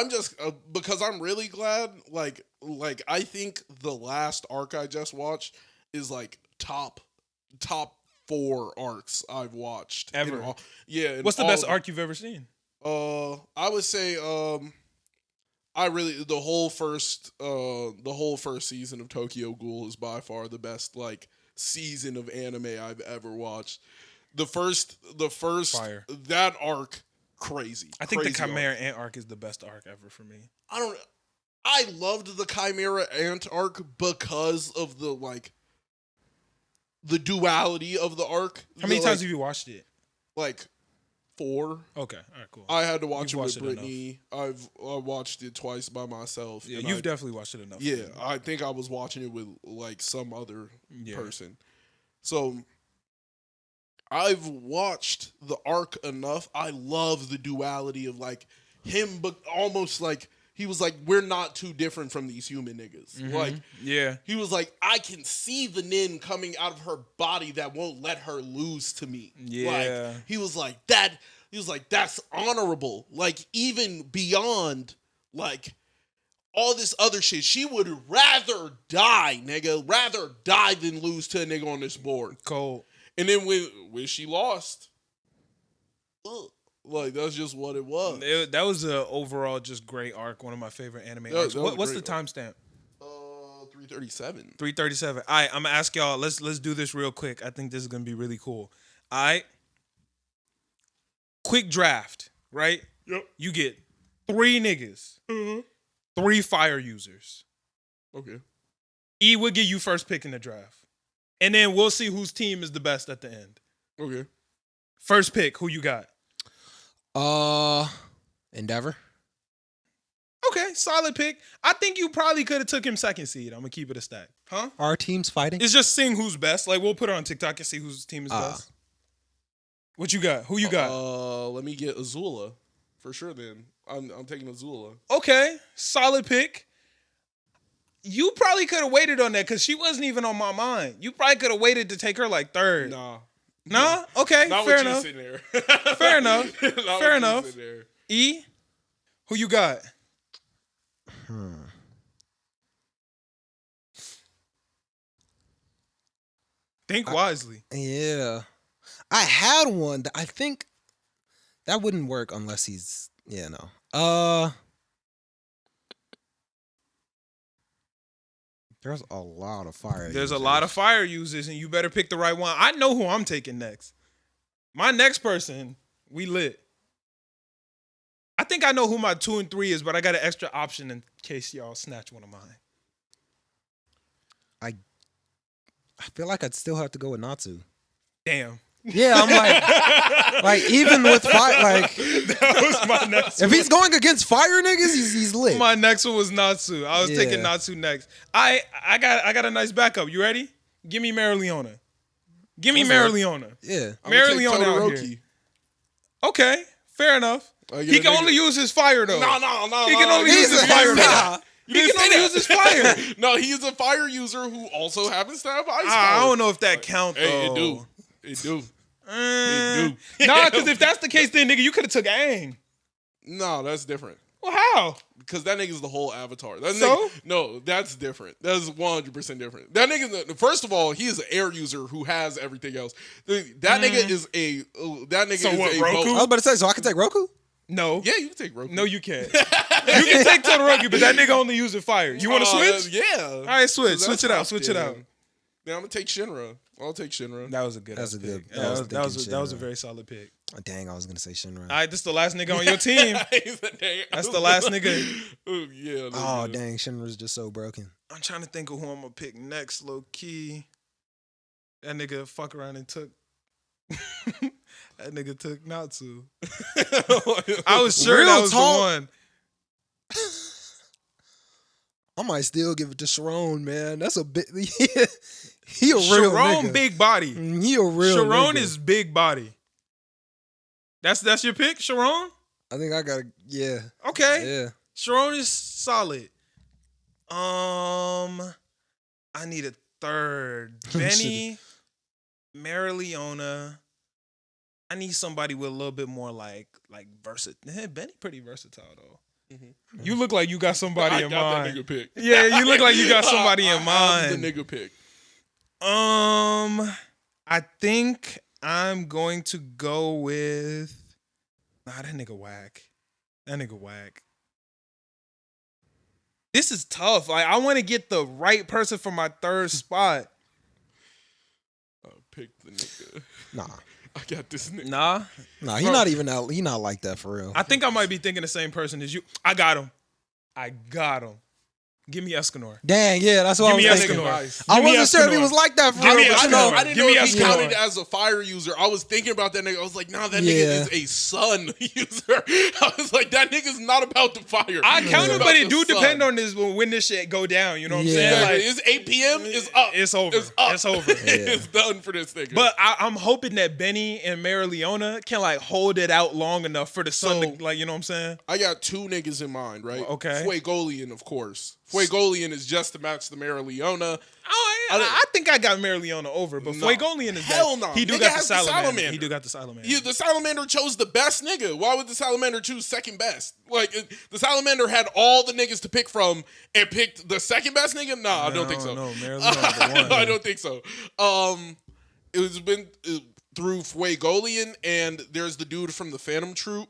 just because I'm really glad. Like I think the last arc I just watched is like top 4 arcs I've watched Ever. Yeah. What's the best arc you've ever seen? I would say the whole first season of Tokyo Ghoul is by far the best like season of anime I've ever watched. The first Fire. That arc, crazy. I think the crazy Chimera Ant arc is the best arc ever for me. I loved the Chimera Ant arc because of the duality of the arc. How many times have you watched it? Like 4. Okay, all right, cool. I had to watch You've it with watched it Brittany. I watched it twice by myself. Yeah, you've definitely watched it enough. Yeah, I think I was watching it with like some other person. So I've watched the arc enough. I love the duality of like him, but almost like he was like, we're not too different from these human niggas. Mm-hmm. Like, yeah, he was like, I can see the nin coming out of her body that won't let her lose to me. Yeah, like, he was like that. He was like, that's honorable. Like, even beyond like all this other shit, she would rather die, nigga. Rather die than lose to a nigga on this board. cold. And then when she lost, like that's just what it was. That was a overall just great arc. One of my favorite anime arcs. What's the timestamp? 337. 337. All right, I'm gonna ask y'all. Let's do this real quick. I think this is gonna be really cool. All right, quick draft. Right. Yep. You get 3 niggas, 3 fire users. Okay. E will give you first pick in the draft, and then we'll see whose team is the best at the end. Okay. First pick. Who you got? Endeavor. Okay, solid pick. I think you probably could have took him second seed. I'm gonna keep it a stack. Huh? Our team's fighting. It's just seeing who's best. Like we'll put it on TikTok and see whose team is best. What you got? Who you got? Let me get Azula for sure. Then I'm taking Azula. Okay, solid pick. You probably could have waited on that because she wasn't even on my mind. You probably could have waited to take her like third. Nah. No? Okay, Not fair with enough. you sitting there. Fair enough. Not Fair with enough. you sitting there. E, who you got? Think wisely. Yeah. I had one that I think that wouldn't work unless he's There's a lot of fire. There's a lot of fire users, and you better pick the right one. I know who I'm taking next. My next person, we lit. I think I know who my 2 and 3 is, but I got an extra option in case y'all snatch one of mine. I feel like I'd still have to go with Natsu. Damn. Yeah, I'm like even with fire, like That was my next if one. he's going against fire niggas, he's lit. My next one was Natsu. I was taking Natsu next. I got a nice backup. You ready? Give me Marileona. Give me Marileona. Yeah. Marileona out here. Okay, fair enough. He can only use his fire though. No. He can only use his fire though. He can only use his fire. No, he's a fire user who also happens to have ice power. I don't know if that counts. Hey, though. It do. Nah, because if that's the case, then nigga, you could have took Aang. No, that's different. Well, how? Because that nigga's the whole Avatar. That So? nigga, no, that's different. That's 100% different. That nigga, first of all, he is an air user who has everything else. That nigga is a. That nigga So is what, a Roku? I was boat. about to say, so I can take Roku? No. Yeah, you can take Roku. No, you can't. You can take Todoroki, but that nigga only using fire. You want to switch? Yeah. All right, switch. So Switch it out. Switch it out. Then I'm gonna take Shinra. I'll take Shinra. That was a good. That's a good- pick. I was That was thinking a Shinra. very solid pick. Oh, dang, I was gonna say Shinra. All right, this the last nigga on your team. That's the last nigga. Oh, yeah. Oh dang, Shinra's just so broken. I'm trying to think of who I'm gonna pick next. Low key, that nigga fuck around and took. That nigga took Natsu. I was sure Real that was talk. the one. I might still give it to Sharon, man. That's a bit. He a real Sharon, nigga. big body. He a real Sharon nigga. is big body. That's your pick, Sharon? I think I got. Yeah. Okay. Yeah. Sharon is solid. I need a third. Benny, Marileona. I need somebody with a little bit more like versatile. Benny pretty versatile though. Mm-hmm. You look like you got somebody in mind. That nigga pick. Yeah, you look like you got somebody in mind. I'm the nigga pick. I think I'm going to go with. Nah, that nigga whack. That nigga whack. This is tough. Like, I want to get the right person for my third spot. Pick the nigga. Nah. I got this nigga. Nah, he not even that. He not like that for real. I think I might be thinking the same person as you. I got him. Give me Escanor. Dang, yeah, that's what I was thinking. I wasn't sure if he was like that for real. I didn't know if he counted as a fire user. I was thinking about that nigga. I was like, nah, that nigga is a sun user. I was like, that nigga's not about the fire. I counted, but it do depend on this when this shit go down. You know what I'm saying? Like, it's 8 p.m. It's up. It's over. It's over. It's done for this nigga. But I'm hoping that Benny and Marileona can like hold it out long enough for the sun to, like, you know what I'm saying? I got two niggas in mind, right? Okay. Fuegolian, of course. Fuegolian is just to match the Marileona. I think I got Marileona over, but Fuegolian is hell no. He do Nigga got the has salamander. He do got the salamander. The salamander chose the best nigga. Why would the salamander choose second best? Like, the salamander had all the niggas to pick from and picked the second best nigga? Nah, I don't think so. No, Marileona the one. No, I don't think so. It was been through Fuegolian, and there's the dude from the Phantom Troop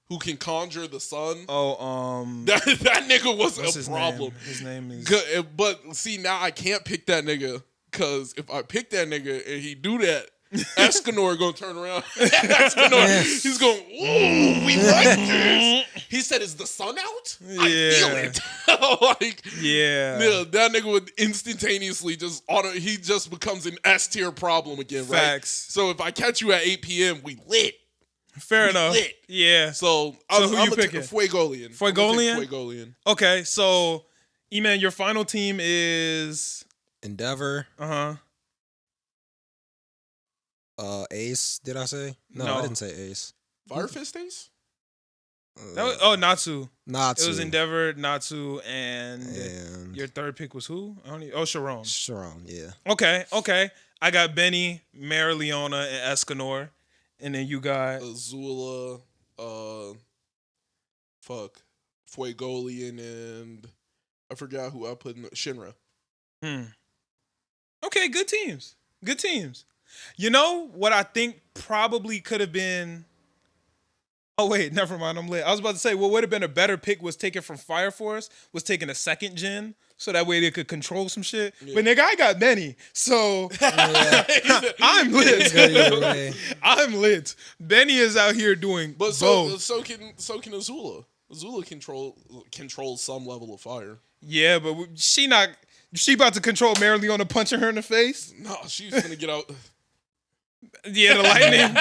who can conjure the sun. That nigga was a problem. His name is. But see, now I can't pick that nigga, because if I pick that nigga and he do that, Escanor gonna turn around. Escanor, he's going, ooh, we like this. He said, "Is the sun out? Yeah. I feel it." That nigga would instantaneously he just becomes an S tier problem again, right? Facts. So if I catch you at 8 p.m., we lit. Fair enough. Lit. Yeah. So who you picking? Fuegolian. Fuegolian? Okay, so E-Man, your final team is Endeavor. Ace, did I say? No, I didn't say Ace. Fire Fist Ace? Natsu. Natsu. It was Endeavor, Natsu, and your third pick was who? Sharon. Sharon, yeah. Okay. I got Benny, Marileona, and Escanor. And then you got Azula, Fuegolian, and I forgot who I put in Shinra. Okay, good teams. You know what I think probably could have been. Oh wait, never mind. I'm lit. I was about to say what would have been a better pick was taken from Fire Force, was taking a second gen, so that way they could control some shit. Yeah. But nigga, I got Benny, so I'm lit. I'm lit. Benny is out here doing both. So can Azula. Azula controls some level of fire. Yeah, but she about to control Marileona punching her in the face? No, she's gonna get out. Yeah, the lightning.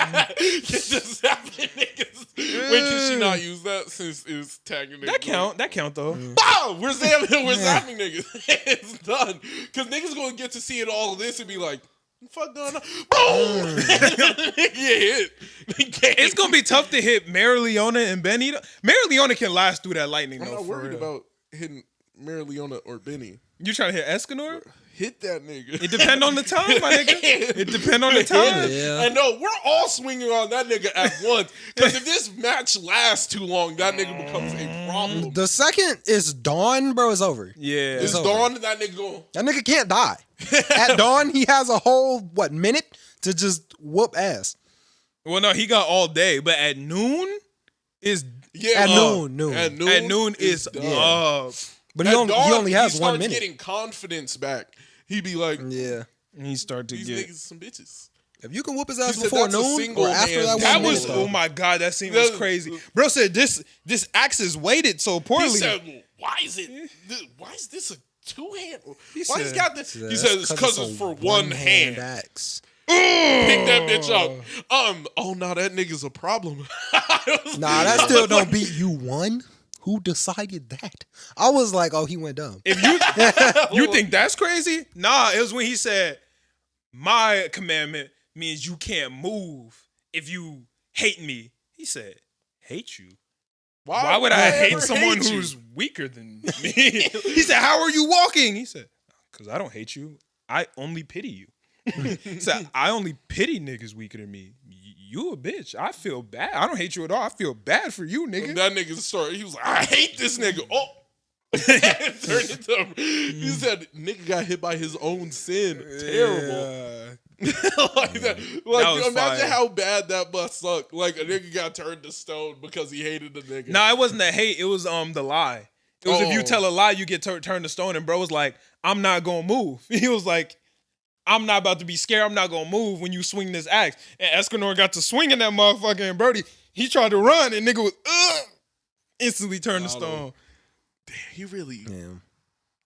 Just zapping niggas. Wait, can she not use that since it's tagging niggas? That count though. Bow! We're zapping niggas. It's done. Because niggas gonna get to see it all this and be like, fuck going on? Boom! It's gonna be tough to hit Marileona and Benny. Marileona can last through that lightning. I'm not worried about hitting Marileona or Benny. You trying to hit Escanor? Hit that nigga. It depend on the time, my nigga. It depend on the time. Yeah. I know. We're all swinging on that nigga at once. Because if this match lasts too long, that nigga becomes a problem. The second is Dawn, bro, it's over. Yeah. It's Dawn, that nigga going. That nigga can't die. At Dawn, he has a whole, minute to just whoop ass. Well, no, he got all day. But at noon is... Yeah, at noon. At noon is up. But he only has 1 minute. He starts getting confidence back. He be like, yeah. He start to these get niggas some bitches. If you can whoop his ass before noon or after that 1 that minute, was oh my god, that scene was crazy. Bro said this axe is weighted so poorly. He said, why is this a two-hand? Why he's got this? He said it's because it's for one hand. Axe. Pick that bitch up. Oh no, that nigga's a problem. Nah, that still don't beat you one. Who decided that? I was like, oh, he went dumb. If you think that's crazy? Nah, it was when he said, my commandment means you can't move if you hate me. He said, hate you? Why would I hate ever someone hate you? who's weaker than me? He said, how are you walking? He said, because I don't hate you. I only pity you. He said, I only pity niggas weaker than me. You a bitch. I feel bad. I don't hate you at all. I feel bad for you, nigga. That nigga started. He was like, I hate this nigga. Oh. Turned into, he said, nigga got hit by his own sin. Terrible. Like that. Like, That was imagine fire. how bad that must suck. Like, a nigga got turned to stone because he hated the nigga. No, it wasn't the hate. It was the lie. It was if you tell a lie, you get turned to stone. And bro was like, I'm not going to move. He was like, I'm not about to be scared. I'm not going to move when you swing this axe. And Escanor got to swinging that motherfucker. And Brody, he tried to run. And nigga was instantly turned to stone. Damn, he really. Damn.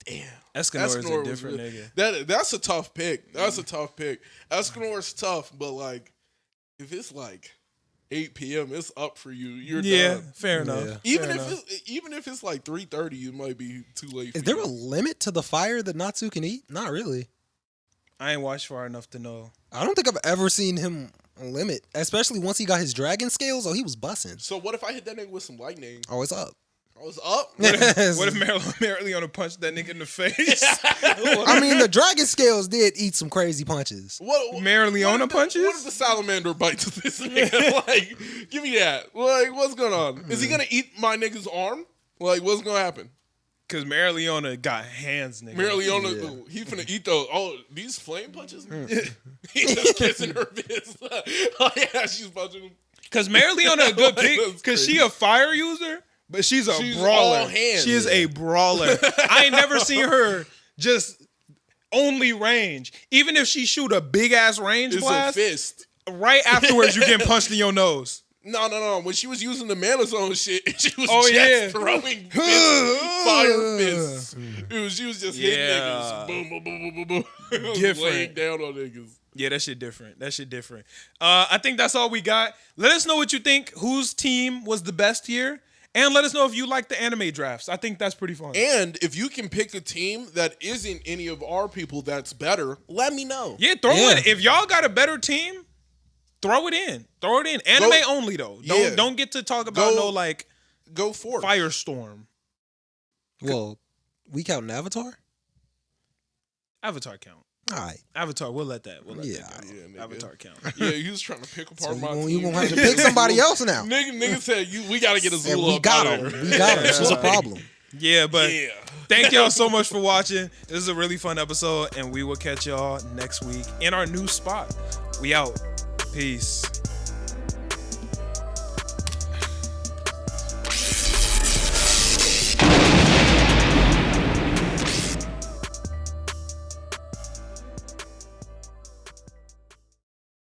Damn. Escanor is a Escanor was different really- nigga. That's a tough pick. That's a tough pick. Escanor's tough, but like, if it's like 8 p.m., it's up for you. You're done. Fair enough. Yeah. Even if it's like 3:30, it might be too late. Is there a limit to the fire that Natsu can eat? Not really. I ain't watched far enough to know. I don't think I've ever seen him limit, especially once he got his dragon scales. Oh, he was bussing. So what if I hit that nigga with some lightning? Oh, it's up. I was up. What if Marileona punched that nigga in the face? I mean, the dragon scales did eat some crazy punches. Marileona punches? What if the salamander bites this nigga? Like, give me that. Like, what's going on? Is he gonna eat my nigga's arm? Like, what's gonna happen? Because Marileona got hands, nigga. Marileona, he finna eat those. Oh, these flame punches? He's just kissing her fist. Oh yeah, she's punching him. Because Marileona a good pick. That's Because she crazy. a fire user, but she's a She's brawler. all hands. She is a brawler. I ain't never seen her just only range. Even if she shoot a big ass range It's blast, a fist. right afterwards you getting punched in your nose. No. When she was using the Mana Zone shit, she was Oh, just yeah. throwing fire fists. She was just hitting Yeah. niggas. Boom, boom, boom, boom, boom, boom. Different. Laying down on niggas. Yeah, that shit different. I think that's all we got. Let us know what you think. Whose team was the best here? And let us know if you like the anime drafts. I think that's pretty fun. And if you can pick a team that isn't any of our people that's better, let me know. Yeah, throw it. If y'all got a better team, throw it in. Anime only though. Don't get to talk about no like Go for it. Firestorm. Well, we counting Avatar? Avatar count. All right. Avatar, we'll let that. Yeah. That count. Yeah, nigga. Avatar count. Yeah, he was trying to pick apart my team. You gonna have to pick somebody else now. Nigga said we gotta get a And Zulu we up got out him. of here. We got him. This is a problem. Yeah, but Yeah. thank y'all so much for watching. This is a really fun episode, and we will catch y'all next week in our new spot. We out. Peace.